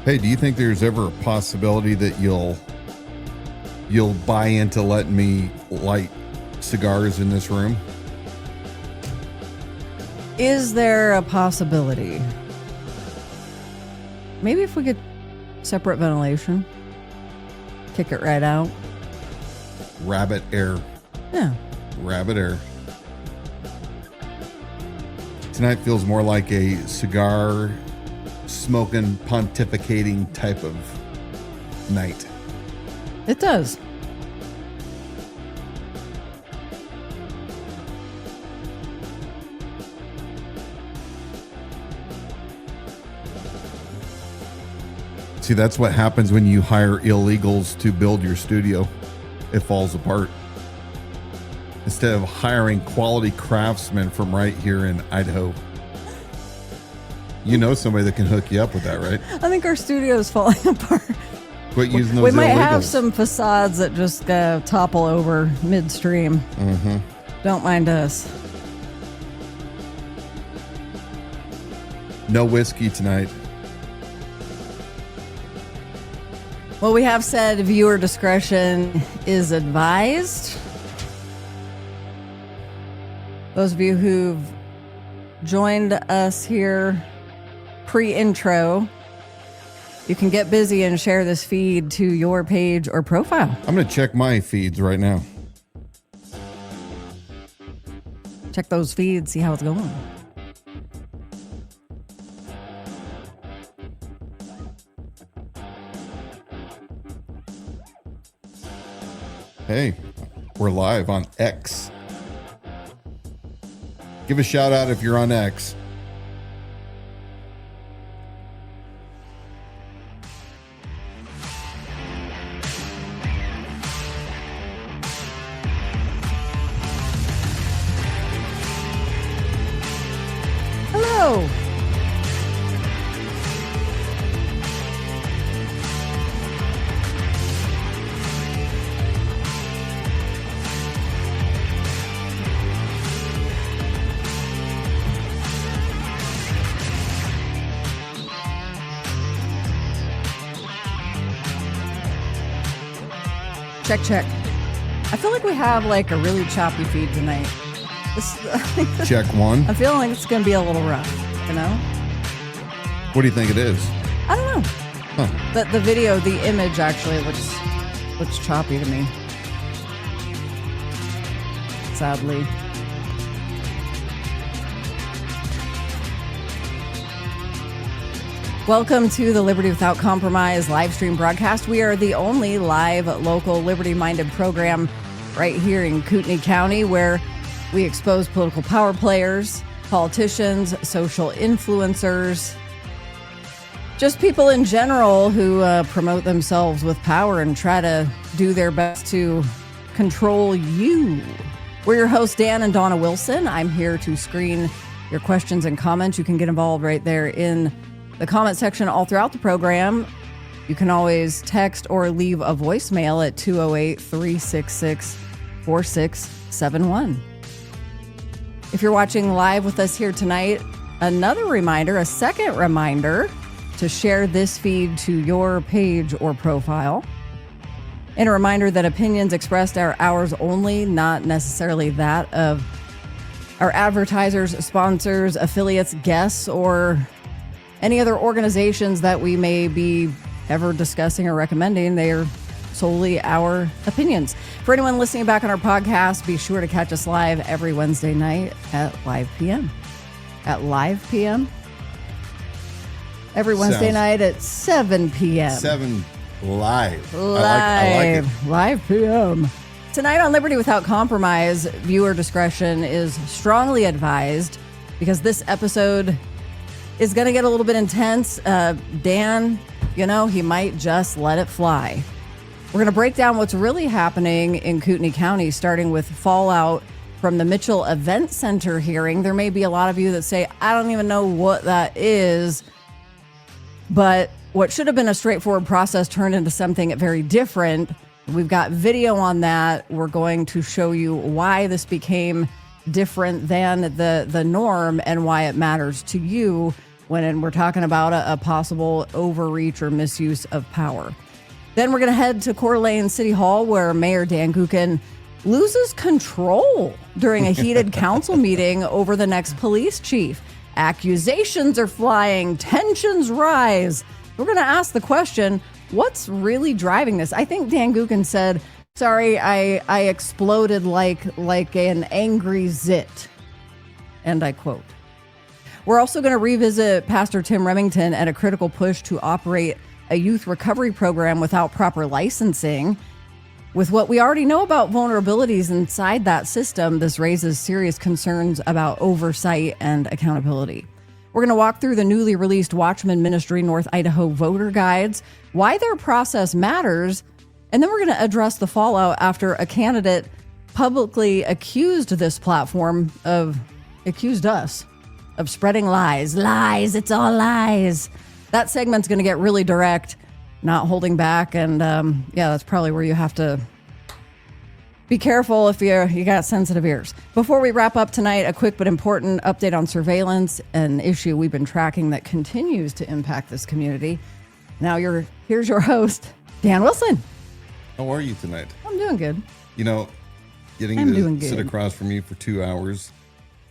Hey, do you think there's ever a possibility that you'll buy into letting me light cigars in this room? Is there a possibility? Maybe if we get separate ventilation, kick it right out. Rabbit air. Yeah. Rabbit air. Tonight feels more like a cigar smoking, pontificating type of night. It does. See, that's what happens when you hire illegals to build your studio. It falls apart. Instead of hiring quality craftsmen from right here in Idaho. You know somebody that can hook you up with that, right? I think our studio is falling apart. Quit using those We might illegals. have some facades that just topple over midstream. Mm-hmm. Don't mind us. No whiskey tonight. Well, we have said viewer discretion is advised. Those of you who've joined us here pre-intro, you can get busy and share this feed to your page or profile. I'm going to check my feeds right now. Check those feeds, see how it's going. Hey, we're live on X. Give a shout out if you're on X. Hello. Check. I feel like we have like a really choppy feed tonight. Check one. I'm feeling like it's going to be a little rough, you know? What do you think it is? I don't know. Huh. The video, the image actually looks choppy to me. Sadly. Welcome to the Liberty Without Compromise live stream broadcast. We are the only live, local, liberty-minded program right here in Kootenai County where we expose political power players, politicians, social influencers, just people in general who promote themselves with power and try to do their best to control you. We're your hosts, Dan and Dawna Wilson. I'm here to screen your questions and comments. You can get involved right there in the comment section all throughout the program. You can always text or leave a voicemail at 208-366-4671. If you're watching live with us here tonight, another reminder, a second reminder to share this feed to your page or profile. And a reminder that opinions expressed are ours only, not necessarily that of our advertisers, sponsors, affiliates, guests, or any other organizations that we may be ever discussing or recommending. They are solely our opinions. For anyone listening back on our podcast, be sure to catch us live every Wednesday night at live PM. Every Wednesday night at 7 p.m. 7 live. I like it. Live PM. Tonight on Liberty Without Compromise, viewer discretion is strongly advised because this episode is going to get a little bit intense. Dan, he might just let it fly. We're going to break down what's really happening in Kootenai County, starting with fallout from the Mitchell Event Center hearing. There may be a lot of you that say, I don't even know what that is. But what should have been a straightforward process turned into something very different. We've got video on that. We're going to show you why this became different than the norm and why it matters to you when we're talking about a possible overreach or misuse of power. Then we're going to head to Coeur d'Alene City Hall, where Mayor Dan Gookin loses control during a heated council meeting over the next police chief. Accusations are flying, tensions rise. We're going to ask the question, what's really driving this? I think Dan Gookin said, sorry, I exploded like an angry zit. And I quote. We're also going to revisit Pastor Tim Remington and a critical push to operate a youth recovery program without proper licensing. With what we already know about vulnerabilities inside that system, this raises serious concerns about oversight and accountability. We're going to walk through the newly released Watchman Ministry North Idaho voter guides, why their process matters, and then we're going to address the fallout after a candidate publicly accused us of spreading lies. Lies, it's all lies. That segment's going to get really direct, not holding back, and that's probably where you have to be careful if you got sensitive ears. Before we wrap up tonight, a quick but important update on surveillance, an issue we've been tracking that continues to impact this community. Now here's your host, Dan Wilson. How are you tonight? I'm doing good. Getting to sit across from you for 2 hours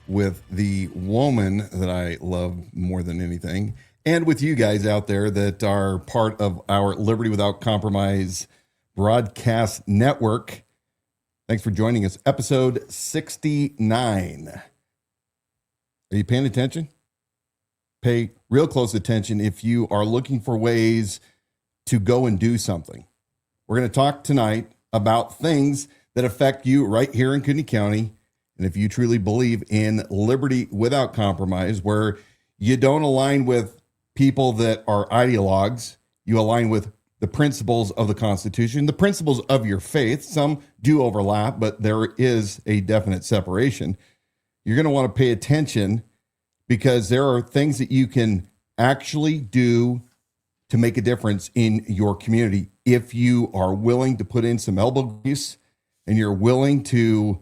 with the woman that I love more than anything, and with you guys out there that are part of our Liberty Without Compromise broadcast network. Thanks for joining us. Episode 69. Are you paying attention? Pay real close attention if you are looking for ways to go and do something. We're going to talk tonight about things that affect you right here in Coeur County. And if you truly believe in liberty without compromise, where you don't align with people that are ideologues, you align with the principles of the Constitution, the principles of your faith. Some do overlap, but there is a definite separation. You're going to want to pay attention, because there are things that you can actually do to make a difference in your community if you are willing to put in some elbow grease and you're willing to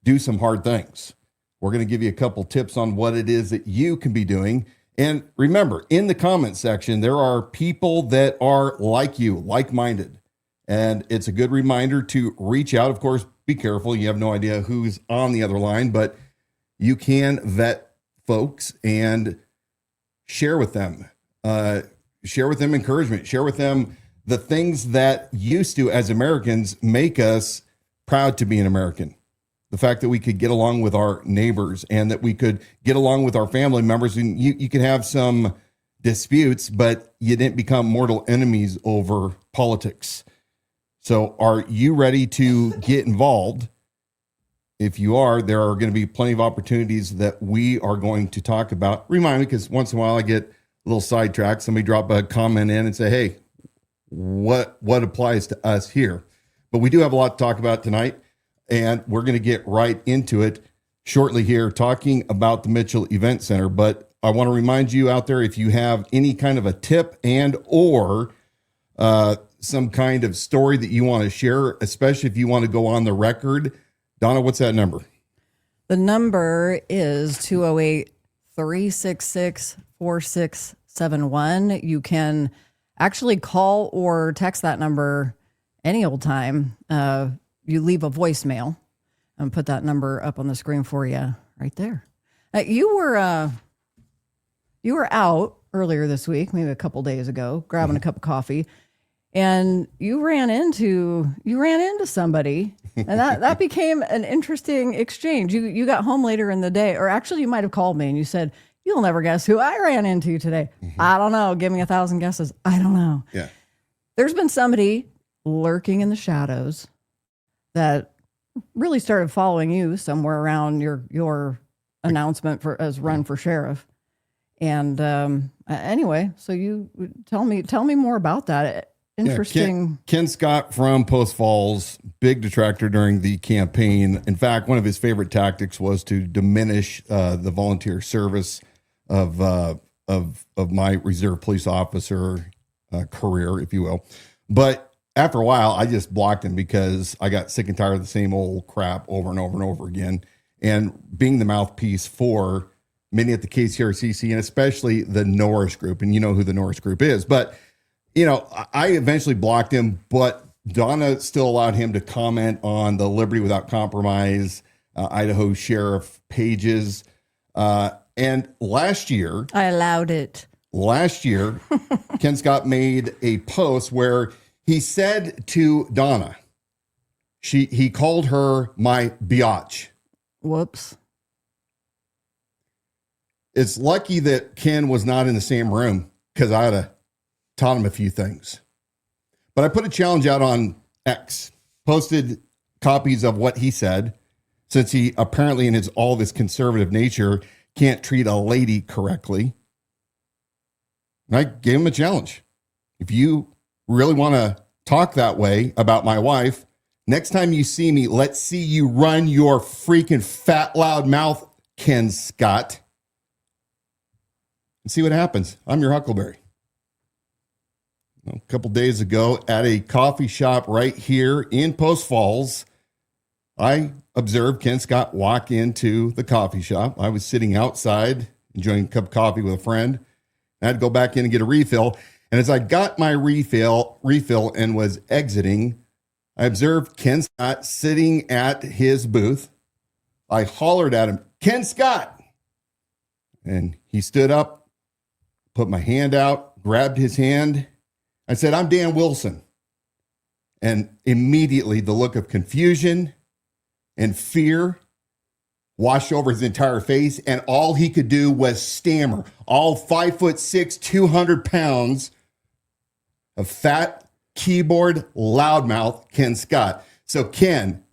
do some hard things. We're going to give you a couple tips on what it is that you can be doing. And remember, in the comment section, there are people that are like you, like-minded. And it's a good reminder to reach out. Of course, be careful. You have no idea who's on the other line, but you can vet folks and share with them. Share with them encouragement. Share with them the things that used to, as Americans, make us proud to be an American. The fact that we could get along with our neighbors and that we could get along with our family members, and you could have some disputes, but you didn't become mortal enemies over politics. So are you ready to get involved? If you are, there are going to be plenty of opportunities that we are going to talk about. Remind me, because once in a while I get a little sidetracked. Somebody drop a comment in and say, hey, what applies to us here? But we do have a lot to talk about tonight. And we're going to get right into it shortly here, talking about the Mitchell Event Center. But I want to remind you out there, if you have any kind of a tip and or some kind of story that you want to share, especially if you want to go on the record. Dawna, what's that number? The number is 208-366-4671. You can actually call or text that number any old time. You leave a voicemail, and put that number up on the screen for you right there. You were out earlier this week, maybe a couple days ago, grabbing a cup of coffee, and you ran into somebody, and that became an interesting exchange. You got home later in the day, or actually you might have called me and you said, "You'll never guess who I ran into today." Mm-hmm. I don't know. Give me 1,000 guesses. I don't know. Yeah. There's been somebody lurking in the shadows that really started following you somewhere around your announcement as run for sheriff. And anyway, so you tell me more about that. Interesting. Yeah, Ken Scott from Post Falls, big detractor during the campaign. In fact, one of his favorite tactics was to diminish the volunteer service of my reserve police officer career, if you will. But after a while, I just blocked him because I got sick and tired of the same old crap over and over and over again. And being the mouthpiece for many at the KCRCC, and especially the Norris group. And you know who the Norris group is. But, I eventually blocked him, but Dawna still allowed him to comment on the Liberty Without Compromise, Idaho Sheriff pages. And last year, I allowed it. Last year, Ken Scott made a post where he said to Dawna, he called her my biatch. Whoops. It's lucky that Ken was not in the same room because I'd have taught him a few things. But I put a challenge out on X, posted copies of what he said, since he apparently in all of his conservative nature can't treat a lady correctly. And I gave him a challenge. If you really want to talk that way about my wife, next time you see me, let's see you run your freaking fat, loud mouth, Ken Scott, and see what happens. I'm your Huckleberry. A couple days ago at a coffee shop right here in Post Falls, I observed Ken Scott walk into the coffee shop. I was sitting outside enjoying a cup of coffee with a friend. I had to go back in and get a refill. And as I got my refill and was exiting, I observed Ken Scott sitting at his booth. I hollered at him, "Ken Scott!" And he stood up, put my hand out, grabbed his hand. I said, "I'm Dan Wilson." And immediately the look of confusion and fear washed over his entire face. And all he could do was stammer. All 5'6", 200 pounds of fat keyboard loudmouth Ken Scott. So Ken,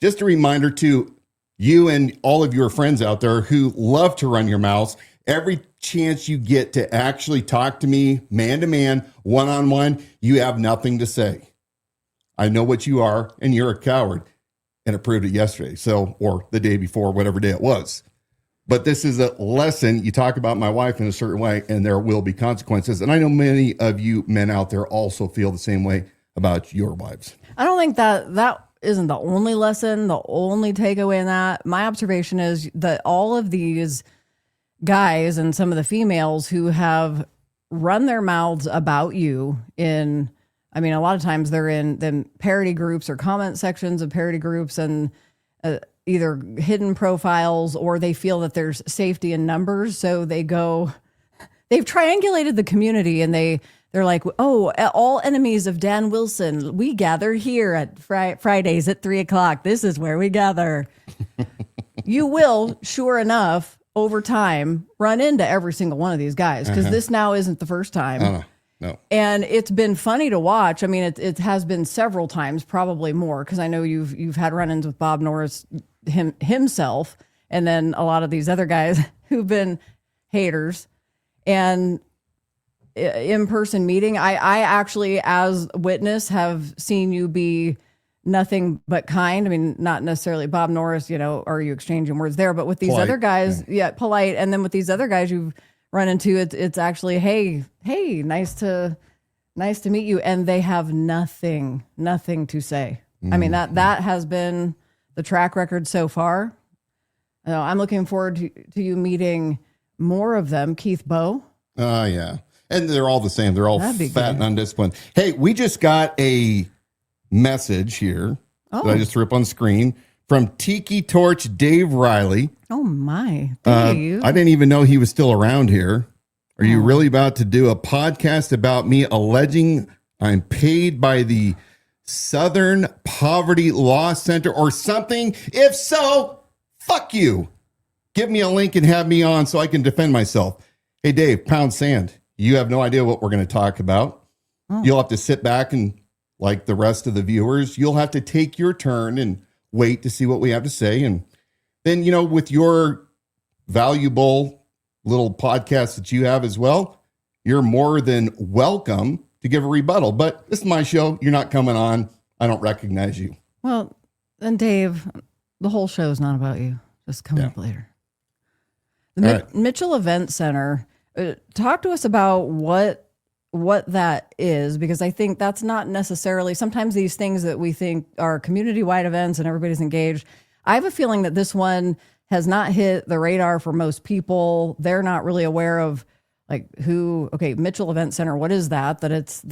just a reminder to you and all of your friends out there who love to run your mouths, every chance you get to actually talk to me man to man, one-on-one, you have nothing to say. I know what you are, and you're a coward. And it proved it yesterday. Or the day before, whatever day it was. But this is a lesson. You talk about my wife in a certain way, and there will be consequences. And I know many of you men out there also feel the same way about your wives. I don't think that isn't the only lesson, the only takeaway in that. My observation is that all of these guys and some of the females who have run their mouths about you a lot of times they're in the parody groups or comment sections of parody groups and either hidden profiles, or they feel that there's safety in numbers. So they've triangulated the community and they're like, "Oh, all enemies of Dan Wilson, we gather here at Fridays at 3:00. This is where we gather." You will, sure enough, over time, run into every single one of these guys because this now isn't the first time. No. And it's been funny to watch. I mean, it has been several times, probably more, because I know you've had run-ins with Bob Norris himself, and then a lot of these other guys who've been haters. And in-person meeting, I actually, as witness, have seen you be nothing but kind. I mean, not necessarily Bob Norris, are you exchanging words there? But with these other guys, polite. And then with these other guys you've run into, it's actually, hey, nice to meet you. And they have nothing to say. I mean, that has been the track record so far. I'm looking forward to you meeting more of them. Keith Bowe. Yeah. And they're all the same. They're all fat and undisciplined. Hey, we just got a message here that I just threw up on the screen from Tiki Torch Dave Riley. Oh my. Dave. I didn't even know he was still around here. Are you really about to do a podcast about me alleging I'm paid by the Southern Poverty Law Center or something? If so, fuck you. Give me a link and have me on so I can defend myself. Hey, Dave, pound sand. You have no idea what we're going to talk about. You'll have to sit back and, like the rest of the viewers, you'll have to take your turn and wait to see what we have to say. And then, with your valuable little podcast that you have as well, you're more than welcome to give a rebuttal. But this is my show. You're not coming on. I don't recognize you. Well, and Dave, the whole show is not about you. Just come up later. The Mitchell Event Center. Talk to us about what that is, because I think that's not necessarily, sometimes these things that we think are community-wide events and everybody's engaged. I have a feeling that this one has not hit the radar for most people. They're not really aware of like Mitchell Event Center. What is that? That it's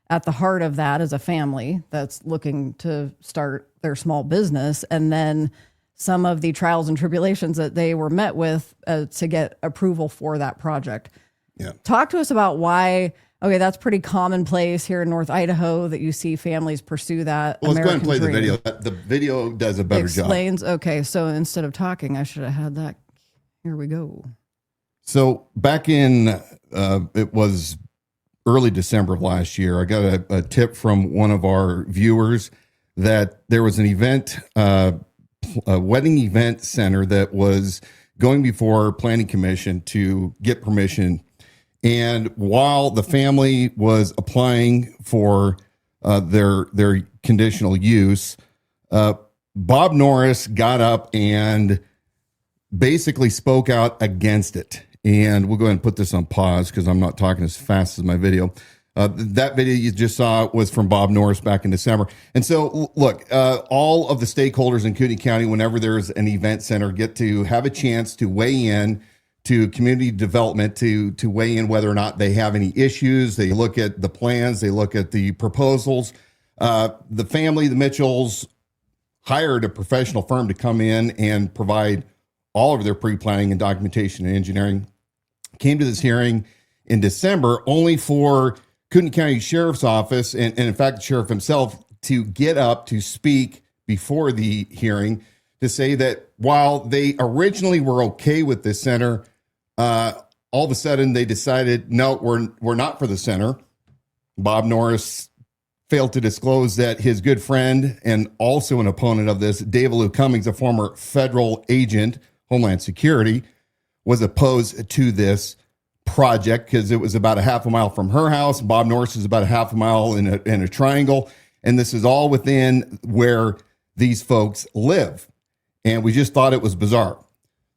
at the heart of that is a family that's looking to start their small business. And then some of the trials and tribulations that they were met with to get approval for that project. Yeah. Talk to us about why. Okay, that's pretty commonplace here in North Idaho that you see families pursue that. Well, let's go ahead and play dream. the video. The video does a better Explains, job. Okay, so instead of talking, I should have had that. Here we go. So back in, it was early December of last year, I got a tip from one of our viewers that there was an event, a wedding event center that was going before Planning Commission to get permission. And while the family was applying for their conditional use, Bob Norris got up and basically spoke out against it. And we'll go ahead and put this on pause because I'm not talking as fast as my video. That video you just saw was from Bob Norris back in December. And so, look, all of the stakeholders in Coeur County, whenever there's an event center, get to have a chance to weigh in to community development, to weigh in whether or not they have any issues. They look at the plans. They look at the proposals. The family, the Mitchells, hired a professional firm to come in and provide all of their pre-planning and documentation and engineering. Came to this hearing in December only for Coeur County Sheriff's Office and in fact, the sheriff himself to get up to speak before the hearing to say that while they originally were okay with this center, all of a sudden they decided, no, we're not for the center. Bob Norris failed to disclose that his good friend and also an opponent of this, David Lou Cummings, a former federal agent, Homeland Security, was opposed to this project because it was about a half a mile from her house. Bob Norris is about a half a mile in a triangle. And this is all within where these folks live. And we just thought it was bizarre.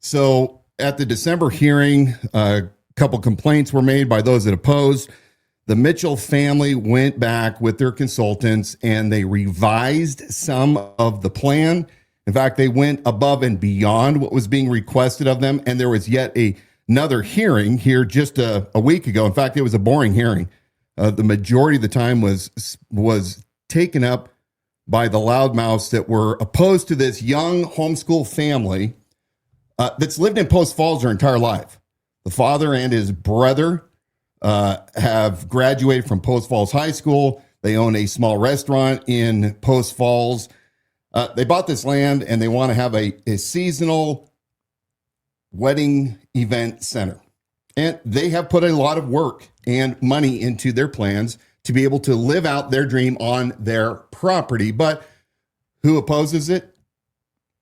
So at the December hearing, a couple complaints were made by those that opposed. The Mitchell family went back with their consultants and they revised some of the plan. In fact, they went above and beyond what was being requested of them. And there was yet another hearing here just a week ago. In fact, it was a boring hearing. The majority of the time was taken up by the loudmouths that were opposed to this young homeschool family that's lived in Post Falls their entire life. The father and his brother have graduated from Post Falls High School. They own a small restaurant in Post Falls. They bought this land and they want to have a seasonal wedding event center. And they have put a lot of work and money into their plans to be able to live out their dream on their property. But who opposes it?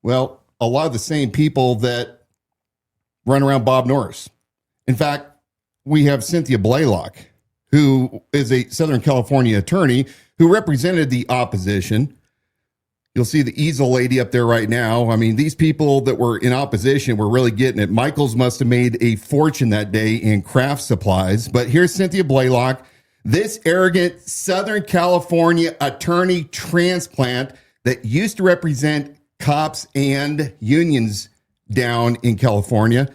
Well, a lot of the same people that run around Bob Norris. In fact, we have Cynthia Blaylock, who is a Southern California attorney who represented the opposition. You'll see the easel lady up there right now. I mean, these people that were in opposition were really getting it. Michaels must have made a fortune that day in craft supplies. But here's Cynthia Blaylock, this arrogant Southern California attorney transplant that used to represent cops and unions down in California.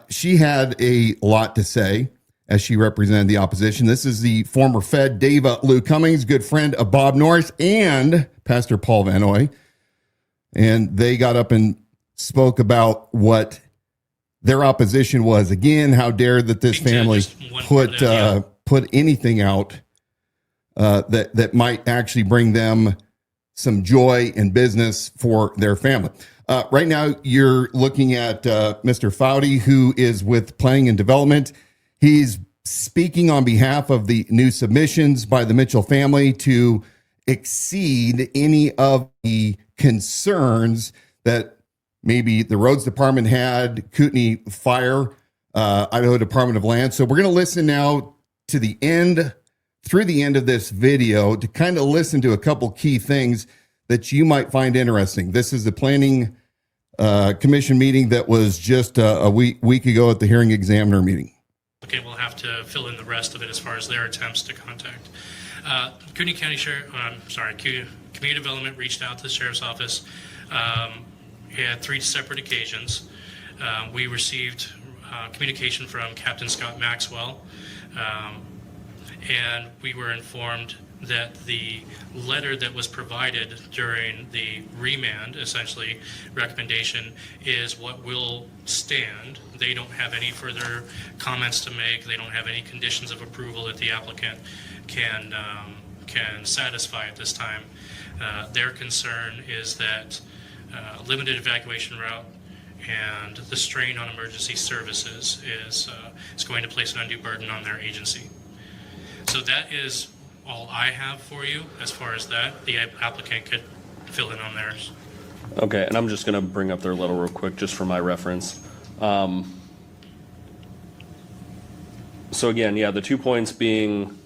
She had a lot to say as she represented the opposition. This is the former Fed, David Lou Cummings, good friend of Bob Norris and Pastor Paul Vanoy. And they got up and spoke about what their opposition was. Again, how dare that this family put anything out that might actually bring them some joy and business for their family. Right now, you're looking at Mr. Foudy, who is with Planning and Development. He's speaking on behalf of the new submissions by the Mitchell family to exceed any of the concerns that maybe the roads department had, Kootenai Fire, Idaho Department of Land. So we're going to listen now to the end, through the end of this video, to kind of listen to a couple key things that you might find interesting. This is the Planning Commission meeting that was just a week ago at the hearing examiner meeting. Okay, we'll have to fill in the rest of it as far as their attempts to contact. Community Development reached out to the Sheriff's Office. at 3 separate occasions, we received communication from Captain Scott Maxwell, and we were informed that the letter that was provided during the remand, essentially, recommendation, is what will stand. They don't have any further comments to make. They don't have any conditions of approval that the applicant can satisfy at this time. Their concern is that limited evacuation route and the strain on emergency services is going to place an undue burden on their agency. So that is all I have for you as far as that. The applicant could fill in on theirs. Okay, and I'm just going to bring up their letter real quick just for my reference. So again, yeah, the 2 points being,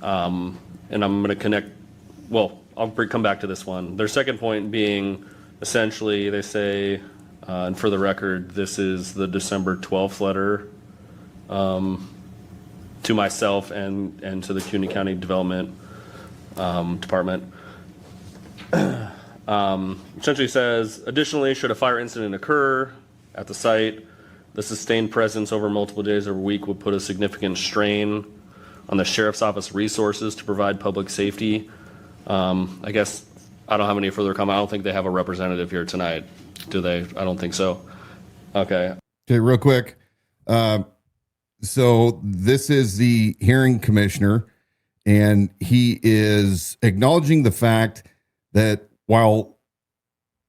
and I'm going to connect, well, I'll come back to this one. Their second point being, essentially, they say, and for the record, this is the December 12th letter to myself and to the CUNY County Development Department. Essentially says, additionally, should a fire incident occur at the site, the sustained presence over multiple days or a week would put a significant strain on the Sheriff's Office resources to provide public safety. I guess I don't have any further comment. I don't think they have a representative here tonight, do they? I don't think so. Okay. Okay, real quick. So this is the hearing commissioner, and he is acknowledging the fact that while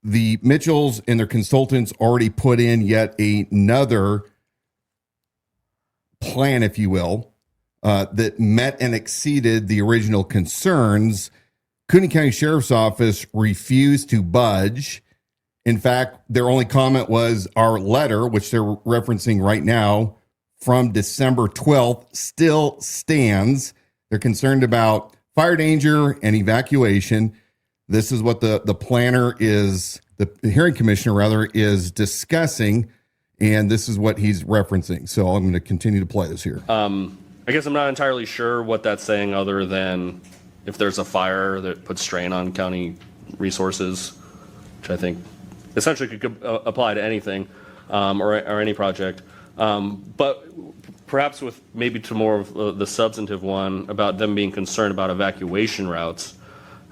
the Mitchells and their consultants already put in yet another plan, if you will, that met and exceeded the original concerns, CUNY County Sheriff's Office refused to budge. In fact, their only comment was our letter, which they're referencing right now, from December 12th still stands. They're concerned about fire danger and evacuation. This is what the planner is, the hearing commissioner rather, is discussing, and this is what he's referencing. So I'm going to continue to play this here. I guess I'm not entirely sure what that's saying other than if there's a fire that puts strain on county resources, which I think essentially could apply to anything or any project. But perhaps with maybe to more of the substantive one about them being concerned about evacuation routes.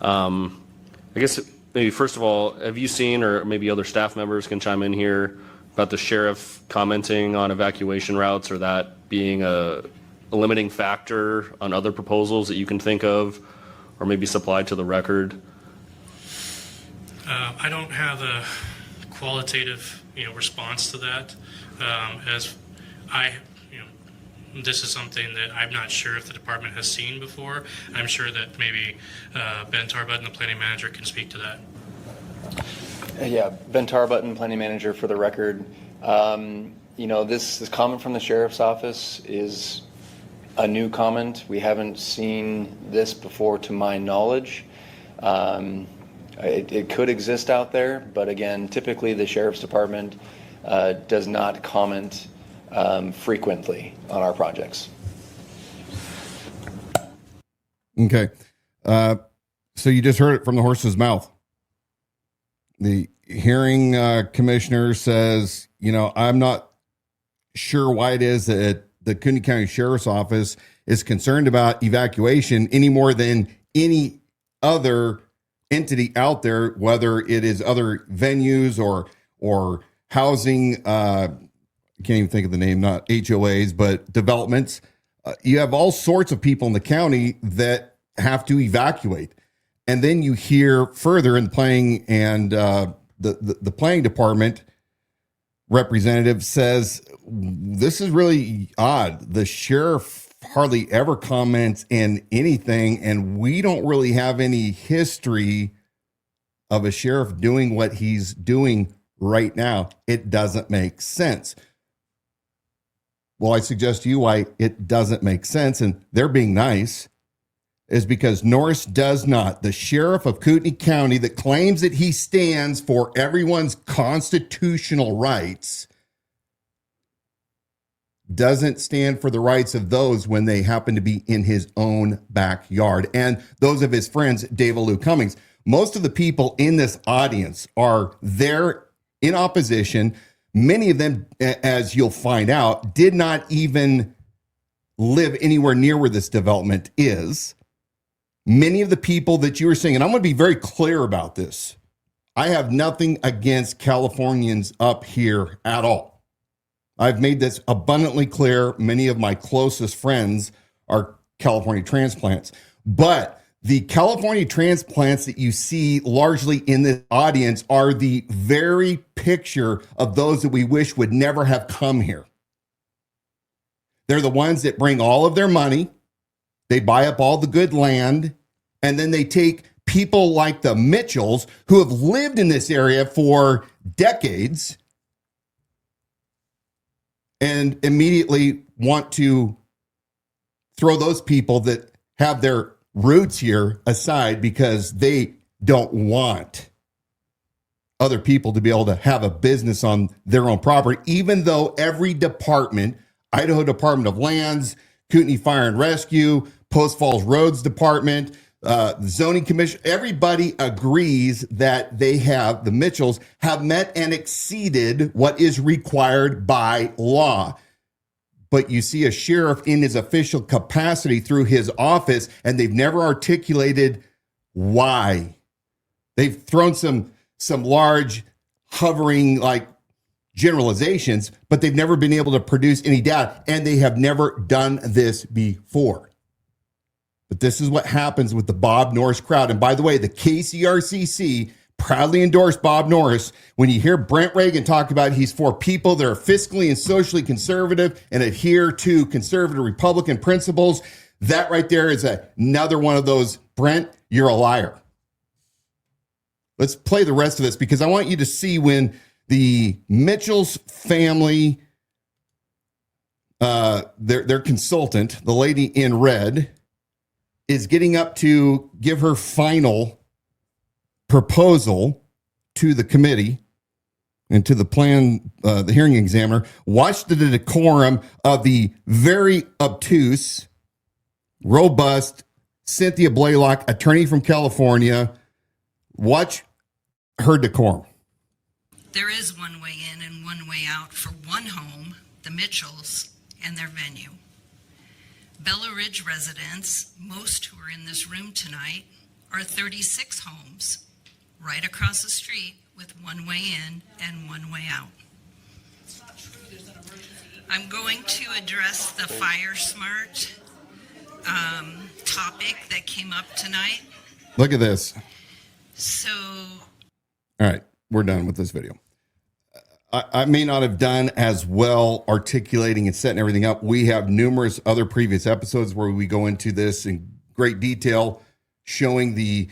I guess maybe first of all, have you seen, or maybe other staff members can chime in here, about the sheriff commenting on evacuation routes or that being a limiting factor on other proposals that you can think of or maybe supplied to the record? I don't have a qualitative, response to that. As I, this is something that I'm not sure if the department has seen before. I'm sure that maybe Ben Tarbutton, the planning manager, can speak to that. Yeah, Ben Tarbutton, planning manager, for the record. This comment from the sheriff's office is a new comment. We haven't seen this before, to my knowledge. It could exist out there, but again, typically the sheriff's department does not comment frequently on our projects. Okay. So you just heard it from the horse's mouth. The hearing commissioner says, I'm not sure why it is that the CUNY County Sheriff's Office is concerned about evacuation any more than any other entity out there, whether it is other venues or housing, I can't even think of the name, not HOAs, but developments. You have all sorts of people in the county that have to evacuate. And then you hear further in the planning, and the planning department representative says, this is really odd. The sheriff hardly ever comments in anything, and we don't really have any history of a sheriff doing what he's doing right now. It doesn't make sense. Well, I suggest to you why it doesn't make sense, and they're being nice, is because Norris does not. The sheriff of Kootenai County that claims that he stands for everyone's constitutional rights doesn't stand for the rights of those when they happen to be in his own backyard. And those of his friends, David Lou Cummings. Most of the people in this audience are there in opposition. Many of them, as you'll find out, did not even live anywhere near where this development is. Many of the people that you were seeing, and I'm going to be very clear about this, I have nothing against Californians up here at all. I've made this abundantly clear. Many of my closest friends are California transplants. But the California transplants that you see largely in this audience are the very picture of those that we wish would never have come here. They're the ones that bring all of their money. They buy up all the good land, and then they take people like the Mitchells who have lived in this area for decades and immediately want to throw those people that have their roots here aside because they don't want other people to be able to have a business on their own property, even though every department, Idaho Department of Lands, Kootenai Fire and Rescue, Post Falls Roads Department, the Zoning Commission, everybody agrees that the Mitchells have met and exceeded what is required by law. But you see a sheriff in his official capacity through his office, and they've never articulated why. They've thrown some large hovering like generalizations, but they've never been able to produce any data, and they have never done this before. But this is what happens with the Bob Norris crowd. And by the way, the KCRCC proudly endorsed Bob Norris. When you hear Brent Reagan talk about he's for people that are fiscally and socially conservative and adhere to conservative Republican principles, that right there is another one of those, Brent, you're a liar. Let's play the rest of this because I want you to see when the Mitchells family, their consultant, the lady in red, is getting up to give her final proposal to the committee and to the the hearing examiner. Watch the decorum of the very obtuse, robust Cynthia Blaylock, attorney from California. Watch her decorum. There is one way in and one way out for one home, the Mitchells, and their venue. Bella Ridge residents, most who are in this room tonight, are 36 homes right across the street with one way in and one way out. It's not true. There's an emergency. I'm going to address the Fire Smart topic that came up tonight. Look at this. So, all right, we're done with this video. I may not have done as well articulating and setting everything up. We have numerous other previous episodes where we go into this in great detail, showing the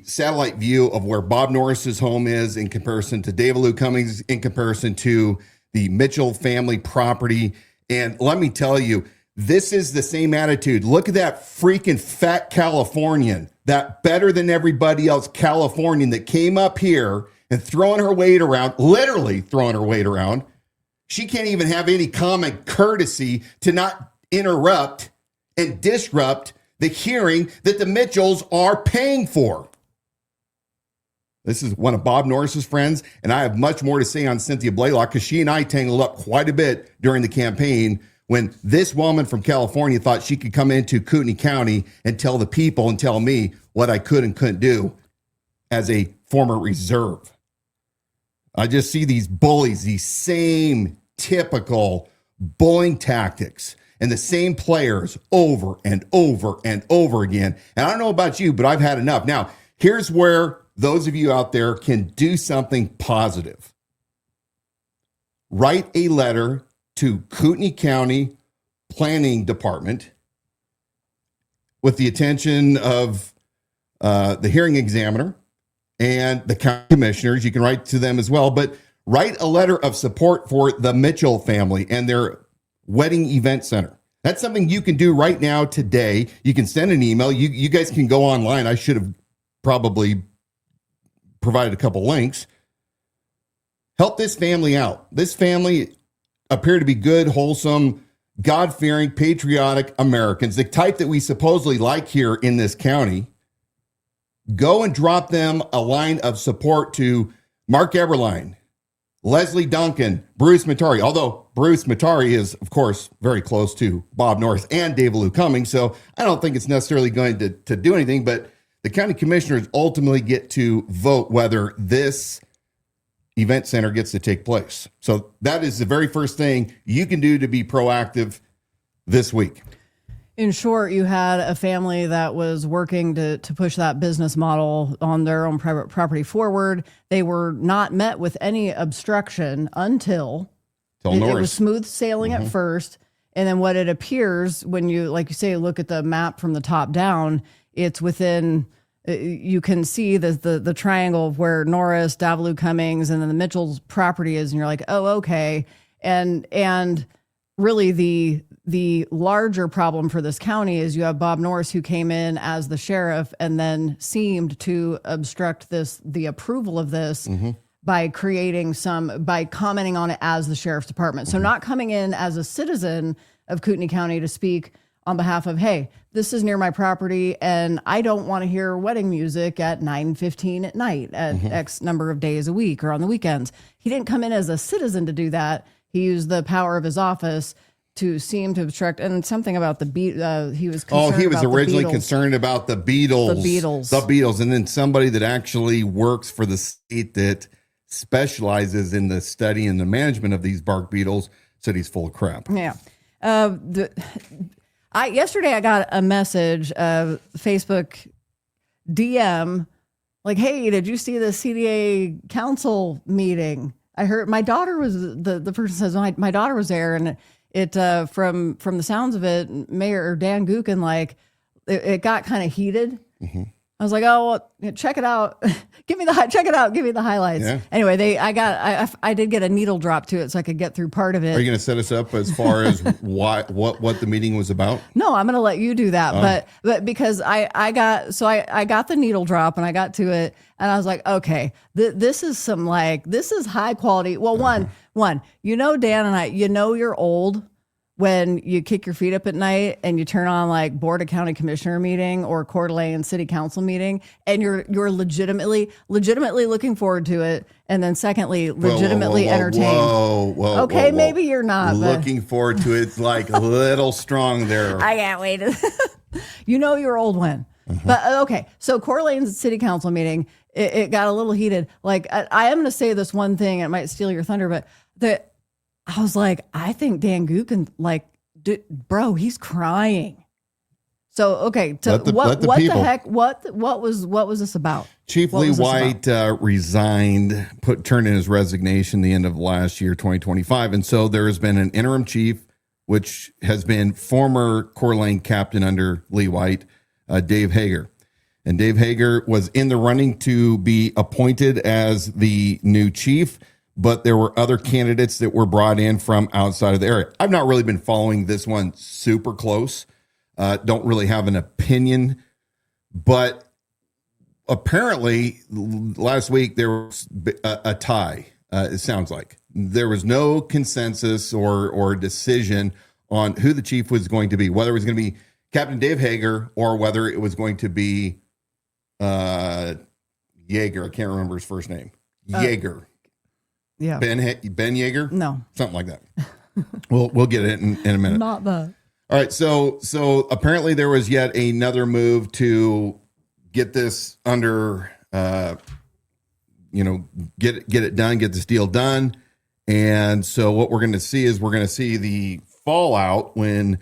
satellite view of where Bob Norris's home is in comparison to David Lou Cummings, in comparison to the Mitchell family property. And let me tell you, this is the same attitude. Look at that freaking fat Californian, that better than everybody else Californian that came up here and throwing her weight around, literally throwing her weight around. She can't even have any common courtesy to not interrupt and disrupt the hearing that the Mitchells are paying for. This is one of Bob Norris's friends, and I have much more to say on Cynthia Blaylock because she and I tangled up quite a bit during the campaign when this woman from California thought she could come into Kootenai County and tell the people and tell me what I could and couldn't do as a former reserve. I just see these bullies, these same typical bullying tactics and the same players over and over and over again. And I don't know about you, but I've had enough. Now, here's where those of you out there can do something positive. Write a letter to Kootenai County Planning Department with the attention of the hearing examiner and the county commissioners. You can write to them as well, but write a letter of support for the Mitchell family and their wedding event center. That's something you can do right now today. You can send an email. You guys can go online. I should have probably provided a couple links. Help this family out. This family appear to be good, wholesome, God-fearing, patriotic Americans, the type that we supposedly like here in this county. Go and drop them a line of support to Mark Eberline, Leslie Duncan, Bruce Matari, although Bruce Matari is, of course, very close to Bob Norris and David Lou Cummings, so I don't think it's necessarily going to do anything, but the county commissioners ultimately get to vote whether this event center gets to take place. So that is the very first thing you can do to be proactive this week. In short, you had a family that was working to push that business model on their own private property forward. They were not met with any obstruction until it was smooth sailing at first. And then what it appears when you, like you say, look at the map from the top down, it's within, you can see the triangle of where Norris, Davalu Cummings, and then the Mitchell's property is. And you're like, oh, okay. And really the larger problem for this county is you have Bob Norris, who came in as the sheriff and then seemed to obstruct the approval of this by by commenting on it as the sheriff's department. So not coming in as a citizen of Kootenai County to speak on behalf of, hey, this is near my property and I don't want to hear wedding music at 9:15 at night at X number of days a week or on the weekends. He didn't come in as a citizen to do that. He used the power of his office to seem to obstruct, and something about the he was concerned he was about originally the Beatles. concerned about the Beatles, and then somebody that actually works for the state that specializes in the study and the management of these bark beetles said he's full of crap. Yeah. Yesterday I got a message, Facebook DM, like, hey, did you see the CDA council meeting? I heard my daughter was the person says my daughter was there, and it from the sounds of it, Mayor Dan Gookin, like it got kind of heated. I was like, oh, well, check it out. Check it out. Give me the highlights. Yeah. Anyway, I did get a needle drop to it so I could get through part of it. Are you going to set us up as far as what the meeting was about? No, I'm going to let you do that. But because I got the needle drop and I got to it and I was like, okay, this is this is high quality. Well, one, Dan and I, you're old when you kick your feet up at night and you turn on like Board of County Commissioner meeting or Coeur d'Alene City Council meeting, and you're legitimately looking forward to it, and then secondly, legitimately entertained. Okay, maybe you're not looking forward to it. It's like a little strong there. I can't wait. You're old when. But okay, so Coeur d'Alene City Council meeting, it got a little heated. Like I am going to say this one thing, and it might steal your thunder, but I was like, I think Dan Gookin, bro, he's crying. So, okay, what the heck? What was this about? Chief Lee White resigned, turned in his resignation the end of last year, 2025, and so there has been an interim chief, which has been former Coeur d'Alene captain under Lee White, Dave Hagar. And Dave Hagar was in the running to be appointed as the new chief, but there were other candidates that were brought in from outside of the area. I've not really been following this one super close. Don't really have an opinion, but apparently last week there was a tie. It sounds like there was no consensus or decision on who the chief was going to be, whether it was going to be Captain Dave Hagar or whether it was going to be Yeager. I can't remember his first name. Yeager. Yeah. Ben Yeager? No. Something like that. We'll get it in a minute. Not that. All right. So apparently there was yet another move to get this under, get it done, get this deal done. And so what we're going to see is the fallout when,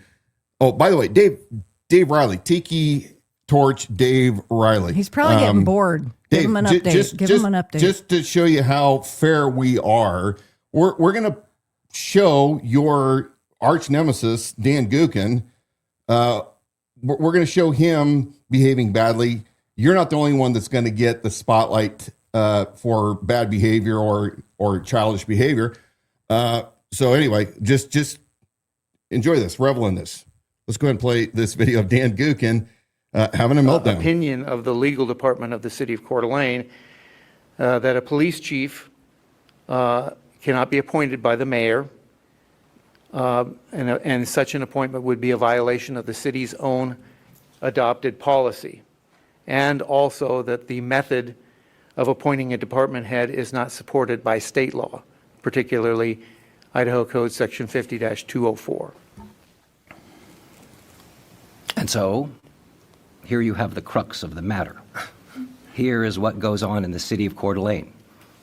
oh, by the way, Dave Riley, Tiki Torch, Dave Riley. He's probably getting bored. Give him an update. Just to show you how fair we are, we're going to show your arch nemesis, Dan Gookin. We're going to show him behaving badly. You're not the only one that's going to get the spotlight for bad behavior or childish behavior. So anyway, just enjoy this, revel in this. Let's go ahead and play this video of Dan Gookin having a meltdown. Opinion of the legal department of the city of Coeur d'Alene that a police chief cannot be appointed by the mayor, and such an appointment would be a violation of the city's own adopted policy, and also that the method of appointing a department head is not supported by state law. particularly Idaho Code Section 50-204. And so, here you have the crux of the matter. Here is what goes on in the city of Coeur d'Alene.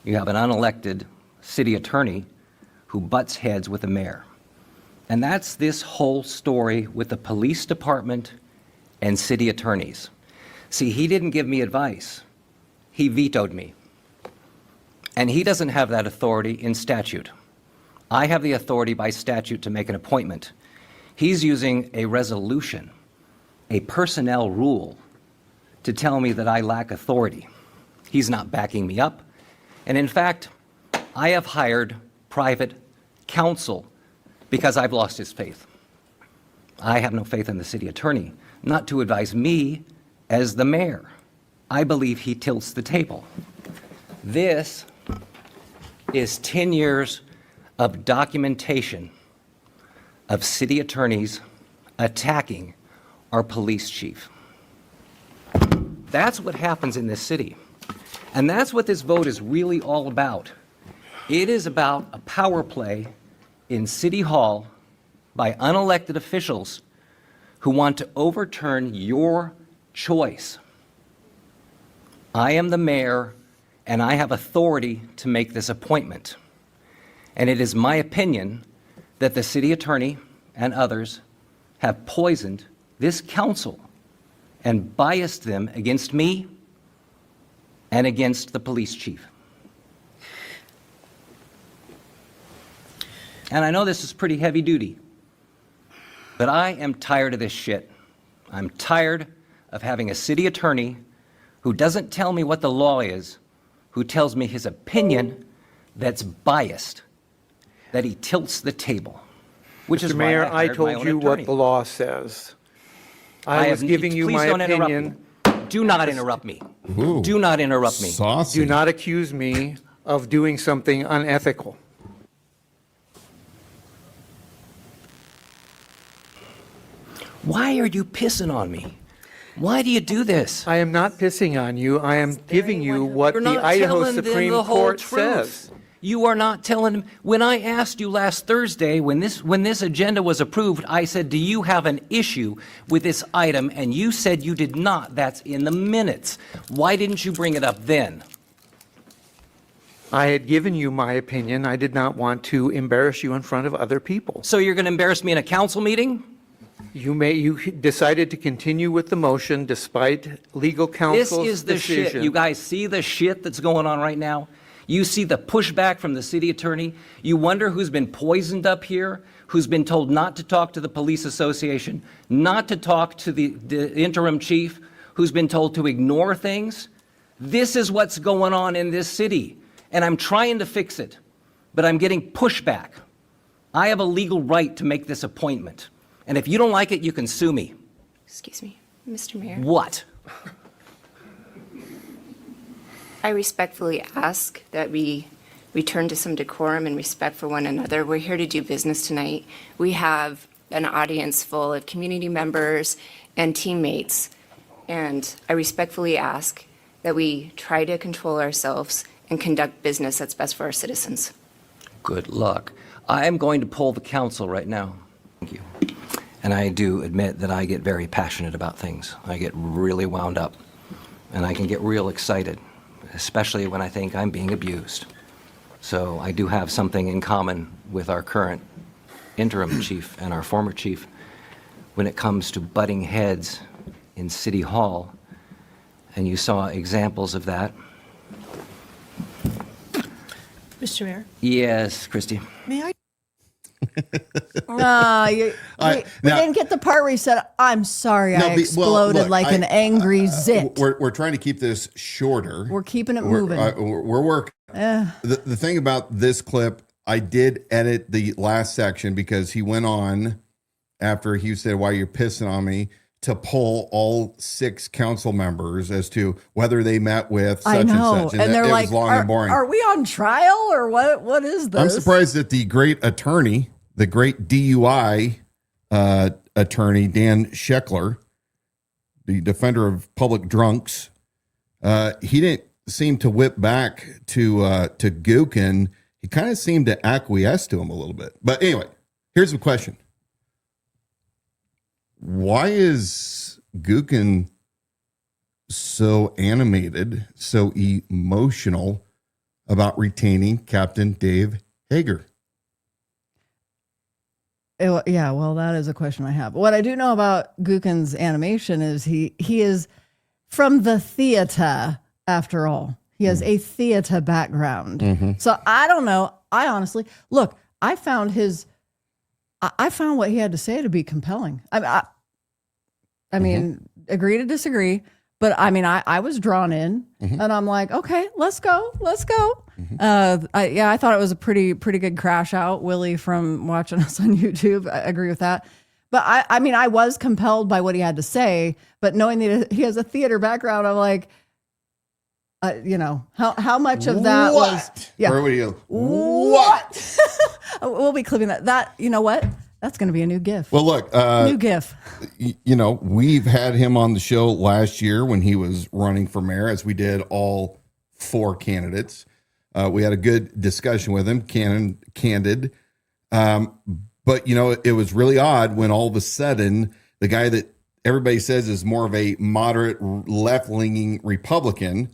You have an unelected city attorney who butts heads with the mayor. And that's this whole story with the police department and city attorneys. See, he didn't give me advice. He vetoed me. And he doesn't have that authority in statute. I have the authority by statute to make an appointment. He's using a resolution, a personnel rule, to tell me that I lack authority. He's not backing me up. And in fact, I have hired private counsel because I've lost his faith. I have no faith in the city attorney, not to advise me as the mayor. I believe he tilts the table. This is 10 years of documentation of city attorneys attacking our police chief. That's what happens in this city. And that's what this vote is really all about. It is about a power play in City Hall by unelected officials who want to overturn your choice. I am the mayor, and I have authority to make this appointment. And it is my opinion that the city attorney and others have poisoned this council and biased them against me and against the police chief. And I know this is pretty heavy duty, but I am tired of this shit. I'm tired of having a city attorney who doesn't tell me what the law is, who tells me his opinion that's biased, that he tilts the table, which is Mr. why Mayor, I I hired my told own you attorney. what the law says. I was giving you Please my don't interrupt opinion. me. Do not interrupt me. Ooh, Do not interrupt me. saucy. Do not accuse me of doing something unethical. Why are you pissing on me? Why do you do this? I am not pissing on you. I am giving you what You're the not Idaho telling them Supreme the whole Court truth. says. You are not telling them. When I asked you last Thursday, when this agenda was approved, I said, do you have an issue with this item? And you said you did not. That's in the minutes. Why didn't you bring it up then? I had given you my opinion. I did not want to embarrass you in front of other people. So you're going to embarrass me in a council meeting? You decided to continue with the motion despite legal This counsel's is the decision. shit. You guys see the shit that's going on right now? You see the pushback from the city attorney? You wonder who's been poisoned up here, who's been told not to talk to the police association, not to talk to the interim chief, who's been told to ignore things? This is what's going on in this city, and I'm trying to fix it, but I'm getting pushback. I have a legal right to make this appointment, and if you don't like it, you can sue me. Excuse me, Mr. Mayor. What? I respectfully ask that we return to some decorum and respect for one another. We're here to do business tonight. We have an audience full of community members and teammates, and I respectfully ask that we try to control ourselves and conduct business that's best for our citizens. Good luck. I am going to poll the council right now. Thank you. And I do admit that I get very passionate about things. I get really wound up, and I can get real excited, especially when I think I'm being abused. So I do have something in common with our current interim chief and our former chief when it comes to butting heads in City Hall, and you saw examples of that. Mr. Mayor, Yes, Christy. may I? We didn't get the part where he said, I'm sorry, I exploded look, like an angry zit. We're trying to keep this shorter. We're keeping it moving. We're working. The thing about this clip, I did edit the last section because he went on after he said, why you're pissing on me, to poll all 6 council members as to whether they met with such and such. And they're it like, was long and boring. are we on trial or what? What is this? I'm surprised that the great attorney, the great DUI attorney, Dan Scheckler, the defender of public drunks, he didn't seem to whip back to Gookin. he kind of seemed to acquiesce to him a little bit. But anyway, here's the question. Why is Gookin so animated, so emotional about retaining Captain Dave Hagar? Yeah, well, that is a question I have. What I do know about Gookin's animation is he is from the theater, after all. He has a theater background. So I don't know. I honestly, look, I found what he had to say to be compelling. I mean, agree to disagree, but I mean, I was drawn in, and I'm like, okay, let's go. I thought it was a pretty good crash out, Willie, from watching us on YouTube. I agree with that. But I mean, I was compelled by what he had to say, but knowing that he has a theater background, I'm like, how much of that was? Yeah. Where would you? What? We'll be clipping that. You know what? That's going to be a new GIF. Well, look, new GIF. We've had him on the show last year when he was running for mayor, as we did all 4 candidates. We had a good discussion with him, candid. But, it was really odd when all of a sudden the guy that everybody says is more of a moderate left-leaning Republican,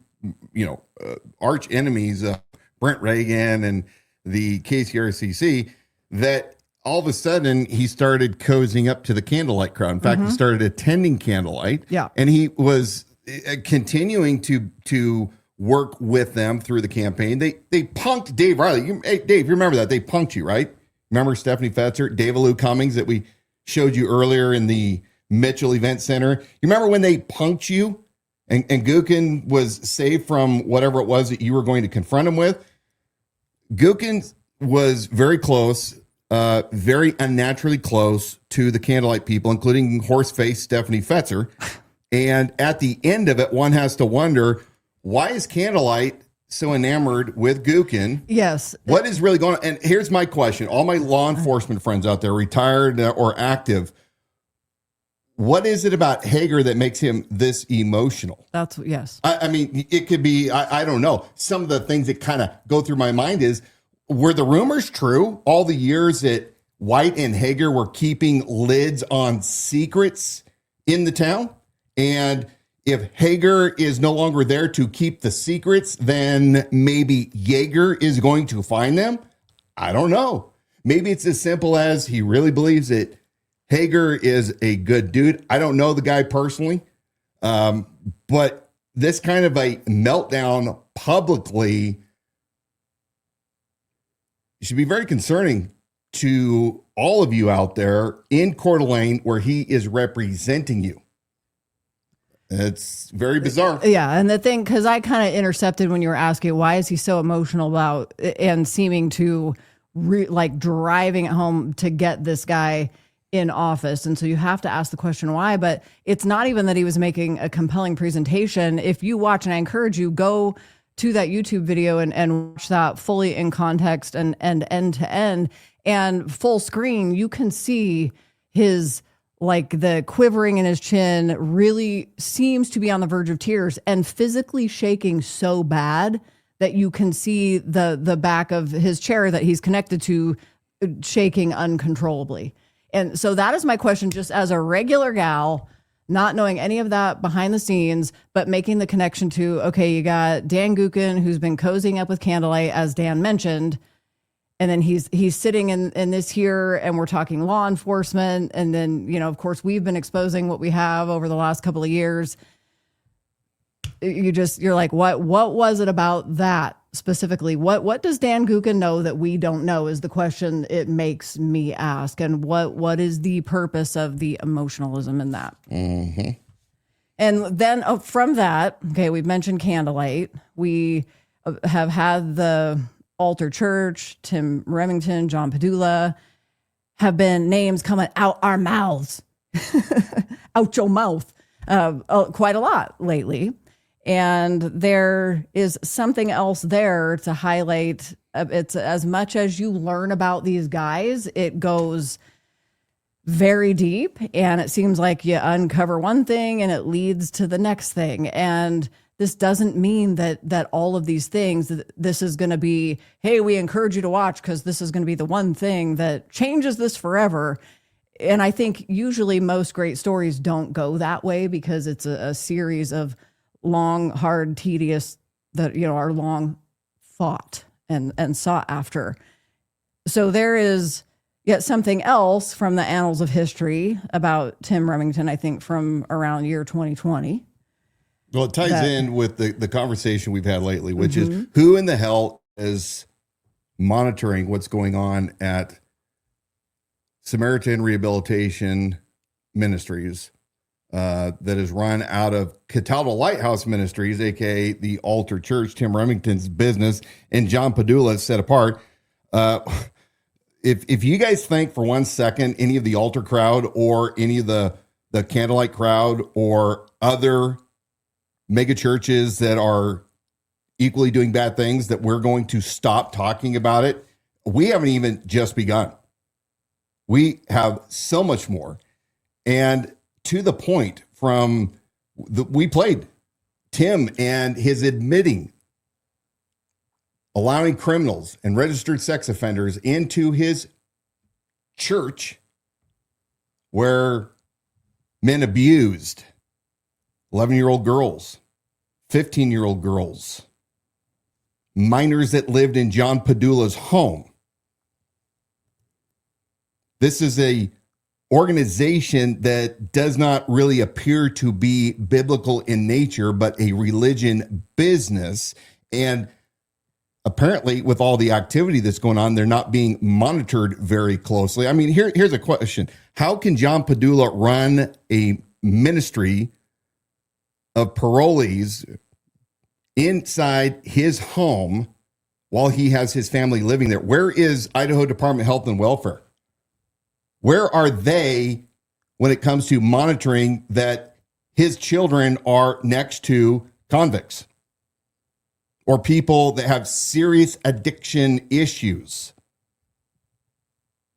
arch enemies of Brent Reagan and the KCRCC, that all of a sudden he started cozying up to the candlelight crowd. In fact, he started attending candlelight. Yeah. And he was continuing to work with them through the campaign. They punked Dave Riley. Hey, Dave, you remember that? They punked you, right? Remember Stephanie Fetzer, David Lou Cummings that we showed you earlier in the Mitchell Event Center? You remember when they punked you and Gookin was saved from whatever it was that you were going to confront him with? Gookin was very close, very unnaturally close to the candlelight people, including horseface Stephanie Fetzer. And at the end of it, one has to wonder, why is candlelight so enamored with Gookin? Yes. What is really going on? And here's my question. All my law enforcement friends out there, retired or active, what is it about Hagar that makes him this emotional? Yes. I mean, it could be, I don't know. Some of the things that kind of go through my mind is, were the rumors true all the years that White and Hagar were keeping lids on secrets in the town? And if Hagar is no longer there to keep the secrets, then maybe Yeager is going to find them? I don't know. Maybe it's as simple as he really believes that Hagar is a good dude. I don't know the guy personally, but this kind of a meltdown publicly should be very concerning to all of you out there in Coeur d'Alene where he is representing you. It's very bizarre. Yeah. And the thing, because I kind of intercepted when you were asking, why is he so emotional about and seeming to driving it home to get this guy in office. And so you have to ask the question why, but it's not even that he was making a compelling presentation. If you watch, and I encourage you, go to that YouTube video and watch that fully in context and end to end and full screen, you can see his, the quivering in his chin really seems to be on the verge of tears and physically shaking so bad that you can see the back of his chair that he's connected to shaking uncontrollably. And so that is my question, just as a regular gal, not knowing any of that behind the scenes, but making the connection to, okay, you got Dan Gookin, who's been cozying up with candlelight, as Dan mentioned, and then he's sitting in this here, and we're talking law enforcement, and then, of course, we've been exposing what we have over the last couple of years. You're like, what was it about that specifically? What does Dan Gookin know that we don't know is the question it makes me ask. And what is the purpose of the emotionalism in that? Mm-hmm. And then from that, okay, we've mentioned candlelight. We have had the Altar Church, Tim Remington, John Padula have been names coming out our mouths, out your mouth, quite a lot lately. And there is something else there to highlight. It's as much as you learn about these guys, it goes very deep. And it seems like you uncover one thing and it leads to the next thing. And this doesn't mean that all of these things, this is going to be, hey, we encourage you to watch because this is going to be the one thing that changes this forever. And I think usually most great stories don't go that way because it's a series of long, hard, tedious, that, you know, are long fought and sought after. So there is yet something else from the annals of history about Tim Remington, I think from around year 2020. Well, it ties in with the conversation we've had lately, which is who in the hell is monitoring what's going on at Samaritan Rehabilitation Ministries that is run out of Cataldo Lighthouse Ministries, aka the Altar Church, Tim Remington's business, and John Padula set apart. If you guys think for 1 second any of the altar crowd or any of the candlelight crowd or other mega churches that are equally doing bad things, that we're going to stop talking about it, we haven't even just begun. We have so much more. And to the point we played Tim and his admitting, allowing criminals and registered sex offenders into his church where men abused 11-year-old girls, 15-year-old girls, minors that lived in John Padula's home. This is a organization that does not really appear to be biblical in nature, but a religion business. And apparently, with all the activity that's going on, they're not being monitored very closely. I mean, here's a question. How can John Padula run a ministry of parolees inside his home while he has his family living there? Where is Idaho Department of Health and Welfare? Where are they when it comes to monitoring that his children are next to convicts or people that have serious addiction issues?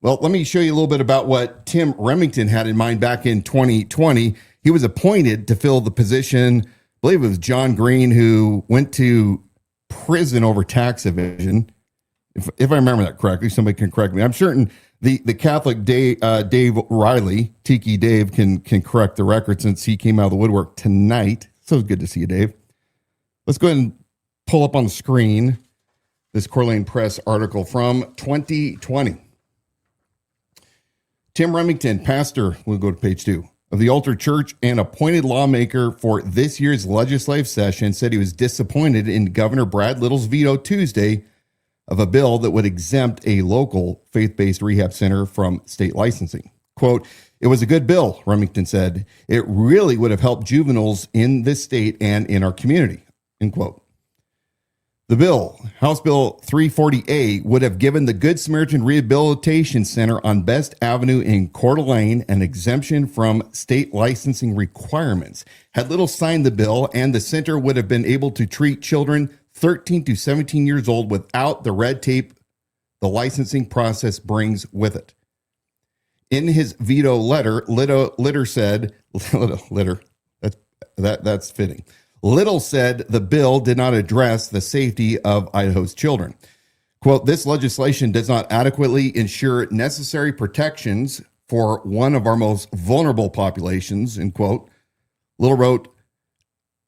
Well, let me show you a little bit about what Tim Remington had in mind back in 2020. He was appointed to fill the position, I believe it was John Green, who went to prison over tax evasion. If I remember that correctly, somebody can correct me. I'm certain the Catholic Dave Riley, Tiki Dave, can correct the record since he came out of the woodwork tonight. So good to see you, Dave. Let's go ahead and pull up on the screen this Coeur d'Alene Press article from 2020. Tim Remington, pastor, we'll go to page 2, of the Altar Church and appointed lawmaker for this year's legislative session, said he was disappointed in Governor Brad Little's veto Tuesday of a bill that would exempt a local faith-based rehab center from state licensing. Quote, "It was a good bill," Remington said. "It really would have helped juveniles in this state and in our community," end quote. The bill, House Bill 340A, would have given the Good Samaritan Rehabilitation Center on Best Avenue in Coeur d'Alene an exemption from state licensing requirements. Had Little signed the bill, and the center would have been able to treat children 13 to 17 years old without the red tape the licensing process brings with it. In his veto letter, Litter said, that's fitting. Little said the bill did not address the safety of Idaho's children. Quote, "This legislation does not adequately ensure necessary protections for one of our most vulnerable populations," end quote. Little wrote,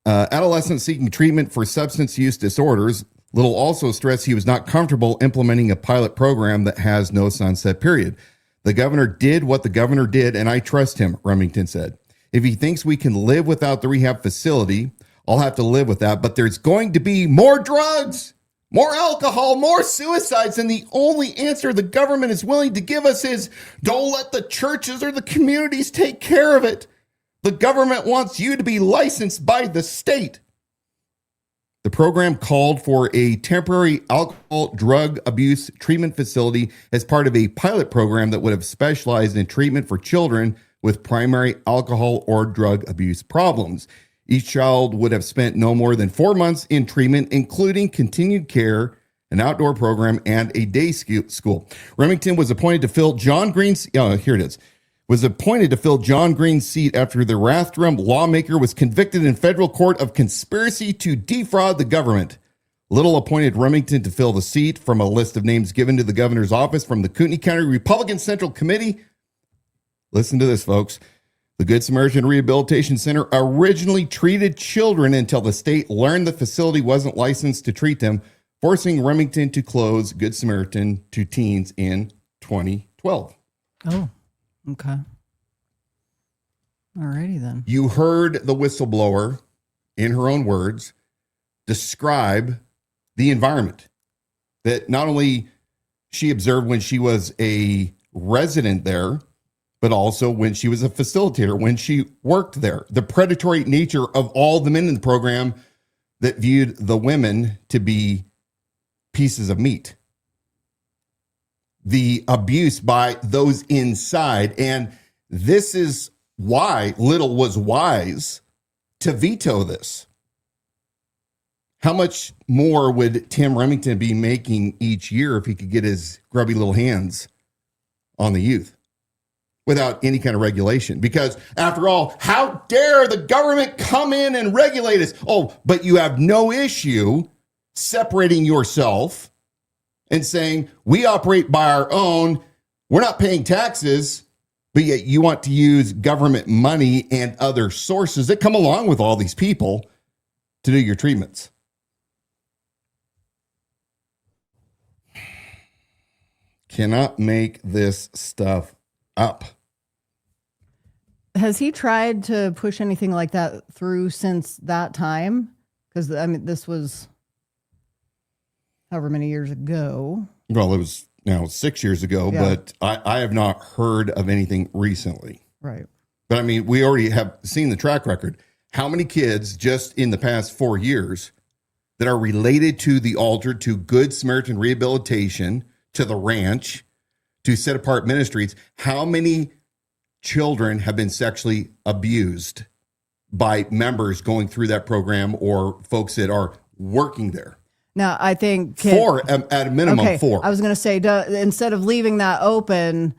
adolescents seeking treatment for substance use disorders. Little also stressed he was not comfortable implementing a pilot program that has no sunset period. "The governor did what the governor did, and I trust him," Remington said. "If he thinks we can live without the rehab facility, I'll have to live with that, but there's going to be more drugs, more alcohol, more suicides, and the only answer the government is willing to give us is, don't let the churches or the communities take care of it. The government wants you to be licensed by the state." The program called for a temporary alcohol drug abuse treatment facility as part of a pilot program that would have specialized in treatment for children with primary alcohol or drug abuse problems. Each child would have spent no more than 4 months in treatment, including continued care, an outdoor program, and a day school. Remington was appointed to fill John Green's, here it is, was appointed to fill John Green's seat after the Rathdrum lawmaker was convicted in federal court of conspiracy to defraud the government. Little appointed Remington to fill the seat from a list of names given to the governor's office from the Kootenai County Republican Central Committee. Listen to this, folks. The Good Samaritan Rehabilitation Center originally treated children until the state learned the facility wasn't licensed to treat them, forcing Remington to close Good Samaritan to teens in 2012. Oh, okay. Alrighty then. You heard the whistleblower, in her own words, describe the environment that not only she observed when she was a resident there, but also when she was a facilitator, when she worked there. The predatory nature of all the men in the program that viewed the women to be pieces of meat. The abuse by those inside. And this is why Little was wise to veto this. How much more would Tim Remington be making each year if he could get his grubby little hands on the youth without any kind of regulation? Because after all, how dare the government come in and regulate us? Oh, but you have no issue separating yourself and saying, we operate by our own, we're not paying taxes, but yet you want to use government money and other sources that come along with all these people to do your treatments. Cannot make this stuff up. Has he tried to push anything like that through since that time? Because, I mean, this was however many years ago. Well, it was now 6 years ago, Yeah. but I have not heard of anything recently. Right. But I mean, we already have seen the track record. How many kids just in the past 4 years that are related to the altar, to Good Samaritan Rehabilitation, to the ranch, to Set Apart Ministries, how many children have been sexually abused by members going through that program or folks that are working there? Now, I think... Four, at a minimum, four. I was going to say, instead of leaving that open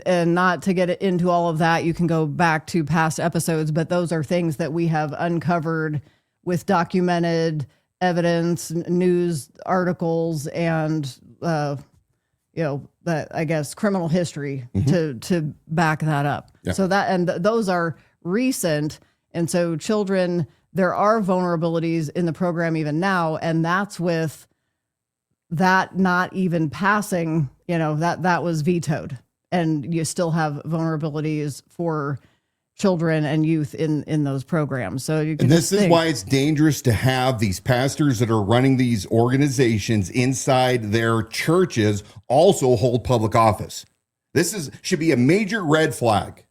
and not to get into all of that, you can go back to past episodes, but those are things that we have uncovered with documented evidence, news articles, and... that I guess criminal history to back that up. Yeah. So that, and those are recent. And so children, there are vulnerabilities in the program even now. And that's with that not even passing, that was vetoed, and you still have vulnerabilities for children and youth in those programs. So you can and this is why it's dangerous to have these pastors that are running these organizations inside their churches also hold public office. This should be a major red flag.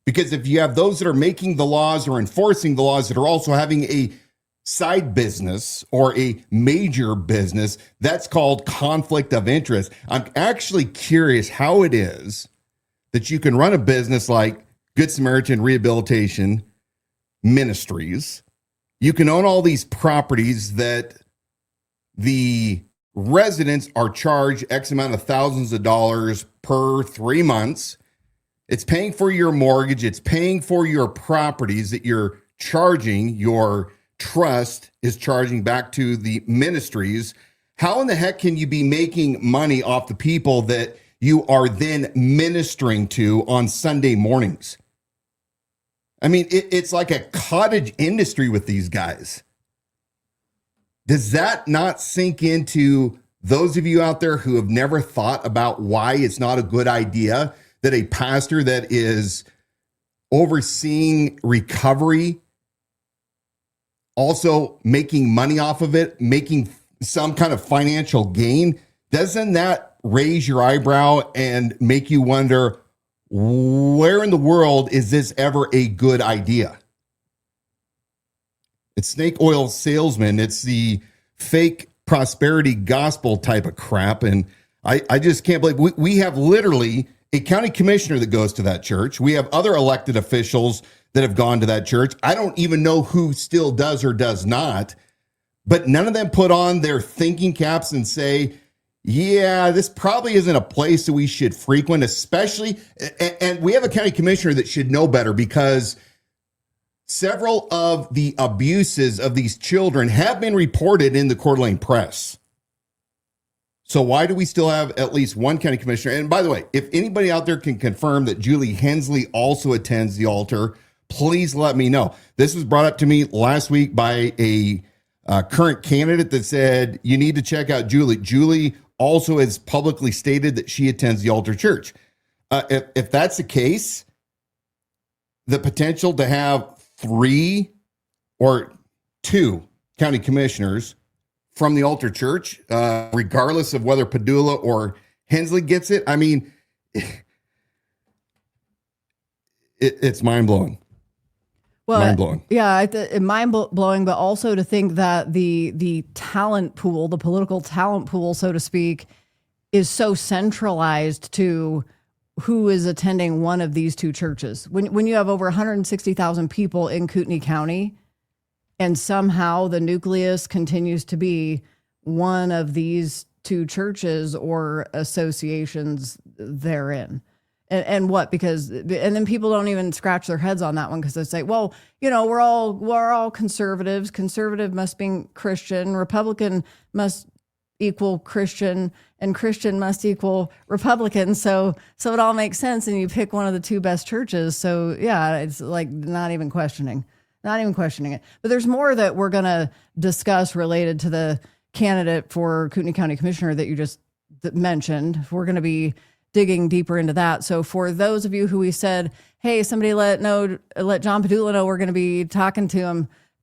Because if you have those that are making the laws or enforcing the laws that are also having a side business or a major business, that's called conflict of interest. I'm actually curious how it is that you can run a business like Good Samaritan Rehabilitation Ministries. You can own all these properties that the residents are charged X amount of thousands of dollars per 3 months. It's paying for your mortgage. It's paying for your properties that you're charging. Your trust is charging back to the ministries. How in the heck can you be making money off the people that you are then ministering to on Sunday mornings? I mean, it's like a cottage industry with these guys. Does that not sink into those of you out there who have never thought about why it's not a good idea that a pastor that is overseeing recovery, also making money off of it, making some kind of financial gain, doesn't that raise your eyebrow and make you wonder, where in the world is this ever a good idea? It's snake oil salesman. It's the fake prosperity gospel type of crap. And I just can't believe we have literally a county commissioner that goes to that church. We have other elected officials that have gone to that church. I don't even know who still does or does not, but none of them put on their thinking caps and say, yeah, this probably isn't a place that we should frequent, especially, and we have a county commissioner that should know better because several of the abuses of these children have been reported in the Coeur d'Alene press. So why do we still have at least one county commissioner? And by the way, if anybody out there can confirm that Julie Hensley also attends the altar, please let me know. This was brought up to me last week by a current candidate that said, you need to check out Julie. Julie also has publicly stated that she attends the altar church. If that's the case, the potential to have 3 or 2 county commissioners from the altar church, regardless of whether Padula or Hensley gets it, I mean, it's mind-blowing. Well, mind-blowing. Yeah, mind-blowing, but also to think that the talent pool, the political talent pool, so to speak, is so centralized to who is attending one of these 2 churches. When you have over 160,000 people in Kootenai County, and somehow the nucleus continues to be one of these 2 churches or associations therein. And what? Because, and then people don't even scratch their heads on that one because they say, well, you know, we're all conservatives. Conservative must be Christian. Republican must equal Christian, and Christian must equal Republican. So it all makes sense. And you pick one of the 2 best churches. So yeah, it's like not even questioning it. But there's more that we're going to discuss related to the candidate for Kootenai County Commissioner that you just mentioned. We're going to be digging deeper into that. So for those of you who we said, hey, somebody let John Padula know we're going to be talking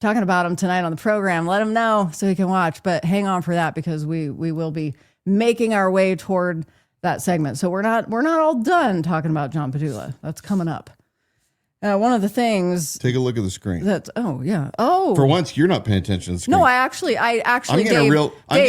about him tonight on the program, let him know so he can watch. But hang on for that because we will be making our way toward that segment. So we're not all done talking about John Padula. That's coming up. One of the things. Take a look at the screen. For once, you're not paying attention to the screen. No, I actually. I'm getting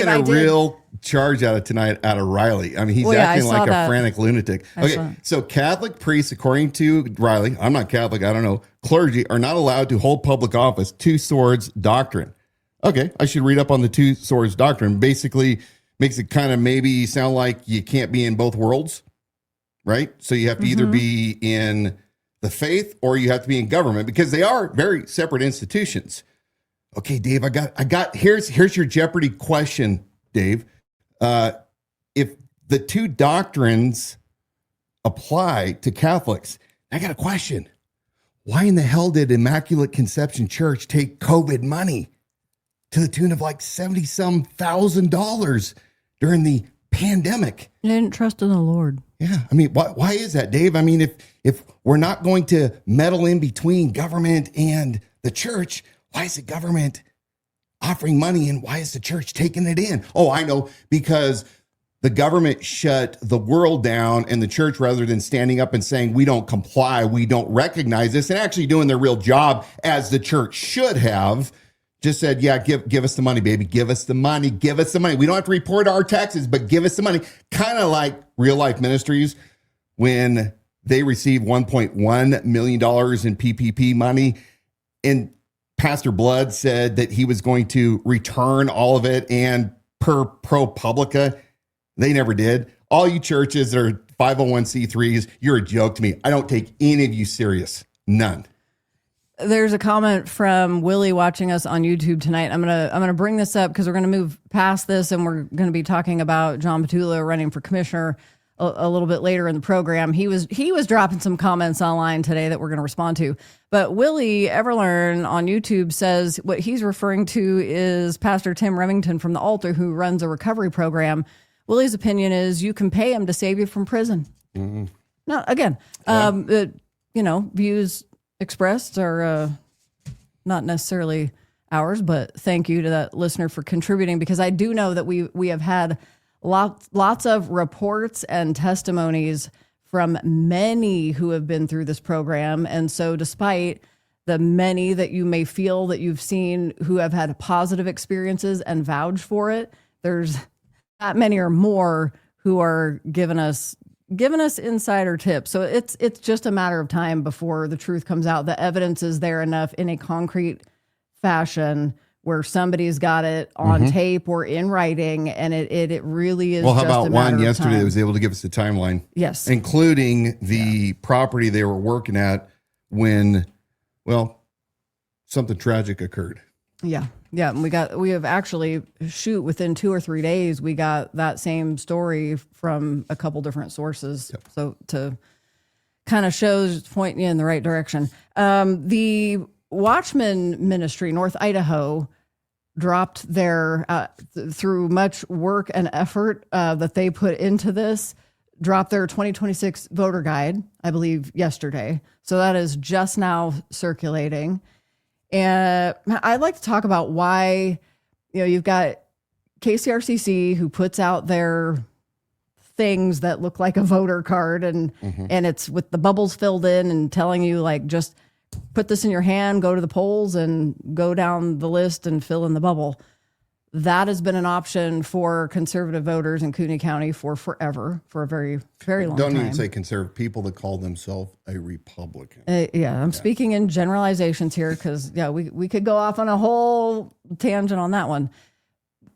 a real charge out of Riley. I mean, he's acting like a frantic lunatic. Okay, so Catholic priests, according to Riley, I'm not Catholic, I don't know, clergy are not allowed to hold public office. 2 swords doctrine. Okay, I should read up on the 2 swords doctrine. Basically, makes it kind of maybe sound like you can't be in both worlds, right? So you have to either be in the faith or you have to be in government because they are very separate institutions. Okay, Dave, here's your Jeopardy question, Dave. If the 2 doctrines apply to Catholics, I got a question. Why in the hell did Immaculate Conception Church take COVID money to the tune of like $70-some thousand during the pandemic? They didn't trust in the Lord. Yeah, I mean, why is that, Dave? I mean, if we're not going to meddle in between government and the church, why is the government offering money and why is the church taking it in? Oh, I know, because the government shut the world down and the church, rather than standing up and saying, we don't comply, we don't recognize this, and actually doing their real job as the church should have, just said, yeah, give us the money, baby. Give us the money. Give us the money. We don't have to report our taxes, but give us the money. Kind of like Real Life Ministries when they received $1.1 million in PPP money. And Pastor Blood said that he was going to return all of it. And per ProPublica, they never did. All you churches that are 501c3s, you're a joke to me. I don't take any of you serious. None. There's a comment from Willie watching us on YouTube tonight. I'm gonna bring this up because we're gonna move past this and we're gonna be talking about John Padula running for commissioner a little bit later in the program. He was dropping some comments online today that we're gonna respond to. But Willie Everlearn on YouTube says what he's referring to is Pastor Tim Remington from the altar who runs a recovery program. Willie's opinion is you can pay him to save you from prison. Mm-hmm. No, again, views expressed are not necessarily ours, but thank you to that listener for contributing because I do know that we have had lots of reports and testimonies from many who have been through this program. And so despite the many that you may feel that you've seen who have had positive experiences and vouched for it, there's that many or more who are giving us insider tips. So it's just a matter of time before the truth comes out. The evidence is there enough in a concrete fashion where somebody's got it on tape or in writing, and it really is. Well, how just about a matter one of yesterday time. that was able to give us the timeline? Yes. Including the property they were working at when, well, something tragic occurred. Yeah. Yeah. And we have actually within 2 or 3 days, we got that same story from a couple different sources. Yep. So to kind of point you in the right direction. The Watchman Ministry, North Idaho, dropped their, through much work and effort that they put into this, dropped their 2026 voter guide, I believe, yesterday. So that is just now circulating. And I'd like to talk about why, you've got KCRCC who puts out their things that look like a voter card and it's with the bubbles filled in and telling you like, just put this in your hand, go to the polls and go down the list and fill in the bubble. That has been an option for conservative voters in Kootenai County for forever, for a very, very long time. Don't even say conservative, people that call themselves a Republican. I'm speaking in generalizations here because, we could go off on a whole tangent on that one.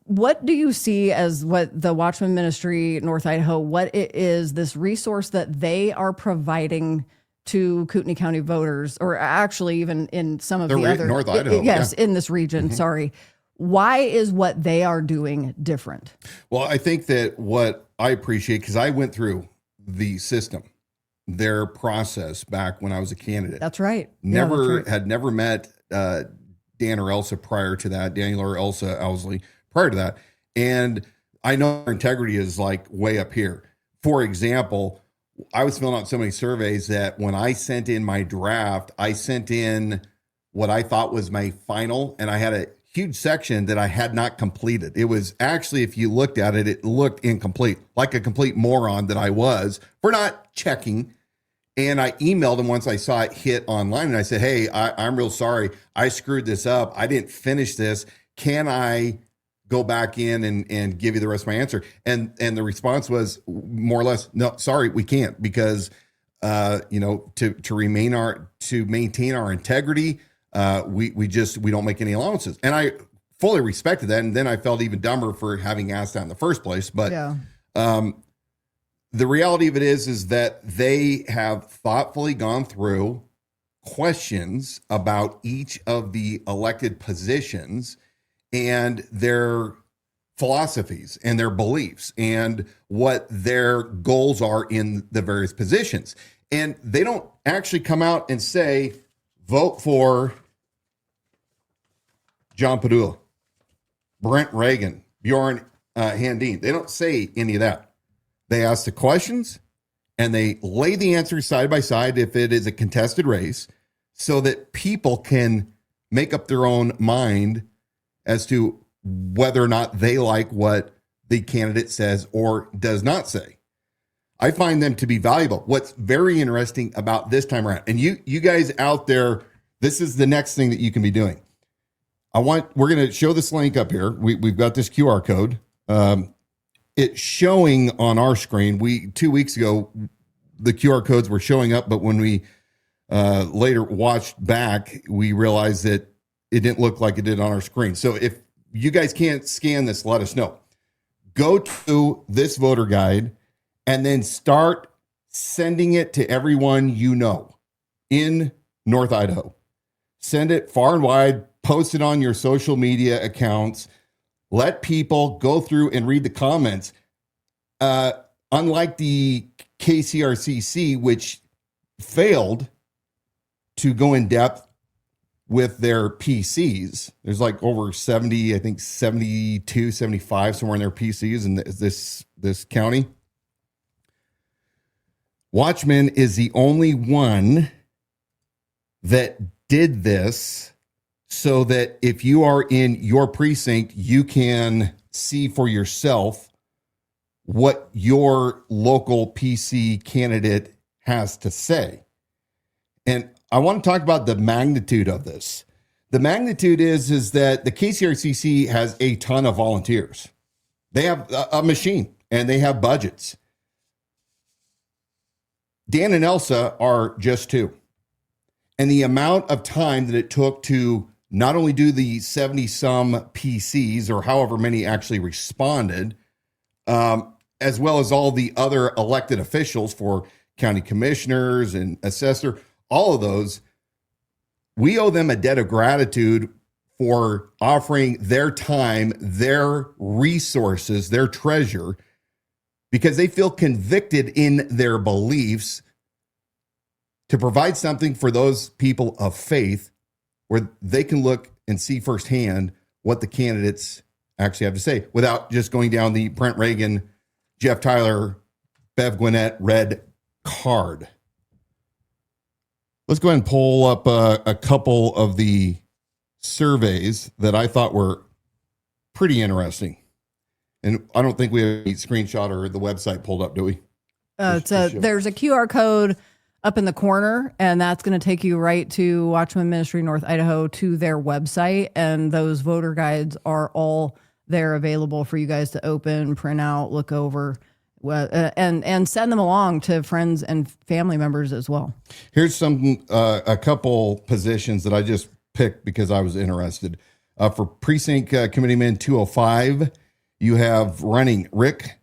What do you see as what the Watchman Ministry, North Idaho, what it is, this resource that they are providing to Kootenai County voters, or actually even in some of the other North Idaho, in this region, sorry. Why is what they are doing different? Well, I think that what I appreciate, because I went through the system, their process back when I was a candidate. That's right. Had never met Dan or Elsa prior to that, Daniel or Elsa Owsley prior to that. And I know their integrity is like way up here. For example, I was filling out so many surveys that when I sent in my draft, I sent in what I thought was my final, and I had a huge section that I had not completed. It was actually, if you looked at it, it looked incomplete, like a complete moron that I was for not checking. And I emailed him once I saw it hit online, and I said, hey, I'm real sorry. I screwed this up. I didn't finish this. Can I go back in and give you the rest of my answer? And the response was more or less, no, sorry, we can't, because to maintain our integrity, we don't make any allowances. And I fully respected that. And then I felt even dumber for having asked that in the first place. But the reality of it is that they have thoughtfully gone through questions about each of the elected positions and their philosophies and their beliefs and what their goals are in the various positions. And they don't actually come out and say, vote for John Padula, Brent Reagan, Bjorn Handine. They don't say any of that. They ask the questions and they lay the answers side by side if it is a contested race, so that people can make up their own mind as to whether or not they like what the candidate says or does not say. I find them to be valuable. What's very interesting about this time around, and you guys out there, this is the next thing that you can be doing. We're going to show this link up here. We've got this QR code. It's showing on our screen. 2 weeks ago, the QR codes were showing up, but when we later watched back, we realized that it didn't look like it did on our screen. So if you guys can't scan this, let us know. Go to this voter guide and then start sending it to everyone you know in North Idaho. Send it far and wide, post it on your social media accounts. Let people go through and read the comments. Unlike the KCRCC, which failed to go in depth with their PCs. There's like over 70, I think 72, 75, somewhere in their PCs in this county. Watchman is the only one that did this so that if you are in your precinct, you can see for yourself what your local PC candidate has to say. And I want to talk about the magnitude of this. The magnitude is that the KCRCC has a ton of volunteers. They have a machine and they have budgets. Dan and Elsa are just two. And the amount of time that it took to not only do the 70-some PCs, or however many actually responded, as well as all the other elected officials for county commissioners and assessor, all of those, we owe them a debt of gratitude for offering their time, their resources, their treasure, because they feel convicted in their beliefs to provide something for those people of faith where they can look and see firsthand what the candidates actually have to say without just going down the Brent Reagan, Jeff Tyler, Bev Gwinnett red card. Let's go ahead and pull up a couple of the surveys that I thought were pretty interesting. And I don't think we have a screenshot or the website pulled up, do we? There's a QR code up in the corner, and that's going to take you right to Watchman Ministry North Idaho to their website. And those voter guides are all there available for you guys to open, print out, look over, and send them along to friends and family members as well. Here's a couple positions that I just picked because I was interested. For Precinct Committeeman 205, you have running Rick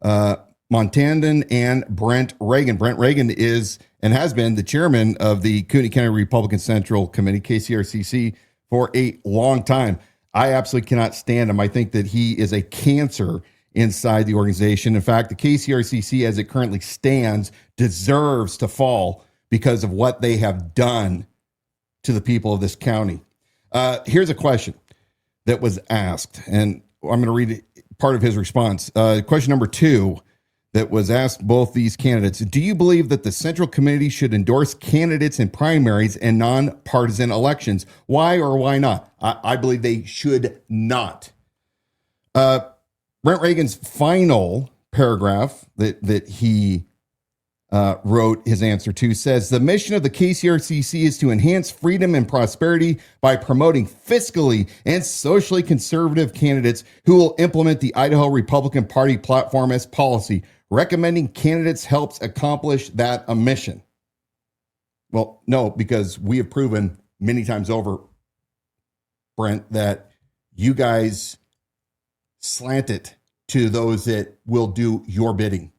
Montandon and Brent Reagan. Brent Reagan is and has been the chairman of the Kootenai County Republican Central Committee, KCRCC, for a long time. I absolutely cannot stand him. I think that he is a cancer inside the organization. In fact, the KCRCC, as it currently stands, deserves to fall because of what they have done to the people of this county. Here's a question that was asked, and I'm going to read part of his response. Question number 2 that was asked both these candidates. Do you believe that the Central Committee should endorse candidates in primaries and nonpartisan elections? Why or why not? I believe they should not. Brent Reagan's final paragraph that he wrote his answer to says, the mission of the KCRCC is to enhance freedom and prosperity by promoting fiscally and socially conservative candidates who will implement the Idaho Republican Party platform as policy. Recommending candidates helps accomplish that mission. Well, no, because we have proven many times over, Brent, that you guys slant it to those that will do your bidding,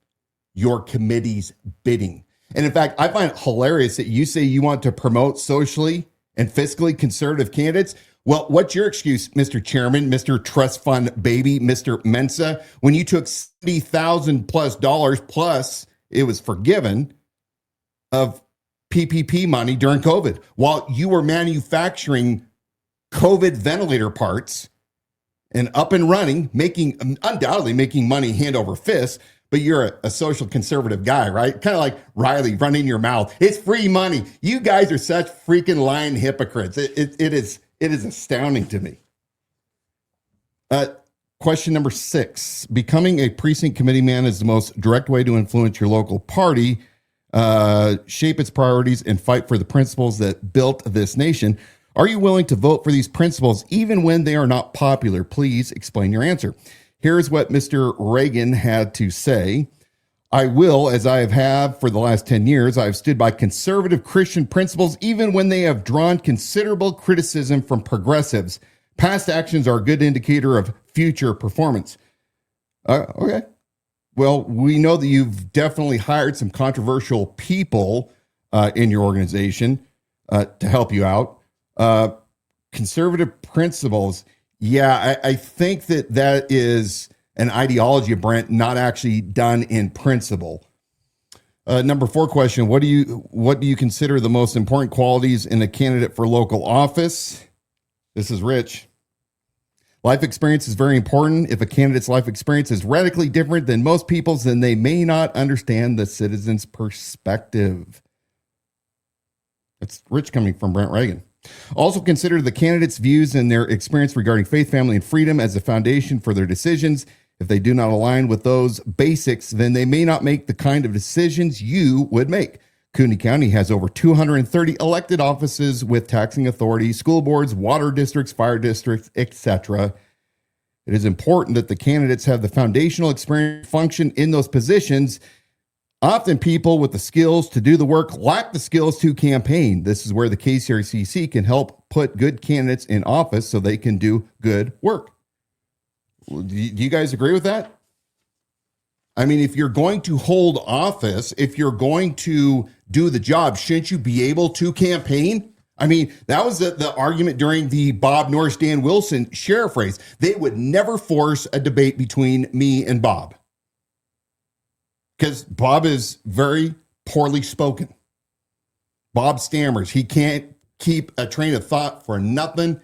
your committee's bidding. And in fact, I find it hilarious that you say you want to promote socially and fiscally conservative candidates. Well, what's your excuse, Mr. Chairman, Mr. Trust Fund Baby, Mr. Mensa, when you took $70,000+ plus it was forgiven of PPP money during COVID while you were manufacturing COVID ventilator parts and up and running, undoubtedly making money hand over fist, but you're a social conservative guy, right? Kind of like Riley running your mouth. It's free money. You guys are such freaking lying hypocrites. It is astounding to me. Question number 6. Becoming a precinct committee man is the most direct way to influence your local party, shape its priorities, and fight for the principles that built this nation. Are you willing to vote for these principles even when they are not popular? Please explain your answer. Here's what Mr. Reagan had to say. I will, as I have for the last 10 years, I have stood by conservative Christian principles even when they have drawn considerable criticism from progressives. Past actions are a good indicator of future performance. Okay. Well, we know that you've definitely hired some controversial people in your organization to help you out. Conservative principles. Yeah, I think that is an ideology of Brent, not actually done in principle. Number 4 question: What do you consider the most important qualities in a candidate for local office? This is Rich. Life experience is very important. If a candidate's life experience is radically different than most people's, then they may not understand the citizen's perspective. That's Rich coming from Brent Reagan. Also consider the candidate's views and their experience regarding faith, family, and freedom as the foundation for their decisions. If they do not align with those basics, then they may not make the kind of decisions you would make. Kootenai County has over 230 elected offices with taxing authority, school boards, water districts, fire districts, etc. It is important that the candidates have the foundational experience function in those positions. Often people with the skills to do the work lack the skills to campaign. This is where the KCRCC can help put good candidates in office so they can do good work. Do you guys agree with that? I mean, if you're going to hold office, if you're going to do the job, shouldn't you be able to campaign? I mean, that was the argument during the Bob Norris, Dan Wilson sheriff race. They would never force a debate between me and Bob, because Bob is very poorly spoken. Bob stammers. He can't keep a train of thought for nothing.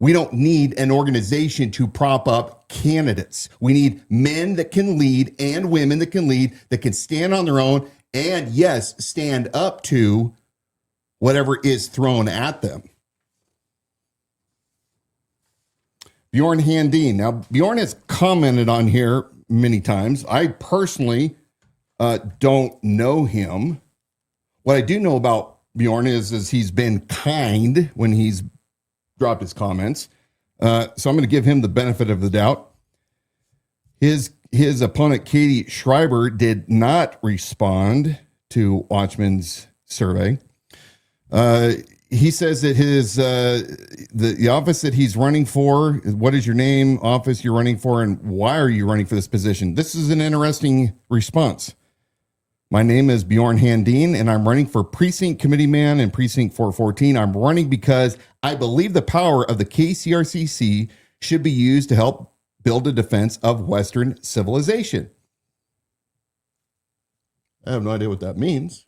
We don't need an organization to prop up candidates. We need men that can lead and women that can lead, that can stand on their own and, yes, stand up to whatever is thrown at them. Bjorn Handeen. Now, Bjorn has commented on here many times. I personally don't know him. What I do know about Bjorn is he's been kind when he's dropped his comments. So I'm going to give him the benefit of the doubt. His opponent, Katie Schreiber, did not respond to Watchman's survey. He says that his the office that he's running for, what is your name, office you're running for, and why are you running for this position? This is an interesting response. My name is Bjorn Handeen, and I'm running for Precinct Committee Man in Precinct 414. I'm running because I believe the power of the KCRCC should be used to help build a defense of Western civilization. I have no idea what that means.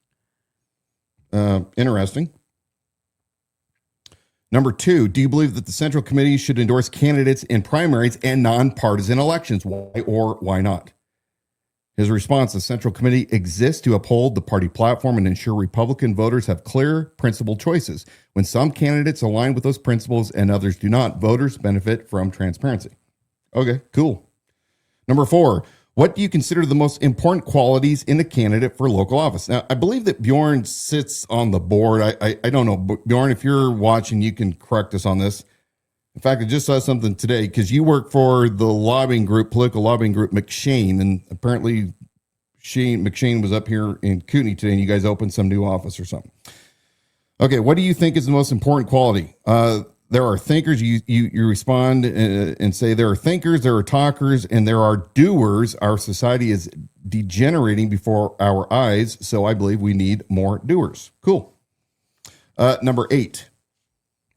Interesting. Number 2, do you believe that the Central Committee should endorse candidates in primaries and nonpartisan elections? Why or why not? His response, the Central Committee exists to uphold the party platform and ensure Republican voters have clear, principled choices. When some candidates align with those principles and others do not, voters benefit from transparency. Okay, cool. Number 4, what do you consider the most important qualities in a candidate for local office? Now, I believe that Bjorn sits on the board. I don't know. Bjorn, if you're watching, you can correct us on this. In fact, I just saw something today because you work for the lobbying group, political lobbying group, McShane, and apparently McShane was up here in Kootenai today, and you guys opened some new office or something. Okay, what do you think is the most important quality? There are thinkers. You respond and say there are thinkers, there are talkers, and there are doers. Our society is degenerating before our eyes, so I believe we need more doers. Cool. Number 8.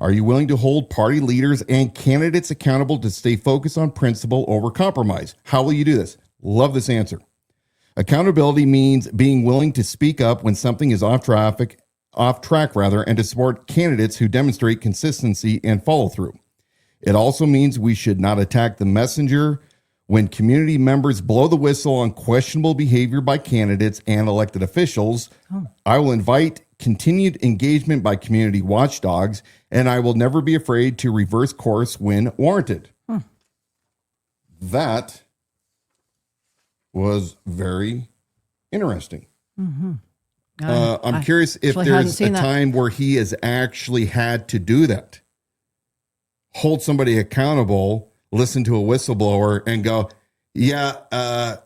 Are you willing to hold party leaders and candidates accountable to stay focused on principle over compromise? How will you do this? Love this answer. Accountability means being willing to speak up when something is off track, and to support candidates who demonstrate consistency and follow through. It also means we should not attack the messenger when community members blow the whistle on questionable behavior by candidates and elected officials. I will invite continued engagement by community watchdogs, and I will never be afraid to reverse course when warranted. That was very interesting. I'm curious if there's a time where he has actually had to do that. Hold somebody accountable, listen to a whistleblower, and go,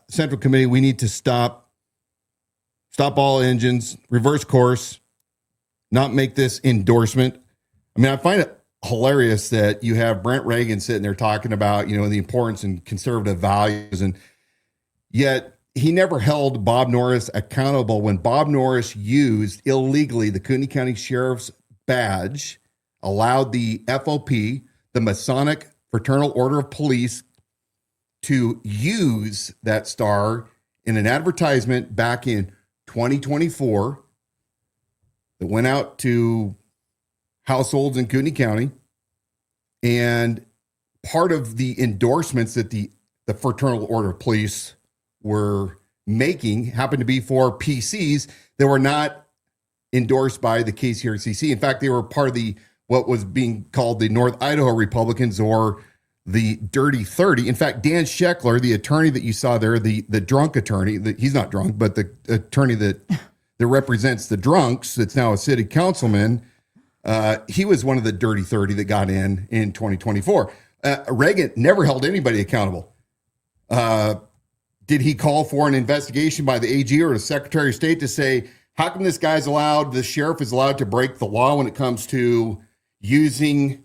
Central Committee, we need to stop all engines, reverse course, not make this endorsement. I mean, I find it hilarious that you have Brent Reagan sitting there talking about, the importance and conservative values, and yet he never held Bob Norris accountable when Bob Norris used illegally the Kootenai County Sheriff's badge, allowed the FOP, the Masonic Fraternal Order of Police, to use that star in an advertisement back in 2024 that went out to households in Kootenai County. And part of the endorsements that the Fraternal Order of Police were making happened to be for PCs that were not endorsed by the KCRCC. In fact, they were part of what was being called the North Idaho Republicans, or the Dirty 30. In fact, Dan Scheckler, the attorney that you saw there, the drunk attorney, he's not drunk, but the attorney that represents the drunks, that's now a city councilman, he was one of the Dirty 30 that got in 2024. Reagan never held anybody accountable. Did he call for an investigation by the AG or the Secretary of State to say, How come the sheriff is allowed to break the law when it comes to using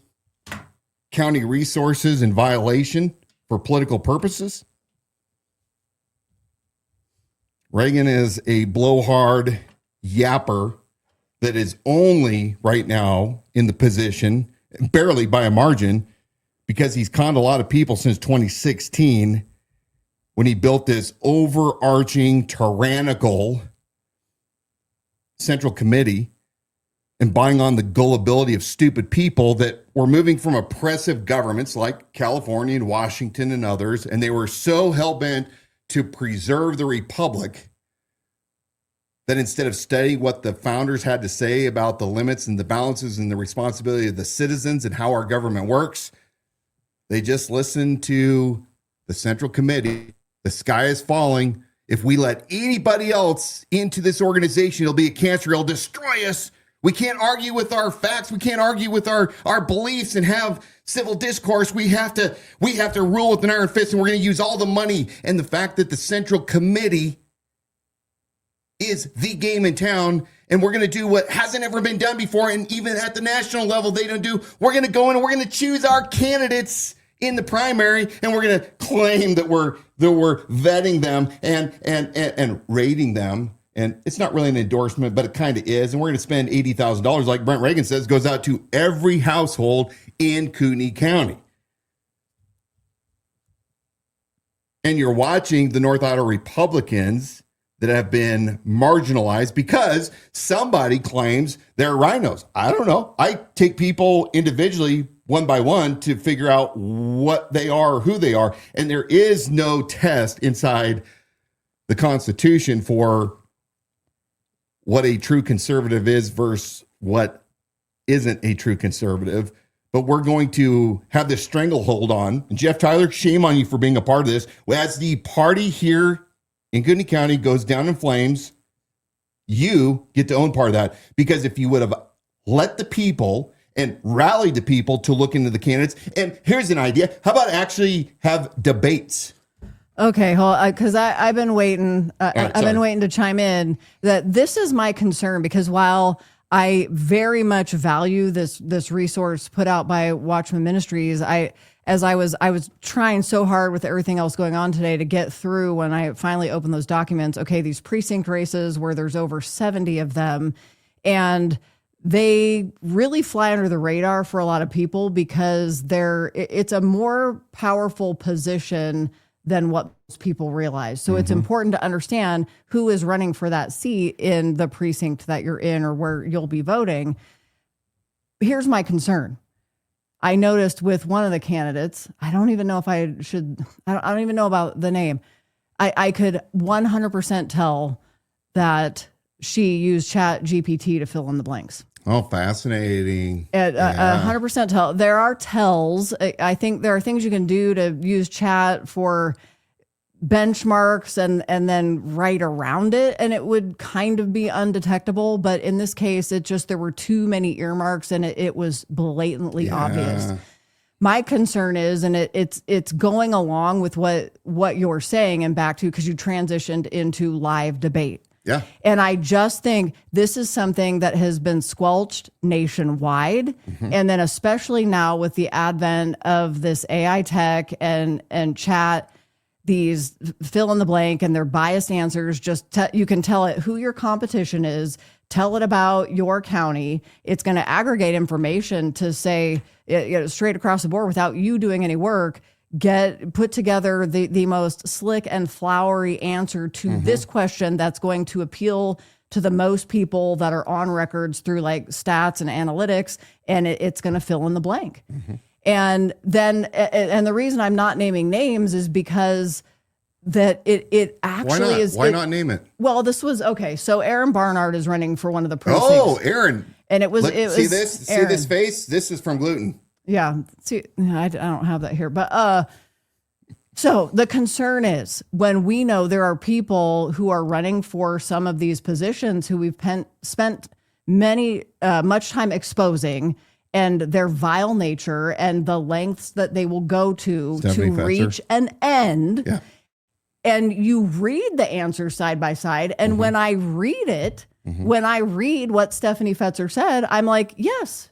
county resources in violation for political purposes? Reagan is a blowhard yapper that is only right now in the position, barely by a margin, because he's conned a lot of people since 2016 when he built this overarching, tyrannical Central Committee and buying on the gullibility of stupid people that were moving from oppressive governments like California and Washington and others, and they were so hell-bent to preserve the republic that instead of studying what the founders had to say about the limits and the balances and the responsibility of the citizens and how our government works, they just listened to the Central Committee. The sky is falling. If we let anybody else into this organization, it'll be a cancer. It'll destroy us. We can't argue with our facts. We can't argue with our beliefs and have civil discourse. We have to rule with an iron fist, and we're going to use all the money. And the fact that the Central Committee is the game in town, and we're going to do what hasn't ever been done before, and even at the national level, they don't do. We're going to go in and we're going to choose our candidates in the primary, and we're going to claim that we're vetting them and rating them. And it's not really an endorsement, but it kind of is. And we're going to spend $80,000, like Brent Reagan says, goes out to every household in Kootenai County. And you're watching the North Idaho Republicans that have been marginalized because somebody claims they're rhinos. I don't know. I take people individually one by one to figure out what they are, who they are. And there is no test inside the Constitution for what a true conservative is versus what isn't a true conservative. But we're going to have this stranglehold on. And Jeff Tyler, shame on you for being a part of this. As the party here in Kootenai County goes down in flames, you get to own part of that. Because if you would have let the people and rallied the people to look into the candidates, and here's an idea, how about actually have debates? Okay, because I've been waiting. I've been waiting to chime in. That this is my concern, because while I very much value this resource put out by Watchman Ministries, I was trying so hard with everything else going on today to get through when I finally opened those documents. Okay, these precinct races where there's over 70 of them, and they really fly under the radar for a lot of people because it's a more powerful position than what most people realize. So it's important to understand who is running for that seat in the precinct that you're in or where you'll be voting. Here's my concern. I noticed with one of the candidates, I don't even know if I don't even know about the name. I could 100% tell that she used Chat GPT to fill in the blanks. Oh, fascinating. 100% tell. There are tells. I think there are things you can do to use chat for benchmarks and then write around it, and it would kind of be undetectable. But in this case, there were too many earmarks, and it was blatantly obvious. My concern is, and it's going along with what you're saying and back to, because you transitioned into live debate. Yeah. And I just think this is something that has been squelched nationwide. And then especially now with the advent of this AI tech and chat, these fill in the blank and their biased answers, you can tell it who your competition is, tell it about your county. It's going to aggregate information to say straight across the board without you doing any work. Put together the most slick and flowery answer to this question that's going to appeal to the most people that are on records through like stats and analytics, and it's going to fill in the blank. And then, and the reason I'm not naming names is because that it actually is. Why not name it? Well, this was okay. So Aaron Barnard is running for one of the precincts. Oh, Aaron! And it was see this? Aaron. See this face? This is from gluten. Yeah. See, I don't have that here, but so the concern is when we know there are people who are running for some of these positions who we've spent much time exposing, and their vile nature and the lengths that they will go to reach an end. Yeah. And you read the answer side by side, and when I read it, When I read what Stephanie Fetzer said, I'm like, yes,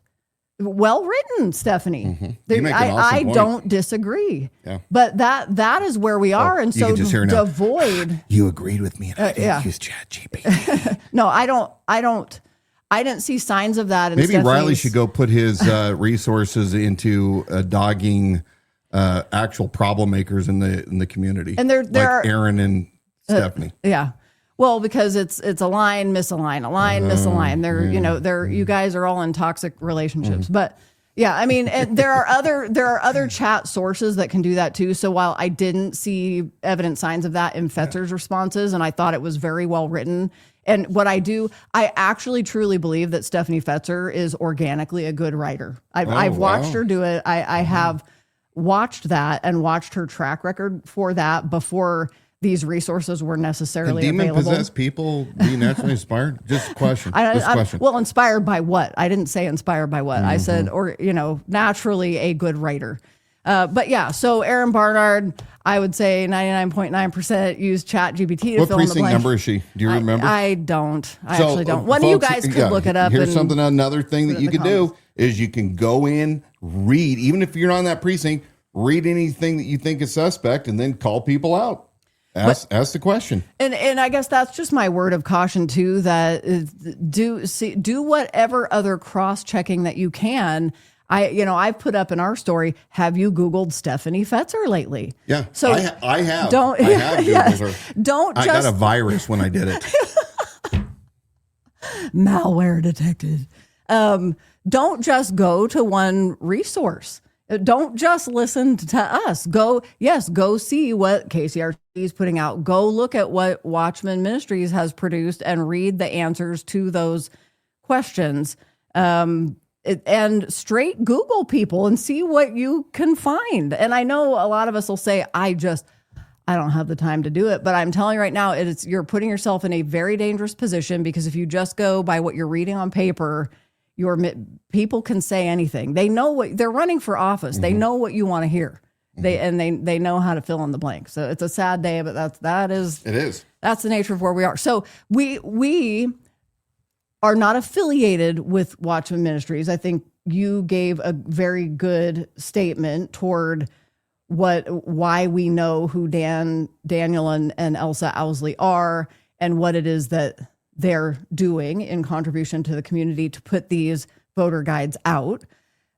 well written, Stephanie. You make an awesome I point. don't disagree. Yeah. But that is where we are. And you so can just hear now. devoid. You agreed with me, and I didn't yeah. use ChatGPT. No, I didn't see signs of that. In Maybe Riley Stephanie's- should go put his resources into dogging actual problem makers in the community, And there like are Aaron and Stephanie. Yeah. Well, because it's align, misalign, align, misalign. You guys are all in toxic relationships. But yeah, I mean, and there are other chat sources that can do that too. So while I didn't see evident signs of that in Fetzer's responses, and I thought it was very well written. And what I actually truly believe that Stephanie Fetzer is organically a good writer. I've watched her do it. I have watched that and watched her track record for that before these resources were necessarily Can available. demon-possessed people be naturally inspired? Just a question. Well, inspired by what? I didn't say inspired by what. I said, naturally a good writer. But yeah, so Aaron Barnard, I would say 99.9% use ChatGPT to What fill in the precinct blank. number is she? Do you remember? I don't. I actually don't. One of you guys could look it up. Here's and something. Another thing put that it you in the can do is you can go in, read, even if you're on that precinct, read anything that you think is suspect, and then call people out. Ask the question. And I guess that's just my word of caution too, that do whatever other cross-checking that you can. I've put up in our story, have you Googled Stephanie Fetzer lately? Yeah. So I have. Don't, I have Googled yes, her. don't I just got a virus when I did it. malware detected. Don't just go to one resource. Don't just listen to us. Go see what KCRT is putting out. Go look at what Watchman Ministries has produced and read the answers to those questions. And straight Google people and see what you can find. And I know a lot of us will say, I don't have the time to do it. But I'm telling you right now, you're putting yourself in a very dangerous position, because if you just go by what you're reading on paper, people can say anything. They know what they're running for office. They know what you want to hear. They know how to fill in the blank. So it's a sad day, but it is. That's the nature of where we are. So we are not affiliated with Watchman Ministries. I think you gave a very good statement toward why we know who Daniel and Elsa Owsley are, and what it is that they're doing in contribution to the community to put these voter guides out.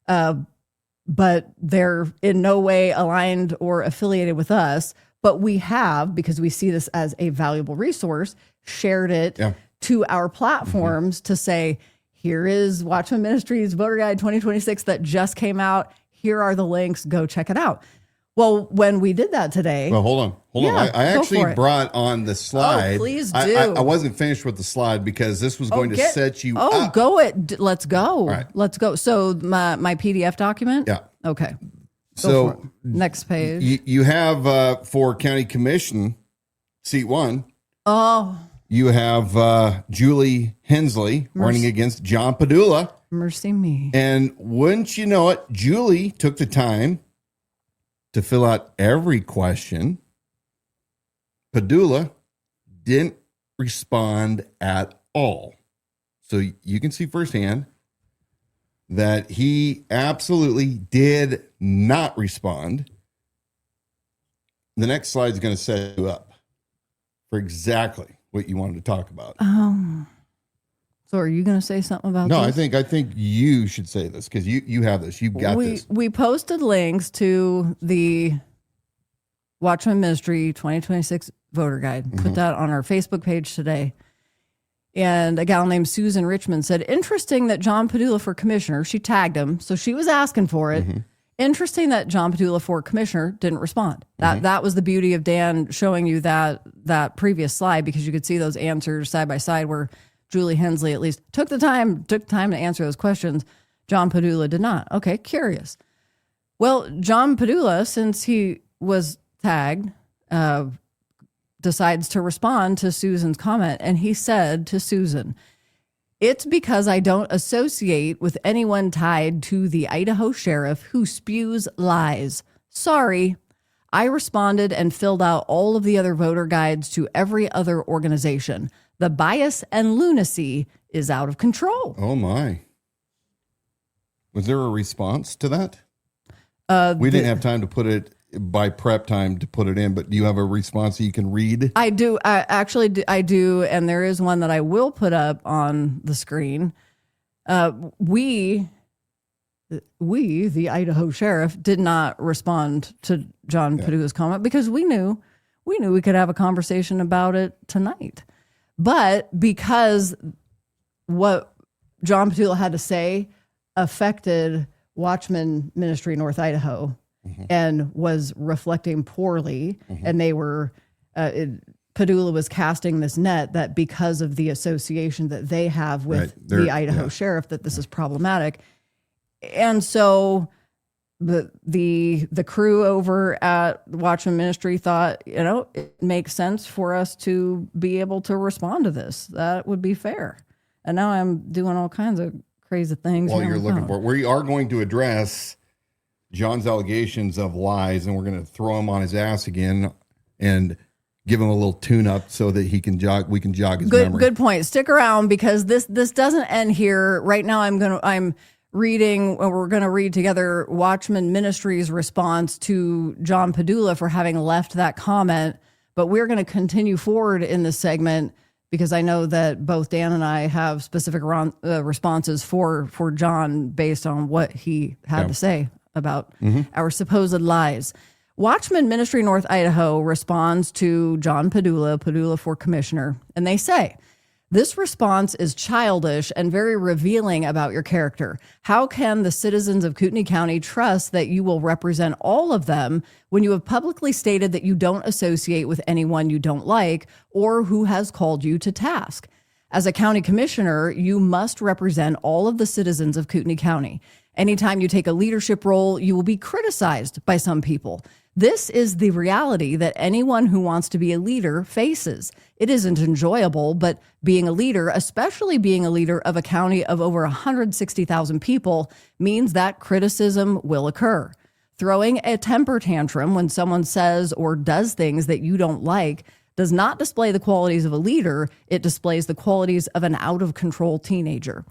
But they're in no way aligned or affiliated with us. But we have, because we see this as a valuable resource, shared it to our platforms to say, here is Watchman Ministries Voter Guide 2026 that just came out. Here are the links. Go check it out. Well, when we did that today. Well, hold on. I actually brought on the slide. Oh, please do. I wasn't finished with the slide because this was going to set you up. Let's go. All right. Let's go. So my PDF document? Yeah. Okay. So next page. You have for county commission, seat 1. Oh. You have Julie Hensley running against John Padula. Mercy me. And wouldn't you know it, Julie took the time to fill out every question. Padula didn't respond at all. So you can see firsthand that he absolutely did not respond. The next slide is going to set you up for exactly what you wanted to talk about. So are you going to say something about No, this? I think you should say this because you have this. You've got this. We posted links to the Watchman Ministry 2026 voter guide. Put that on our Facebook page today. And a gal named Susan Richmond said, interesting that John Padula for commissioner, she tagged him, so she was asking for it. Interesting that John Padula for commissioner didn't respond. That was the beauty of Dan showing you that previous slide, because you could see those answers side by side where Julie Hensley at least took the time to answer those questions. John Padula did not. Okay, curious. Well, John Padula, since he was tagged, decides to respond to Susan's comment. And he said to Susan, "It's because I don't associate with anyone tied to the Idaho sheriff who spews lies. Sorry." I responded and filled out all of the other voter guides to every other organization. The bias and lunacy is out of control. Oh my. Was there a response to that? We didn't have time to put it by prep time to put it in, but do you have a response that you can read? I do. I do. And there is one that I will put up on the screen. We, the Idaho sheriff, did not respond to John Padula's comment because we knew we could have a conversation about it tonight. But because what John Padula had to say affected Watchman Ministry North Idaho and was reflecting poorly, and they were, Padula was casting this net that because of the association that they have with the Idaho sheriff, that this is problematic. And so the crew over at Watchman Ministry thought, it makes sense for us to be able to respond to this. That would be fair. And now I'm doing all kinds of crazy things. While you're looking for it, we are going to address John's allegations of lies, and we're going to throw him on his ass again and give him a little tune-up so that we can jog his memory. Good point. Stick around because this doesn't end here. Right now I'm reading, we're going to read together Watchman Ministry's response to John Padula for having left that comment, but we're going to continue forward in this segment because I know that both Dan and I have specific responses for John based on what he had to say about our supposed lies. Watchman Ministry North Idaho responds to John Padula for commissioner, and they say, "This response is childish and very revealing about your character. How can the citizens of Kootenai County trust that you will represent all of them when you have publicly stated that you don't associate with anyone you don't like or who has called you to task? As a county commissioner, you must represent all of the citizens of Kootenai County. Anytime you take a leadership role, you will be criticized by some people. This is the reality that anyone who wants to be a leader faces. It isn't enjoyable, but being a leader, especially being a leader of a county of over 160,000 people, means that criticism will occur. Throwing a temper tantrum when someone says or does things that you don't like does not display the qualities of a leader. It displays the qualities of an out-of-control teenager.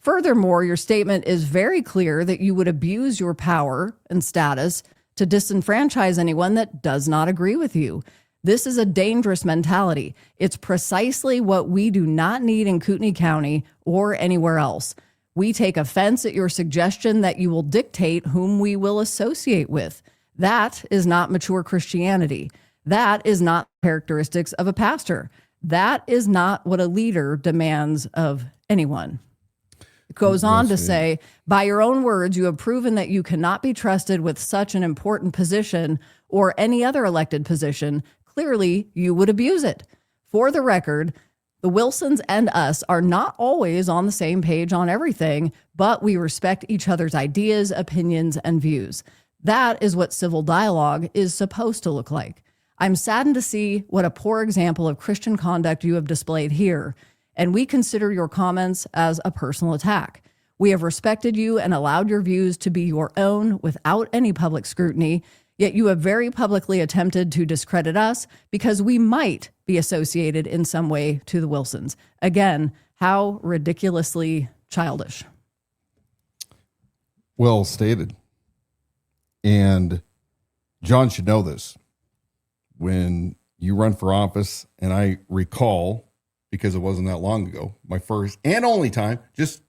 Furthermore, your statement is very clear that you would abuse your power and status to disenfranchise anyone that does not agree with you. This is a dangerous mentality. It's precisely what we do not need in Kootenai County or anywhere else. We take offense at your suggestion that you will dictate whom we will associate with. That is not mature Christianity. That is not characteristics of a pastor. That is not what a leader demands of anyone." It goes on to say, "By your own words, you have proven that you cannot be trusted with such an important position or any other elected position. Clearly, you would abuse it. For the record, the Wilsons and us are not always on the same page on everything, but we respect each other's ideas, opinions, and views. That is what civil dialogue is supposed to look like. I'm saddened to see what a poor example of Christian conduct you have displayed here, and we consider your comments as a personal attack. We have respected you and allowed your views to be your own without any public scrutiny, yet you have very publicly attempted to discredit us because we might be associated in some way to the Wilsons. Again, how ridiculously childish." Well stated. And John should know this. When you run for office, and I recall, because it wasn't that long ago, my first and only time, just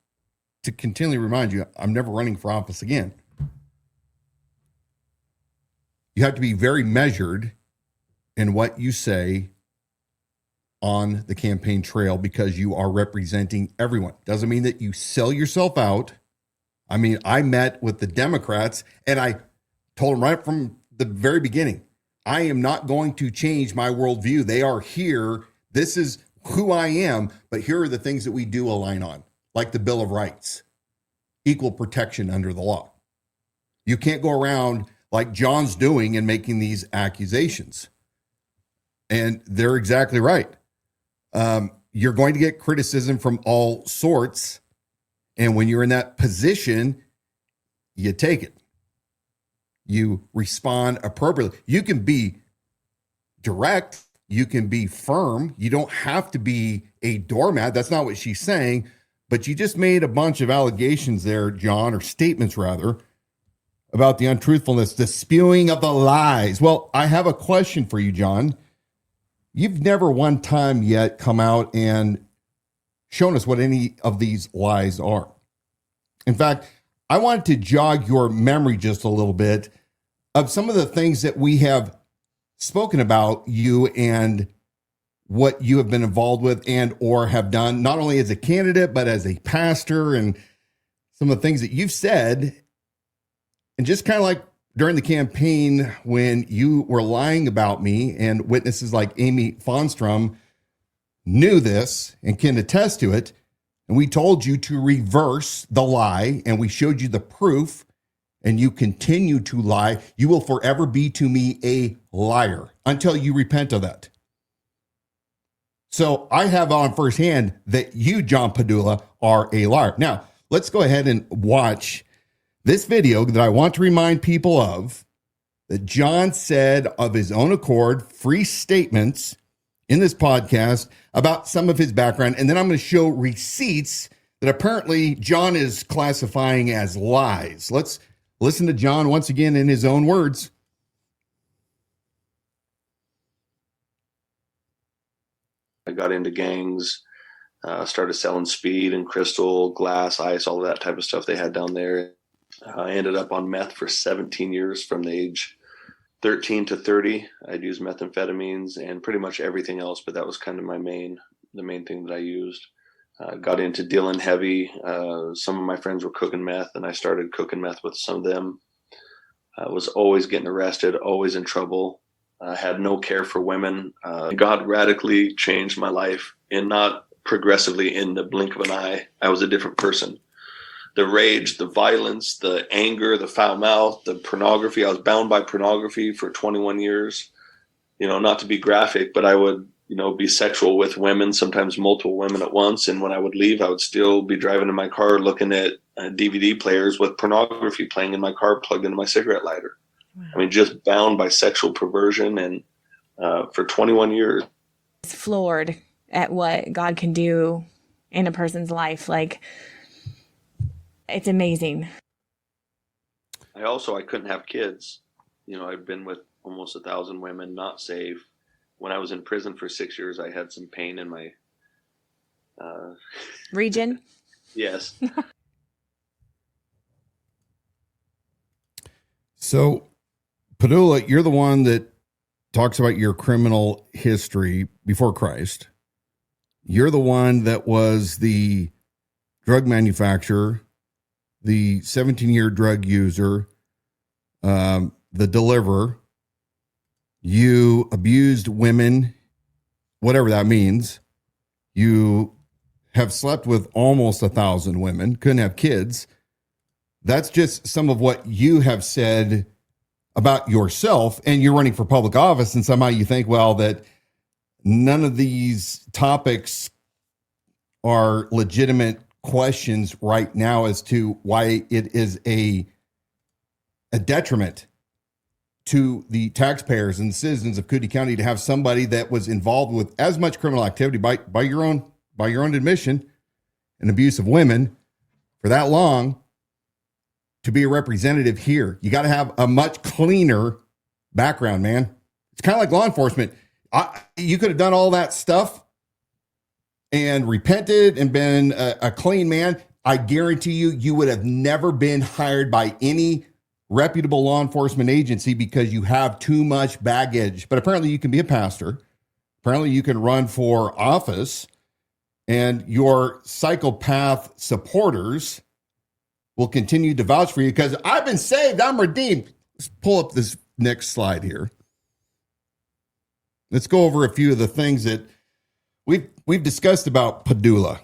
to continually remind you, I'm never running for office again. You have to be very measured in what you say on the campaign trail because you are representing everyone. Doesn't mean that you sell yourself out. I mean, I met with the Democrats and I told them right from the very beginning, I am not going to change my worldview. They are here. This is who I am, but here are the things that we do align on, like the Bill of Rights, equal protection under the law. You can't go around like John's doing and making these accusations. And they're exactly right. You're going to get criticism from all sorts. And when you're in that position, you take it. You respond appropriately. You can be direct You can be firm. You don't have to be a doormat. That's not what she's saying. But you just made a bunch of allegations there, John, or statements rather, about the untruthfulness, the spewing of the lies. Well, I have a question for you, John. You've never one time yet come out and shown us what any of these lies are. In fact, I wanted to jog your memory just a little bit of some of the things that we have spoken about you and what you have been involved with and or have done, not only as a candidate, but as a pastor, and some of the things that you've said. And just kind of like during the campaign when you were lying about me, and witnesses like Amy Fonstrom knew this and can attest to it. And we told you to reverse the lie, and we showed you the proof, and you continue to lie. You will forever be to me a liar until you repent of that. So I have on firsthand that you, John Padula, are a liar. Now, let's go ahead and watch this video that I want to remind people of, that John said of his own accord, free statements in this podcast about some of his background. And then I'm going to show receipts that apparently John is classifying as lies. Let's listen to John once again in his own words. I got into gangs, started selling speed and crystal, glass, ice, all of that type of stuff they had down there. I ended up on meth for 17 years from the age 13 to 30. I'd used methamphetamines and pretty much everything else, but that was kind of the main thing that I used. Got into dealing heavy. Some of my friends were cooking meth, and I started cooking meth with some of them. I was always getting arrested, always in trouble. I had no care for women. God radically changed my life, and not progressively in the blink of an eye. I was a different person. The rage, the violence, the anger, the foul mouth, the pornography. I was bound by pornography for 21 years. Not to be graphic, but I would, be sexual with women, sometimes multiple women at once. And when I would leave, I would still be driving in my car looking at DVD players with pornography playing in my car plugged into my cigarette lighter. Wow. I mean, just bound by sexual perversion, and for 21 years. It's floored at what God can do in a person's life. It's amazing. I couldn't have kids. I've been with almost 1,000 women, not safe. When I was in prison for 6 years, I had some pain in my region. Yes. So, Padula, you're the one that talks about your criminal history before Christ. You're the one that was the drug manufacturer, the 17-year drug user, the deliverer. You abused women, whatever that means. You have slept with almost 1,000 women, couldn't have kids. That's just some of what you have said about yourself, and you're running for public office, and somehow you think, well, that none of these topics are legitimate questions right now as to why it is a detriment to the taxpayers and the citizens of Coeur County to have somebody that was involved with as much criminal activity by your own admission and abuse of women for that long to be a representative here. You got to have a much cleaner background, man. It's kind of like law enforcement. You could have done all that stuff and repented and been a clean man. I guarantee you would have never been hired by any reputable law enforcement agency because you have too much baggage. But apparently you can be a pastor. Apparently you can run for office, and your psychopath supporters will continue to vouch for you because I've been saved. I'm redeemed. Let's pull up this next slide here. Let's go over a few of the things that we've discussed about Padula.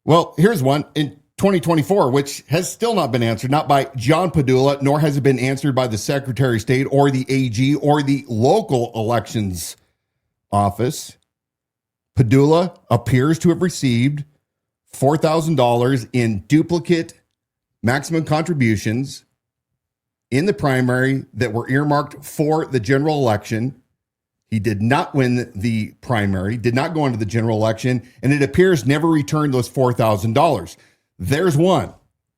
Well, here's one in 2024, which has still not been answered, not by John Padula, nor has it been answered by the Secretary of State or the AG or the local elections office. Padula appears to have received $4,000 in duplicate maximum contributions in the primary that were earmarked for the general election He did not win the primary, did not go into the general election, and it appears never returned those $4,000. There's one.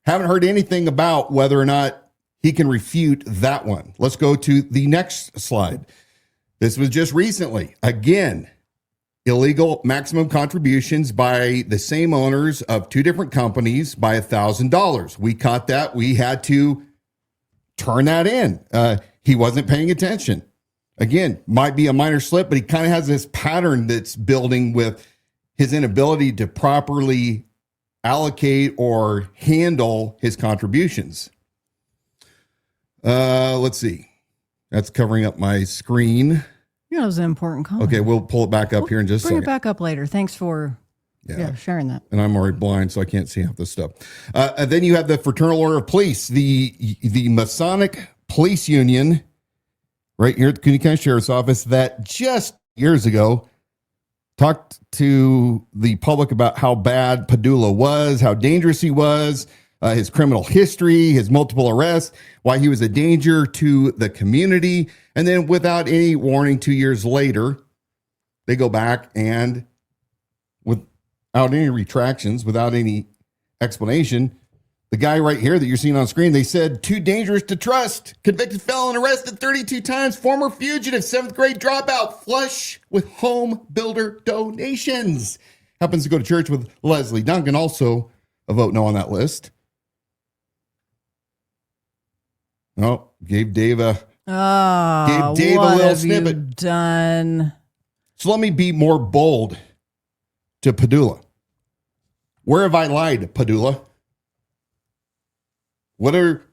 Haven't heard anything about whether or not he can refute that one. Let's go to the next slide. This was just recently. Again, illegal maximum contributions by the same owners of two different companies by $1,000. We caught that. We had to turn that in. He wasn't paying attention. Again, might be a minor slip, but he kind of has this pattern that's building with his inability to properly allocate or handle his contributions. Let's see. That's covering up my screen. Yeah, it was an important comment. Okay, we'll pull it back up here in just a Bring second. it back up later. Thanks for sharing that. And I'm already blind, so I can't see half this stuff. And then you have the Fraternal Order of Police, the Masonic Police Union, right here at the Coeur County Sheriff's Office, that just years ago talked to the public about how bad Padula was, how dangerous he was, his criminal history, his multiple arrests, why he was a danger to the community. And then without any warning, 2 years later, they go back and without any retractions, without any explanation, the guy right here that you're seeing on screen, they said, too dangerous to trust. Convicted felon arrested 32 times. Former fugitive, 7th grade dropout. Flush with home builder donations. Happens to go to church with Leslie Duncan. Also a vote no on that list. Oh, gave Dave a what little have snippet. you done? So let me be more bold to Padula. Where have I lied, Padula? What are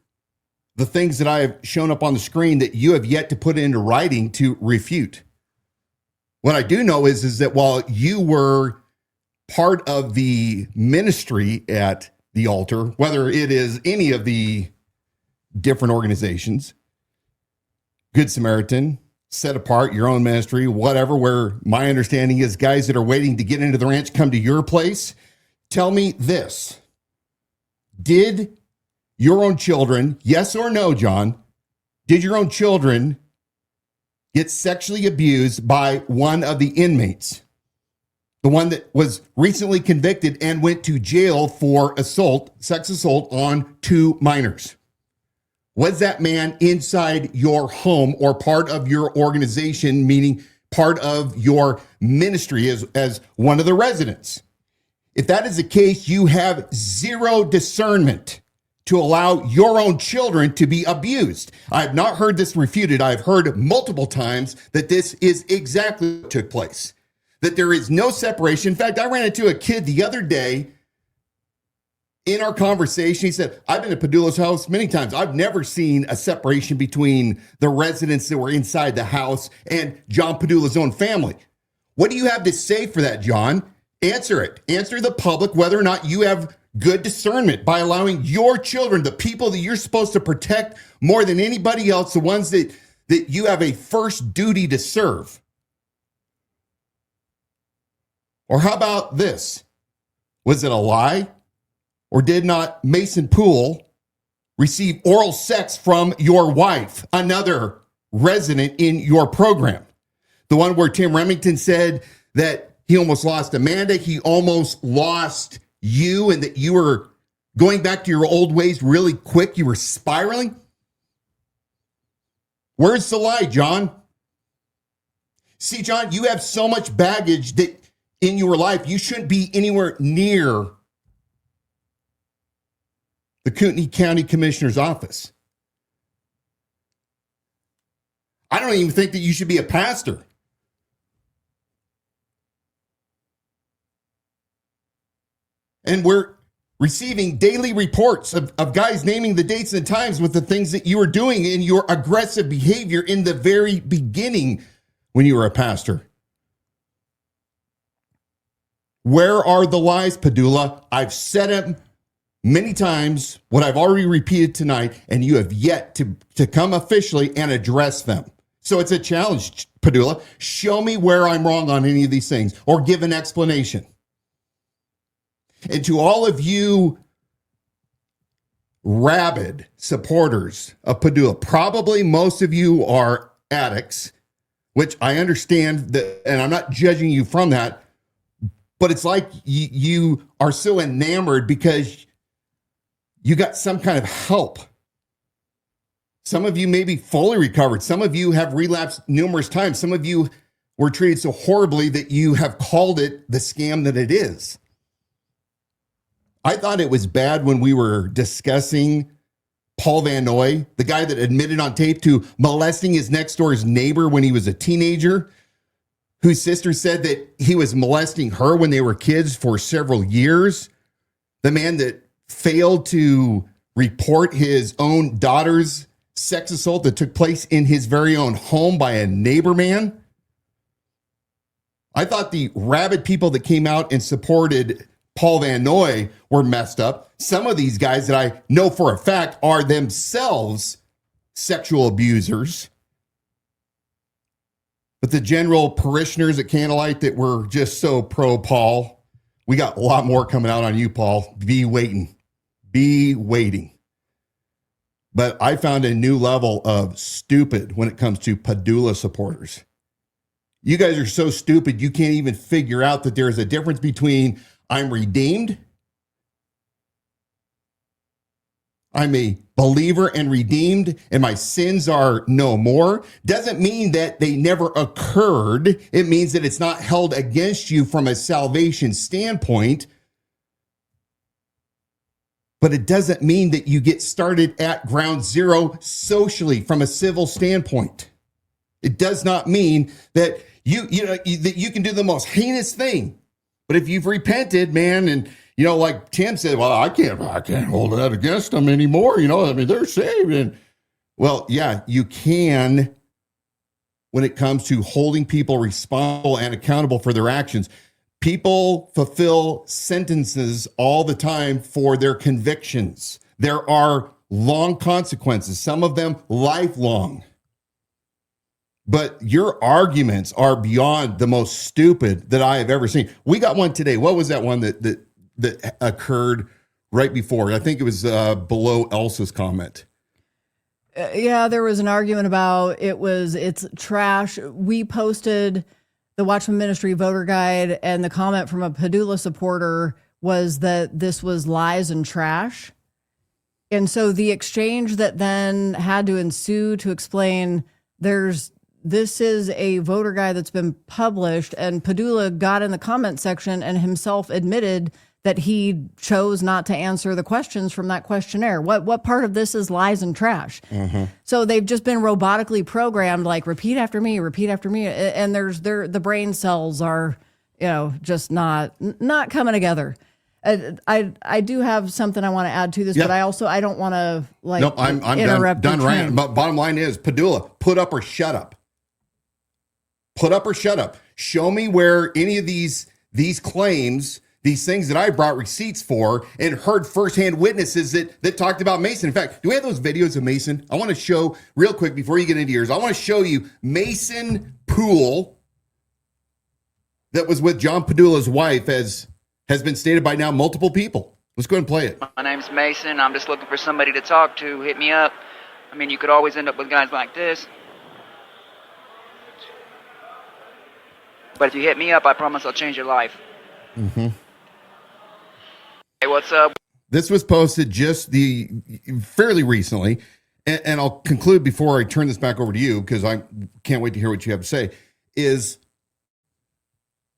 the things that I have shown up on the screen that you have yet to put into writing to refute? What I do know is that while you were part of the ministry at the altar, whether it is any of the different organizations, Good Samaritan, Set Apart, your own ministry, whatever, where my understanding is guys that are waiting to get into the ranch come to your place. Tell me this. Did your own children, yes or no, John, did your own children get sexually abused by one of the inmates? The one that was recently convicted and went to jail for assault, sex assault on 2 minors. Was that man inside your home or part of your organization, meaning part of your ministry as one of the residents? If that is the case, you have zero discernment to allow your own children to be abused. I have not heard this refuted. I've heard multiple times that this is exactly what took place, that there is no separation. In fact, I ran into a kid the other day in our conversation. He said, I've been to Padula's house many times. I've never seen a separation between the residents that were inside the house and John Padula's own family. What do you have to say for that, John? Answer it. Answer the public whether or not you have good discernment by allowing your children, the people that you're supposed to protect more than anybody else, the ones that you have a first duty to serve. Or how about this? Was it a lie? Or did not Mason Poole receive oral sex from your wife, another resident in your program? The one where Tim Remington said that he almost lost Amanda, he almost lost you, and that you were going back to your old ways really quick, you were spiraling? Where's the lie, John? See, John, you have so much baggage that in your life, you shouldn't be anywhere near the Coeur County Commissioner's office. I don't even think that you should be a pastor. And we're receiving daily reports of guys naming the dates and times with the things that you were doing in your aggressive behavior in the very beginning when you were a pastor. Where are the lies, Padula? I've said them many times, what I've already repeated tonight, and you have yet to come officially and address them. So it's a challenge, Padula. Show me where I'm wrong on any of these things, or give an explanation. And to all of you rabid supporters of Padula, probably most of you are addicts, which I understand that, and I'm not judging you from that, but it's like you are so enamored because you got some kind of help. Some of you may be fully recovered. Some of you have relapsed numerous times. Some of you were treated so horribly that you have called it the scam that it is. I thought it was bad when we were discussing Paul Van Noy, the guy that admitted on tape to molesting his next door's neighbor when he was a teenager, whose sister said that he was molesting her when they were kids for several years. The man that failed to report his own daughter's sex assault that took place in his very own home by a neighbor man. I thought the rabid people that came out and supported Paul Van Noy were messed up. Some of these guys that I know for a fact are themselves sexual abusers. But the general parishioners at Candlelight that were just so pro Paul, we got a lot more coming out on you, Paul. Be waiting. Be waiting. But I found a new level of stupid when it comes to Padula supporters. You guys are so stupid, you can't even figure out that there's a difference between I'm redeemed, I'm a believer and redeemed, and my sins are no more. Doesn't mean that they never occurred. It means that it's not held against you from a salvation standpoint. But it doesn't mean that you get started at ground zero socially from a civil standpoint. It does not mean that that you can do the most heinous thing. But if you've repented, man, and like Tim said, well, I can't hold that against them anymore. They're saved. And well, yeah, you can when it comes to holding people responsible and accountable for their actions. People fulfill sentences all the time for their convictions. There are long consequences, some of them lifelong. But your arguments are beyond the most stupid that I have ever seen. We got one today. What was that one that occurred right before? I think it was below Elsa's comment. Yeah, there was an argument about it's trash. We posted the Watchman Ministry voter guide, and the comment from a Padula supporter was that this was lies and trash. And so the exchange that then had to ensue to explain this is a voter guide that's been published, and Padula got in the comment section and himself admitted that he chose not to answer the questions from that questionnaire. What part of this is lies and trash? Mm-hmm. So they've just been robotically programmed, like repeat after me, and the brain cells are, just not coming together. I do have something I want to add to this, but I don't want to Nope, I'm interrupt. done right. But bottom line is, Padula, put up or shut up. Put up or shut up. Show me where any of these claims, these things that I brought receipts for and heard firsthand witnesses that talked about Mason. In fact, do we have those videos of Mason? I want to show real quick before you get into yours. I want to show you Mason Poole that was with John Padula's wife, as has been stated by now multiple people. Let's go ahead and play it. My name's Mason. I'm just looking for somebody to talk to. Hit me up. You could always end up with guys like this. But if you hit me up, I promise I'll change your life. Mm-hmm. Hey, what's up? This was posted just fairly recently, and I'll conclude before I turn this back over to you, because I can't wait to hear what you have to say, is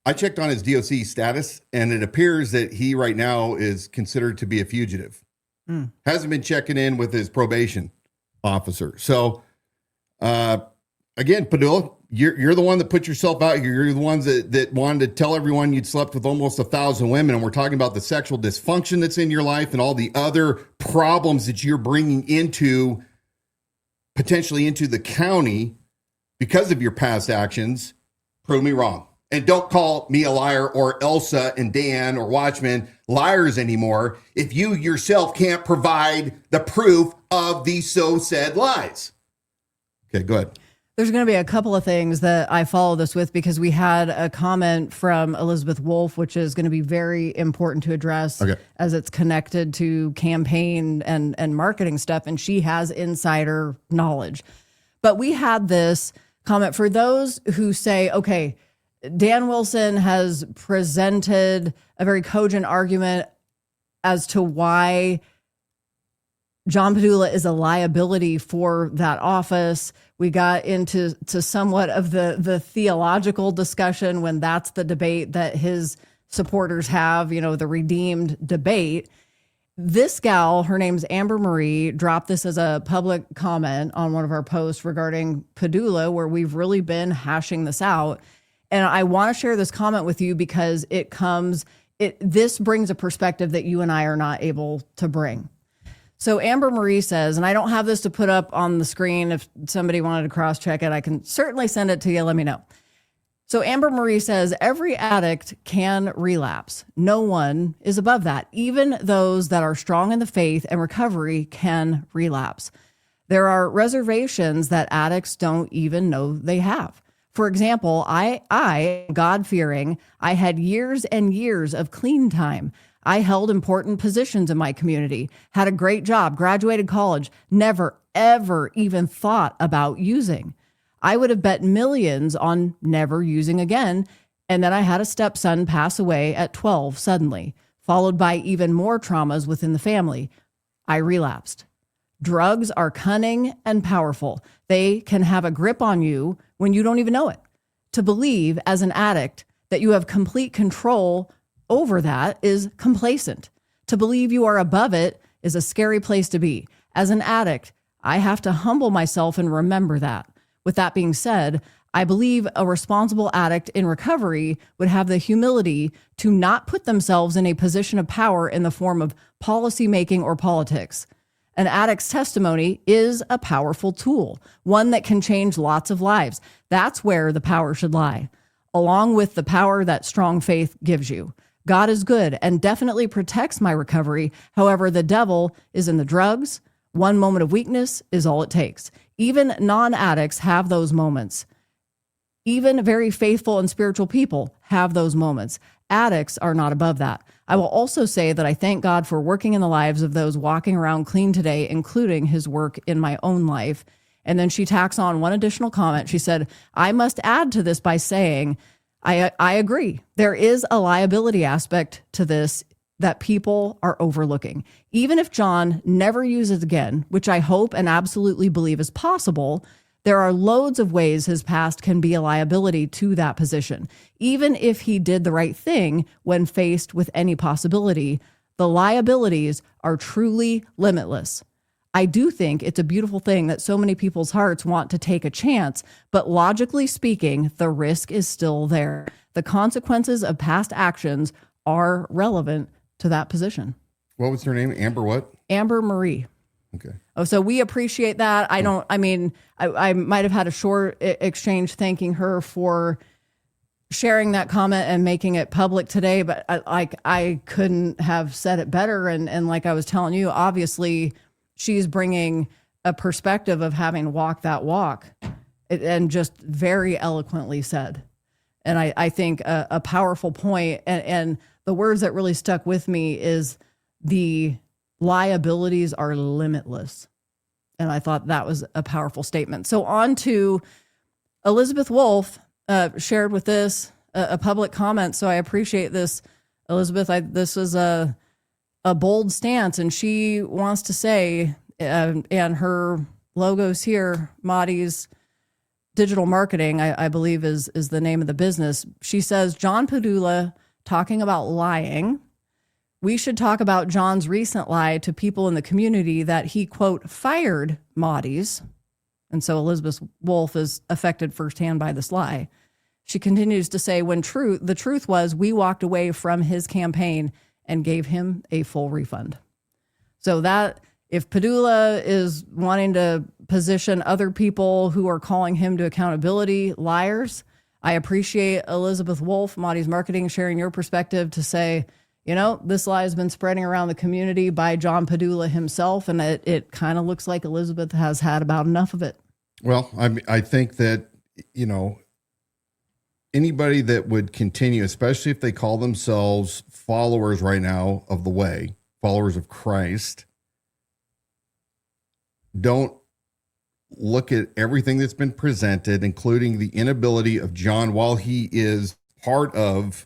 I checked on his DOC status, and it appears that he right now is considered to be a fugitive. Hasn't been checking in with his probation officer. So, again, Padula, you're the one that put yourself out here. You're the ones that wanted to tell everyone you'd slept with almost 1,000 women. And we're talking about the sexual dysfunction that's in your life and all the other problems that you're bringing potentially into the county because of your past actions. Prove me wrong. And don't call me a liar or Elsa and Dan or Watchman liars anymore if you yourself can't provide the proof of these so said lies. Okay, go ahead. There's going to be a couple of things that I follow this with, because we had a comment from Elizabeth Wolf, which is going to be very important to address as it's connected to campaign and marketing stuff. And she has insider knowledge. But we had this comment for those who say, okay, Dan Wilson has presented a very cogent argument as to why John Padula is a liability for that office. We got into somewhat of the theological discussion when that's the debate that his supporters have, the redeemed debate. This gal, her name's Amber Marie, dropped this as a public comment on one of our posts regarding Padula, where we've really been hashing this out. And I want to share this comment with you because this brings a perspective that you and I are not able to bring. So Amber Marie says, and I don't have this to put up on the screen. If somebody wanted to cross-check it, I can certainly send it to you. Let me know. So Amber Marie says, every addict can relapse. No one is above that. Even those that are strong in the faith and recovery can relapse. There are reservations that addicts don't even know they have. For example, I God-fearing, I had years and years of clean time. I held important positions in my community, had a great job, graduated college, never, ever even thought about using. I would have bet millions on never using again. And then I had a stepson pass away at 12 suddenly, followed by even more traumas within the family. I relapsed. Drugs are cunning and powerful. They can have a grip on you when you don't even know it. To believe as an addict that you have complete control over that is complacent. To believe you are above it is a scary place to be. As an addict, I have to humble myself and remember that. With that being said, I believe a responsible addict in recovery would have the humility to not put themselves in a position of power in the form of policy making or politics. An addict's testimony is a powerful tool, one that can change lots of lives. That's where the power should lie, along with the power that strong faith gives you. God is good and definitely protects my recovery. However, the devil is in the drugs. One moment of weakness is all it takes. Even non-addicts have those moments. Even very faithful and spiritual people have those moments. Addicts are not above that. I will also say that I thank God for working in the lives of those walking around clean today, including his work in my own life. And then she tacks on one additional comment. She said, I must add to this by saying, I agree. There is a liability aspect to this that people are overlooking. Even if John never uses again, which I hope and absolutely believe is possible, there are loads of ways his past can be a liability to that position. Even if he did the right thing when faced with any possibility, the liabilities are truly limitless. I do think it's a beautiful thing that so many people's hearts want to take a chance, but logically speaking, the risk is still there. The consequences of past actions are relevant to that position. What was her name? Amber what? Amber Marie. Okay. Oh, so we appreciate that. I might have had a short exchange thanking her for sharing that comment and making it public today, but I couldn't have said it better. And like I was telling you, obviously she's bringing a perspective of having walked that walk and just very eloquently said. And I think a powerful point and the words that really stuck with me is the liabilities are limitless. And I thought that was a powerful statement. So on to Elizabeth Wolf shared with this a public comment. So I appreciate this, Elizabeth. This was a bold stance, and she wants to say, and her logo's here, Maddie's Digital Marketing, I believe is the name of the business. She says, John Padula talking about lying. We should talk about John's recent lie to people in the community that he, quote, fired Maudie's. And so Elizabeth Wolf is affected firsthand by this lie. She continues to say, the truth was we walked away from his campaign and gave him a full refund. So that if Padula is wanting to position other people who are calling him to accountability liars, I appreciate Elizabeth Wolf, Maudie's Marketing, sharing your perspective to say, this lie has been spreading around the community by John Padula himself, and it kind of looks like Elizabeth has had about enough of it. Well, I think that, anybody that would continue, especially if they call themselves followers right now of the way, followers of Christ, don't look at everything that's been presented, including the inability of John, while he is part of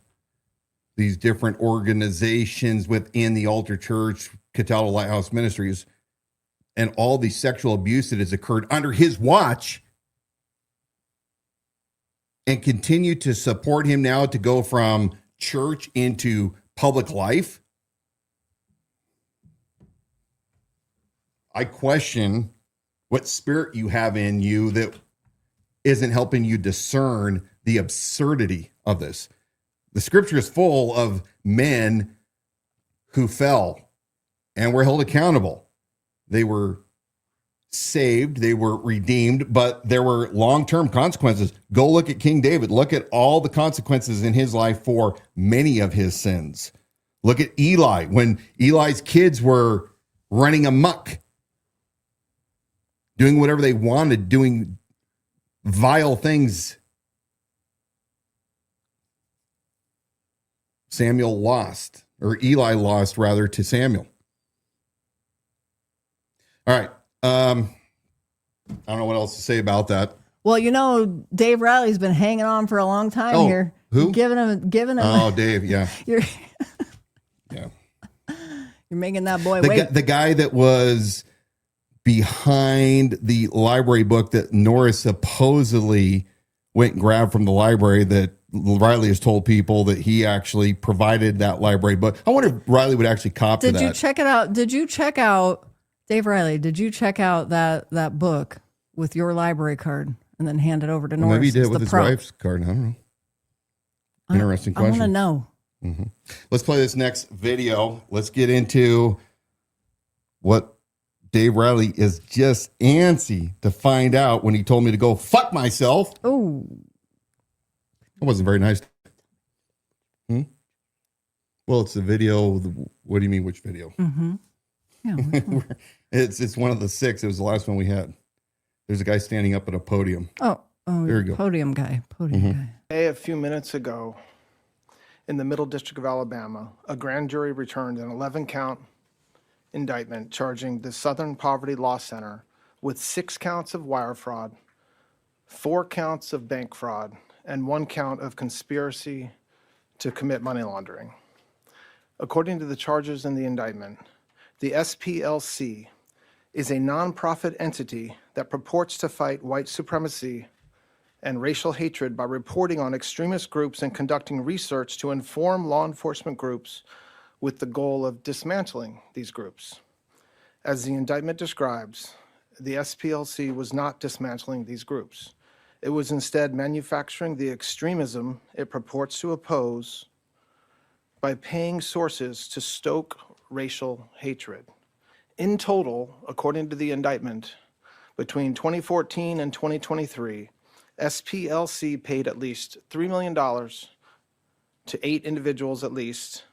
these different organizations within the Altar Church, Cataldo Lighthouse Ministries, and all the sexual abuse that has occurred under his watch, and continue to support him now to go from church into public life. I question what spirit you have in you that isn't helping you discern the absurdity of this. The scripture is full of men who fell and were held accountable. They were saved, they were redeemed, but there were long-term consequences. Go look at King David. Look at all the consequences in his life for many of his sins. Look at Eli, when Eli's kids were running amok, doing whatever they wanted, doing vile things. Eli lost rather to Samuel. All right. I don't know what else to say about that. Well, Dave Riley's been hanging on for a long time here. Who? Giving him. Oh, Dave. Yeah. You're making that boy wait. The guy that was behind the library book that Norris supposedly went and grabbed from the library, that Riley has told people that he actually provided that library book. I wonder if Riley would actually cop to that. Did you check it out? Did you check out, Dave Riley, did you check out that book with your library card and then hand it over to Norris? Maybe he did with his wife's card. I don't know. Interesting question. I want to know. Mm-hmm. Let's play this next video. Let's get into what Dave Riley is just antsy to find out when he told me to go fuck myself. Oh. That wasn't very nice. Well, it's the video. What do you mean, which video? Mm-hmm. Yeah, which one? It's one of the 6. It was the last one we had. There's a guy standing up at a podium. Oh, there you go. Podium guy. A few minutes ago, in the Middle District of Alabama, a grand jury returned an 11-count indictment charging the Southern Poverty Law Center with 6 counts of wire fraud, 4 counts of bank fraud, and 1 count of conspiracy to commit money laundering. According to the charges in the indictment, the SPLC is a nonprofit entity that purports to fight white supremacy and racial hatred by reporting on extremist groups and conducting research to inform law enforcement groups with the goal of dismantling these groups. As the indictment describes, the SPLC was not dismantling these groups. It was instead manufacturing the extremism it purports to oppose by paying sources to stoke racial hatred. In total, according to the indictment, between 2014 and 2023, SPLC paid at least $3 million to 8 individuals at least.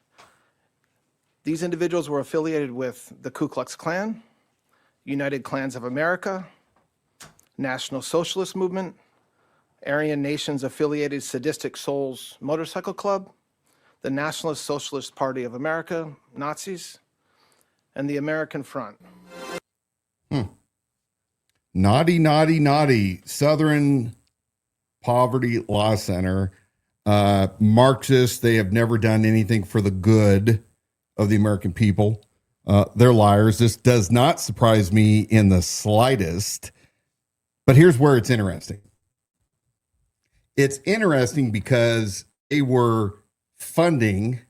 These individuals were affiliated with the Ku Klux Klan, United Klans of America, National Socialist Movement, Aryan Nations affiliated Sadistic Souls Motorcycle Club, the Nationalist Socialist Party of America, Nazis, and the American Front. Naughty. Southern Poverty Law Center. Marxists, they have never done anything for the good of the American people. They're liars. This does not surprise me in the slightest. But here's where it's interesting. It's interesting because they were funding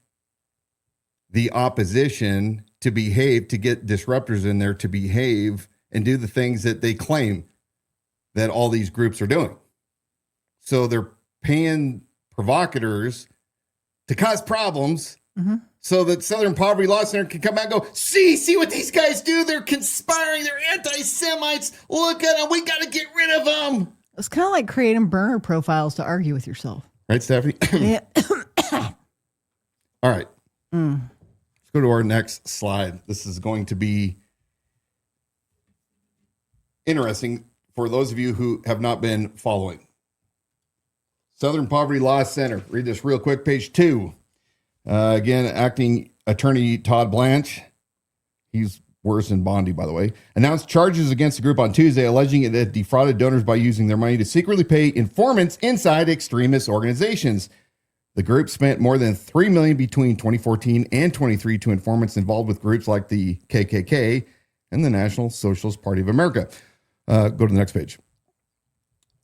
the opposition to behave, to get disruptors in there to behave and do the things that they claim that all these groups are doing. So they're paying provocators to cause problems so that Southern Poverty Law Center can come back and go, see what these guys do? They're conspiring. They're anti-Semites. Look at them. We got to get rid of them. It's kind of like creating burner profiles to argue with yourself. Right, Stephanie? Yeah. All right. Let's go to our next slide. This is going to be interesting for those of you who have not been following. Southern Poverty Law Center. Read this real quick, page 2. Again, acting attorney Todd Blanche. He's worse than Bondi, by the way, announced charges against the group on Tuesday, alleging it had defrauded donors by using their money to secretly pay informants inside extremist organizations. The group spent more than $3 million between 2014 and 23 to informants involved with groups like the KKK and the National Socialist Party of America. Go to the next page.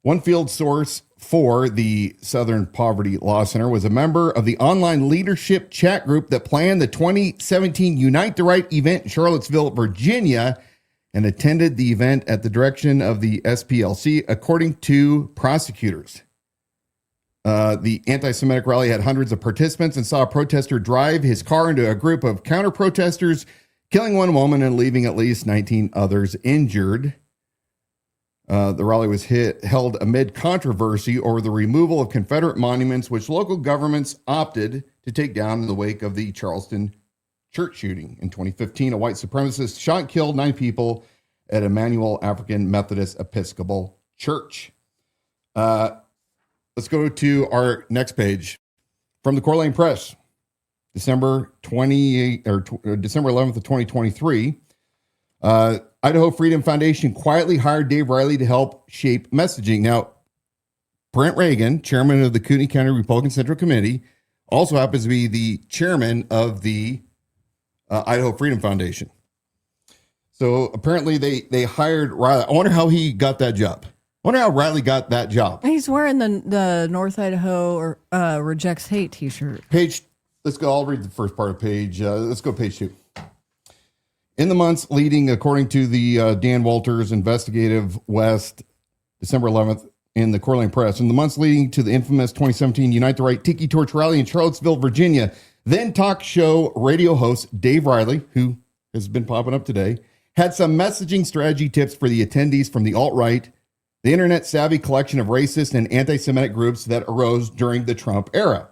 One field source for the Southern Poverty Law Center was a member of the online leadership chat group that planned the 2017 Unite the Right event in Charlottesville, Virginia, and attended the event at the direction of the SPLC, according to prosecutors. The anti-Semitic rally had hundreds of participants and saw a protester drive his car into a group of counter-protesters, killing one woman and leaving at least 19 others injured. The rally was held amid controversy over the removal of Confederate monuments, which local governments opted to take down in the wake of the Charleston church shooting. In 2015, a white supremacist shot and killed 9 people at Emmanuel African Methodist Episcopal Church. Let's go to our next page from the Coeur Press, December 11th of 2023. Idaho Freedom Foundation quietly hired Dave Riley to help shape messaging. Now, Brent Reagan, chairman of the Kootenai County Republican Central Committee, also happens to be the chairman of the Idaho Freedom Foundation. So apparently they hired Riley. I wonder how he got that job. I wonder how Riley got that job. He's wearing the North Idaho Rejects Hate t-shirt. Let's go. I'll read the first part of page. Let's go page 2. In the months leading, according to the Dan Walters Investigative West, December 11th, in the Coeur Press, in the months leading to the infamous 2017 Unite the Right Tiki Torch rally in Charlottesville, Virginia, then talk show radio host Dave Riley, who has been popping up today, had some messaging strategy tips for the attendees from the alt-right, the internet-savvy collection of racist and anti-Semitic groups that arose during the Trump era.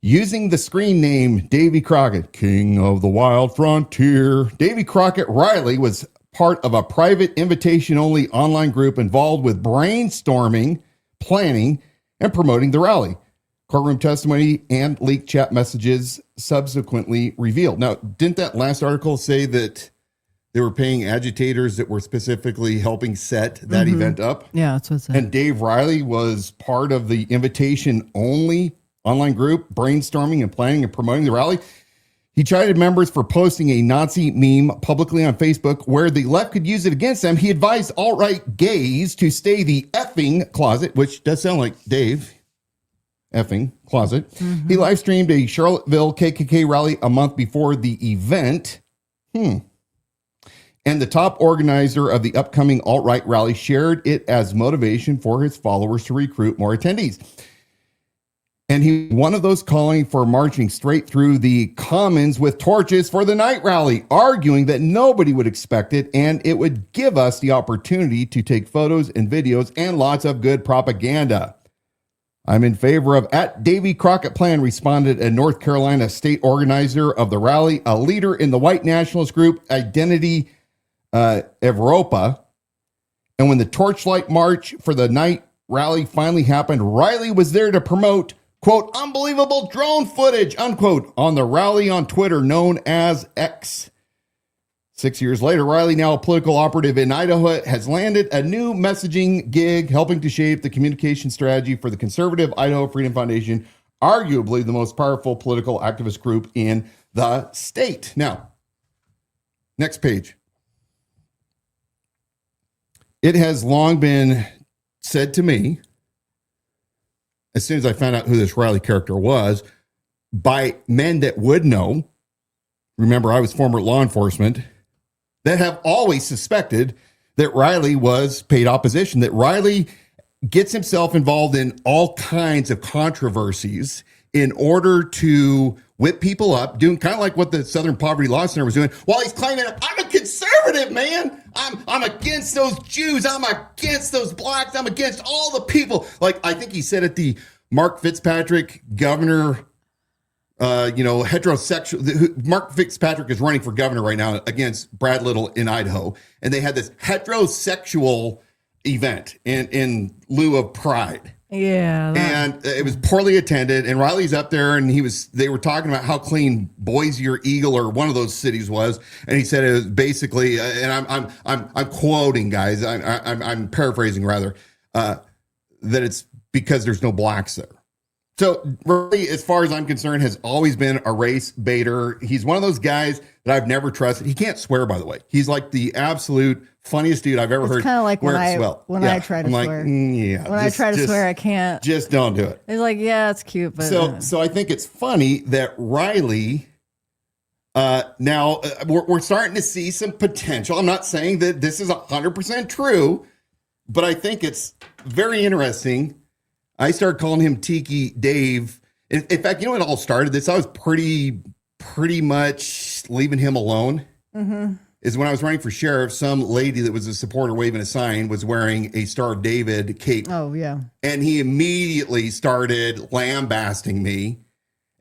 Using the screen name Davy Crockett, King of the Wild Frontier, Davy Crockett Riley was part of a private invitation-only online group involved with brainstorming, planning, and promoting the rally. Courtroom testimony and leaked chat messages subsequently revealed. Now, didn't that last article say that they were paying agitators that were specifically helping set that event up? Yeah, that's what it said. And Dave Riley was part of the invitation-only online group, brainstorming and planning and promoting the rally. He chided members for posting a Nazi meme publicly on Facebook where the left could use it against them. He advised alt-right gays to stay the effing closet, which does sound like Dave. Effing closet. He live streamed a Charlottesville KKK rally a month before the event. And the top organizer of the upcoming alt-right rally shared it as motivation for his followers to recruit more attendees. And he one of those calling for marching straight through the commons with torches for the night rally, arguing that nobody would expect it and it would give us the opportunity to take photos and videos and lots of good propaganda. I'm in favor of at Davy Crockett plan, responded a North Carolina state organizer of the rally, a leader in the white nationalist group Identity Evropa. And when the torchlight march for the night rally finally happened, Riley was there to promote, quote, unbelievable drone footage, unquote, on the rally on Twitter known as X. 6 years later, Riley, now a political operative in Idaho, has landed a new messaging gig helping to shape the communication strategy for the conservative Idaho Freedom Foundation, arguably the most powerful political activist group in the state. Now, next page. It has long been said to me, as soon as I found out who this Riley character was, by men that would know, remember I was former law enforcement, that have always suspected that Riley was paid opposition, that Riley gets himself involved in all kinds of controversies in order to whip people up, doing kind of like what the Southern Poverty Law Center was doing, while he's claiming, I'm a conservative, man. I'm against those Jews. I'm against those blacks. I'm against all the people. Like, I think he said at the Mark Fitzpatrick governor, heterosexual. Mark Fitzpatrick is running for governor right now against Brad Little in Idaho. And they had this heterosexual event in lieu of pride. Yeah. And it was poorly attended. And Riley's up there, and they were talking about how clean Boise or Eagle or one of those cities was. And he said it was basically, and I'm quoting, guys. I'm paraphrasing rather, that it's because there's no blacks there. So Riley, as far as I'm concerned, has always been a race baiter. He's one of those guys that I've never trusted. He can't swear, by the way. He's like the absolute funniest dude I've ever heard. It's kind of like when I try to I'm swear. When I try to swear, I can't. Just don't do it. It's like, yeah, it's cute, but so I think it's funny that Riley. Now we're starting to see some potential. I'm not saying that this is 100% true, but I think it's very interesting. I started calling him Tiki Dave. In fact, you know what all started this? I was pretty much leaving him alone. Mm-hmm. Is when I was running for sheriff, some lady that was a supporter waving a sign was wearing a Star of David cape. Oh, yeah. And he immediately started lambasting me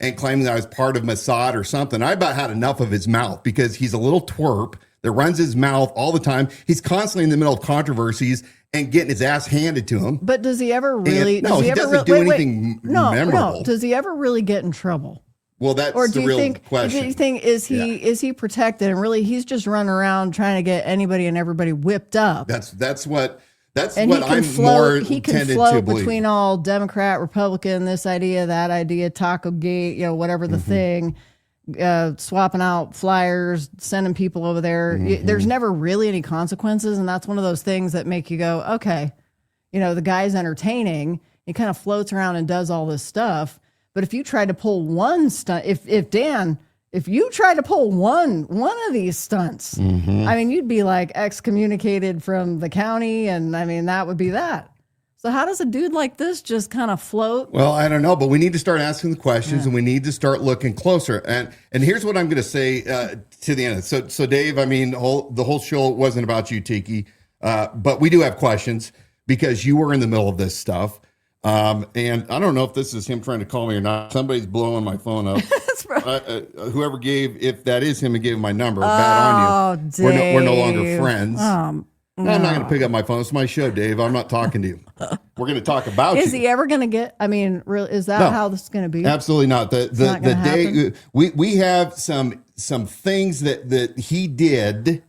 and claiming that I was part of Mossad or something. I about had enough of his mouth because he's a little twerp that runs his mouth all the time. He's constantly in the middle of controversies and getting his ass handed to him. But does he ever really? No, he doesn't do anything memorable. No. Does he ever really get in trouble? Well, that's the real question. Do you think is he protected and really he's just running around trying to get anybody and everybody whipped up? That's what and I'm more he can tended float to believe. between all Democrat, Republican, this idea, that idea, Taco Gate, whatever the thing, swapping out flyers, sending people over there. There's never really any consequences, and that's one of those things that make you go, okay, the guy's entertaining. He kind of floats around and does all this stuff. But if you tried to pull one stunt, if you tried to pull one of these stunts, I mean, you'd be like excommunicated from the county, and I mean, that would be that. So how does a dude like this just kind of float? Well, I don't know, but we need to start asking the questions, and we need to start looking closer. And here's what I'm going to say to the end. So Dave, I mean, the whole show wasn't about you, Tiki, but we do have questions because you were in the middle of this stuff. And I don't know if this is him trying to call me or not. Somebody's blowing my phone up. That's right. Whoever if that is him and gave my number, bad on you. We're no longer friends. No. I'm not going to pick up my phone. It's my show, Dave. I'm not talking to you. We're going to talk about you. Is he ever going to get? I mean, really, is that how this is going to be? Absolutely not. The day we have some things that he did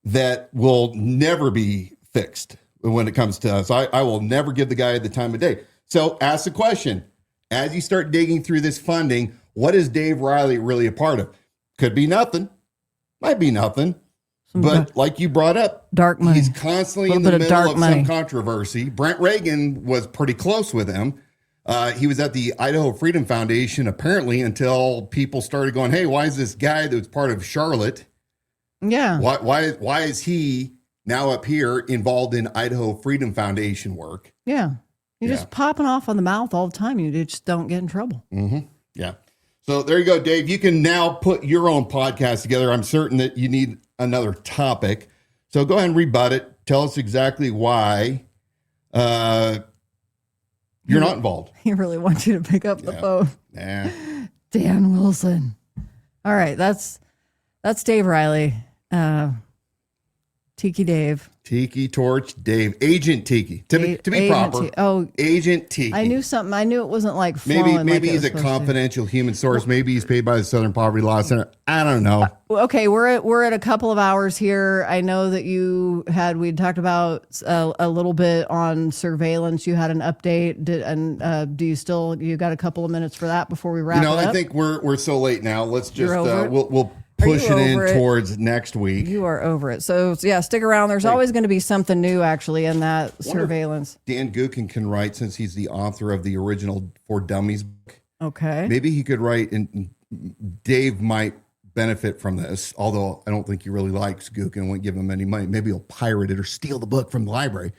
that will never be fixed when it comes to us. I will never give the guy the time of day. So ask the question, as you start digging through this funding, what is Dave Riley really a part of? Could be nothing. Might be nothing. But like you brought up, dark money. He's constantly in the middle of some controversy. Brent Reagan was pretty close with him. He was at the Idaho Freedom Foundation, apparently, until people started going, hey, why is this guy that was part of Charlotte? Yeah. Why is he now up here involved in Idaho Freedom Foundation work? Yeah. You're just popping off on the mouth all the time. You just don't get in trouble. Mm-hmm. Yeah. So there you go, Dave. You can now put your own podcast together. I'm certain that you need another topic. So go ahead and rebut it. Tell us exactly why you're not involved. He really wants you to pick up the phone. Nah. Dan Wilson. All right. That's Dave Riley. Tiki Dave. Tiki Torch Dave. Agent Tiki. To be proper. Agent Tiki. I knew something. I knew it wasn't like maybe he's a confidential human source. Maybe he's paid by the Southern Poverty Law Center. I don't know. Okay, we're at a couple of hours here. I know that we talked about a little bit on surveillance. You had an update. Do you got a couple of minutes for that before we wrap it up? I think we're so late now. Let's just we'll push it in towards next week. You are over it. So yeah, stick around. There's always going to be something new actually in that surveillance. Dan Gookin can write, since he's the author of the original For Dummies book. Okay. Maybe he could write, and Dave might benefit from this, although I don't think he really likes Gookin, won't give him any money. Maybe he'll pirate it or steal the book from the library.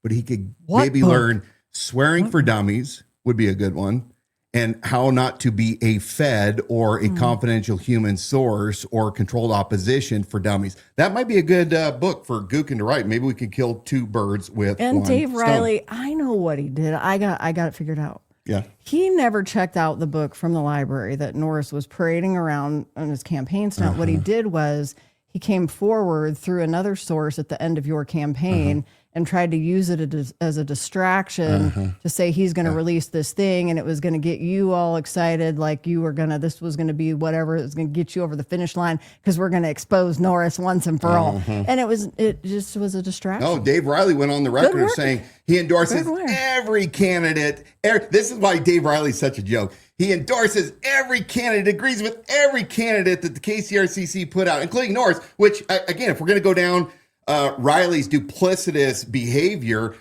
But he could learn Swearing for Dummies would be a good one. And how not to be a Fed or a confidential human source or controlled opposition for dummies. That might be a good book for Gookin to write. Maybe we could kill two birds with one Dave stone. Riley, I know what he did. I got it figured out. Yeah. He never checked out the book from the library that Norris was parading around on his campaign stunt. What he did was he came forward through another source at the end of your campaign and tried to use it as a distraction to say he's going to release this thing, and it was going to get you all excited, like this was going to be whatever, it was going to get you over the finish line because we're going to expose Norris once and for all. And it just was a distraction. Oh, Dave Riley went on the record of saying he endorses every candidate. This is why Dave Riley's such a joke. He endorses every candidate, agrees with every candidate that the KCRCC put out, including Norris, which, again, if we're going to go down Riley's duplicitous behavior,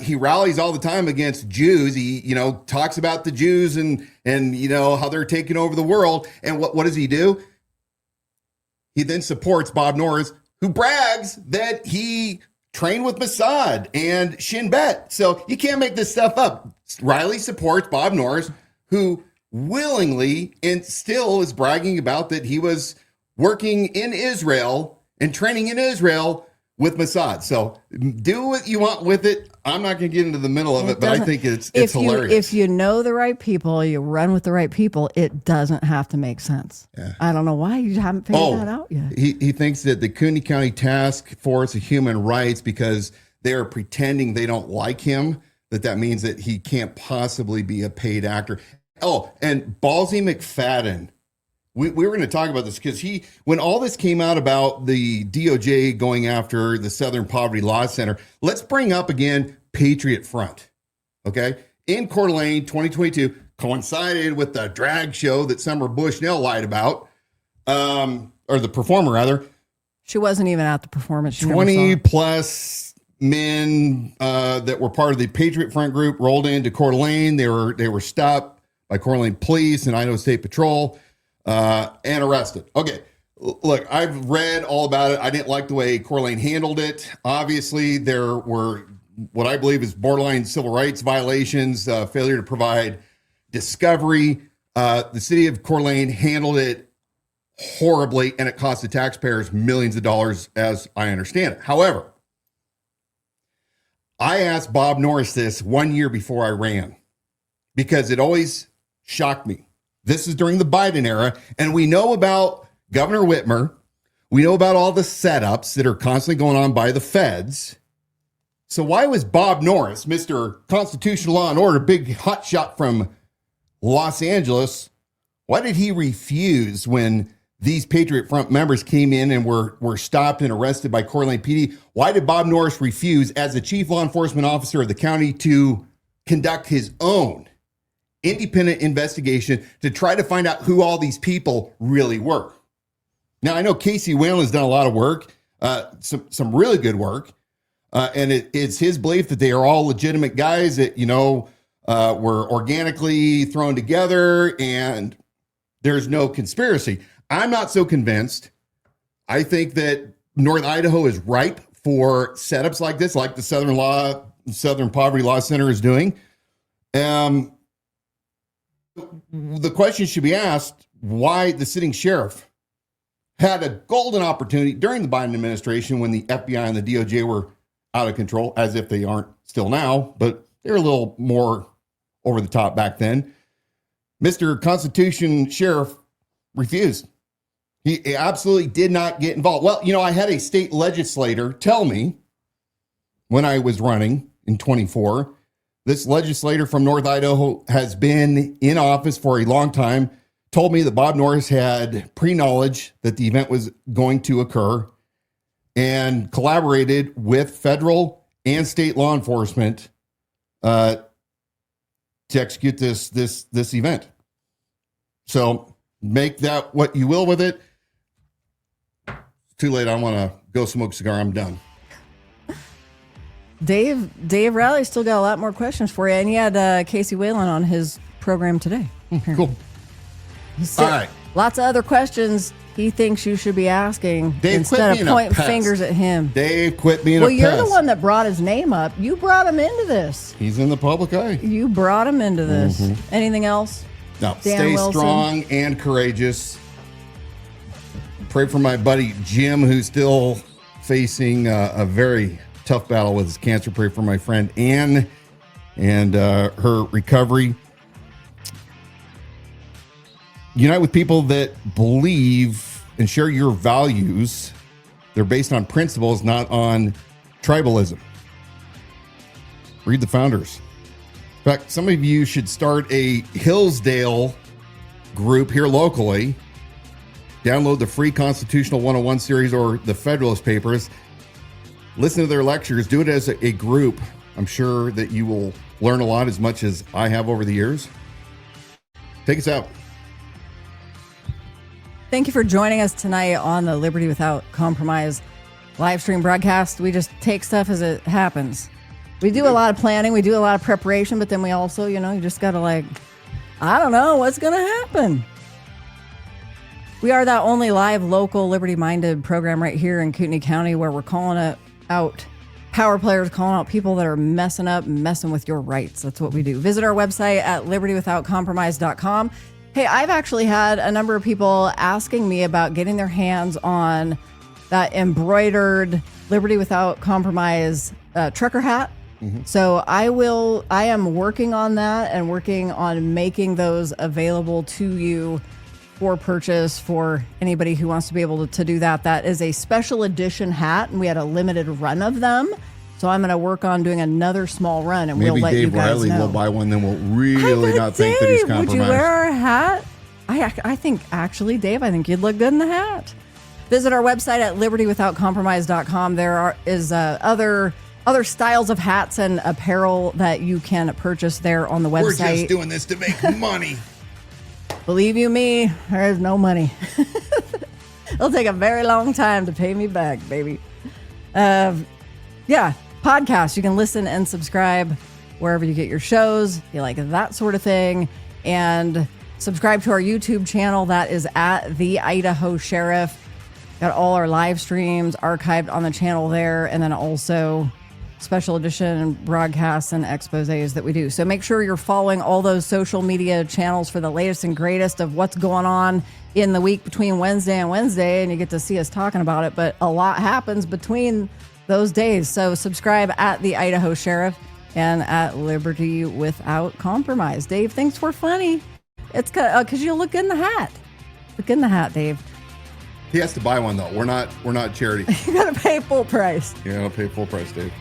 he rallies all the time against Jews. He, talks about the Jews and how they're taking over the world. And what does he do? He then supports Bob Norris, who brags that he trained with Mossad and Shin Bet. So you can't make this stuff up. Riley supports Bob Norris, who willingly and still is bragging about that he was working in Israel and training in Israel with Mossad. So do what you want with it. I'm not going to get into the middle of it, but I think it's hilarious. If you know the right people, you run with the right people, it doesn't have to make sense. Yeah. I don't know why you haven't figured that out yet. He thinks that the Cooney County Task Force of Human Rights, because they are pretending they don't like him, that means that he can't possibly be a paid actor. Oh, and Ballsy McFadden. We were going to talk about this because when all this came out about the DOJ going after the Southern Poverty Law Center, let's bring up again Patriot Front. Okay. In Coeur d'Alene, 2022, coincided with the drag show that Summer Bushnell lied about, or the performer rather. She wasn't even at the performance. 20 plus men that were part of the Patriot Front group rolled into Coeur d'Alene. They were stopped by Coeur d'Alene Police and Idaho State Patrol and arrested. Okay, look, I've read all about it. I didn't like the way Coeur d'Alene handled it. Obviously, there were what I believe is borderline civil rights violations, failure to provide discovery. The city of Coeur d'Alene handled it horribly, and it cost the taxpayers millions of dollars, as I understand it. However, I asked Bob Norris this 1 year before I ran because it always shocked me. This is during the Biden era, and we know about Governor Whitmer. We know about all the setups that are constantly going on by the feds. So why was Bob Norris, Mr. Constitutional Law and Order, big hotshot from Los Angeles, why did he refuse when these Patriot Front members came in and were stopped and arrested by Coeur d'Alene PD? Why did Bob Norris refuse, as the chief law enforcement officer of the county, to conduct his own independent investigation to try to find out who all these people really were? Now, I know Casey Whalen's done a lot of work, some really good work, and it's his belief that they are all legitimate guys that, were organically thrown together and there's no conspiracy. I'm not so convinced. I think that North Idaho is ripe for setups like this, like the Southern Poverty Law Center is doing. The question should be asked why the sitting sheriff had a golden opportunity during the Biden administration when the FBI and the DOJ were out of control, as if they aren't still now, but they're a little more over the top back then. Mr. Constitution Sheriff refused. He absolutely did not get involved. Well, I had a state legislator tell me when I was running in 24, this legislator from North Idaho has been in office for a long time, told me that Bob Norris had pre-knowledge that the event was going to occur and collaborated with federal and state law enforcement to execute this event. So make that what you will with it. It's too late. I want to go smoke a cigar. I'm done. Dave Rowley still got a lot more questions for you, and he had Casey Whalen on his program today. Cool. All right. Lots of other questions he thinks you should be asking instead of pointing fingers at him. Dave, quit being a pest. Well, you're the one that brought his name up. You brought him into this. He's in the public eye. You brought him into this. Mm-hmm. Anything else? No. Stay strong and courageous. Pray for my buddy Jim, who's still facing a very tough battle with his cancer. Pray for my friend Ann and her recovery. Unite with people that believe and share your values. They're based on principles, not on tribalism. Read the founders. In fact, some of you should start a Hillsdale group here locally. Download the free Constitutional 101 series or the Federalist Papers. Listen to their lectures. Do it as a group. I'm sure that you will learn a lot, as much as I have over the years. Take us out. Thank you for joining us tonight on the Liberty Without Compromise live stream broadcast. We just take stuff as it happens. We do a lot of planning. We do a lot of preparation, but then we also, you just got to I don't know what's going to happen. We are that only live, local, liberty-minded program right here in Kootenai County where we're calling it out power players, calling out people that are messing up and messing with your rights. That's what we do. Visit our website at libertywithoutcompromise.com. Hey, I've actually had a number of people asking me about getting their hands on that embroidered Liberty Without Compromise trucker hat. Mm-hmm. So I am working on that and working on making those available to you for purchase for anybody who wants to be able to do that. That is a special edition hat, and we had a limited run of them. So I'm going to work on doing another small run, and we'll let Dave you guys Riley know. will buy one, then we'll really not think that he's compromised. Would you wear a hat? I think, actually, Dave, I think you'd look good in the hat. Visit our website at libertywithoutcompromise.com. There is other styles of hats and apparel that you can purchase there on the website. We're just doing this to make money. Believe you me, there is no money. It'll take a very long time to pay me back, baby. Podcasts. You can listen and subscribe wherever you get your shows. If you like that sort of thing. And subscribe to our YouTube channel. That is at The Idaho Sheriff. Got all our live streams archived on the channel there. And then also special edition broadcasts and exposés that we do. So make sure you're following all those social media channels for the latest and greatest of what's going on in the week between Wednesday and Wednesday, and you get to see us talking about it. But a lot happens between those days. So subscribe at The Idaho Sheriff and at Liberty Without Compromise. Dave thinks we're funny. It's because you look in the hat. Look in the hat, Dave. He has to buy one, though. We're not charity. You got to pay full price. Yeah, I'll pay full price, Dave.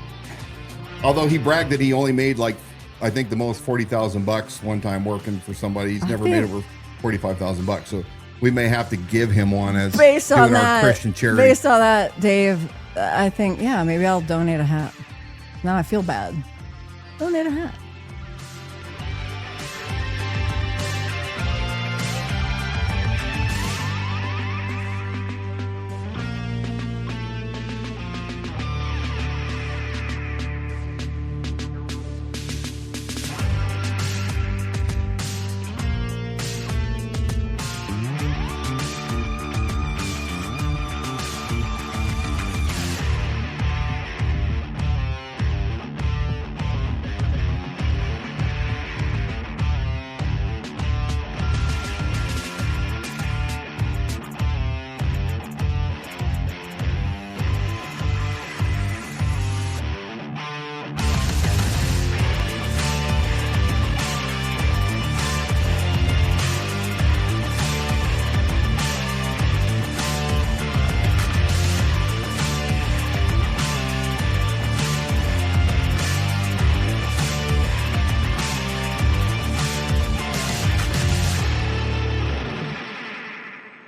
Although he bragged that he only made I think the most $40,000 one time working for somebody. He's never made over $45,000. So we may have to give him one as based on that, our Christian charity. Based on that, Dave, I think maybe I'll donate a hat. Now I feel bad. Donate a hat.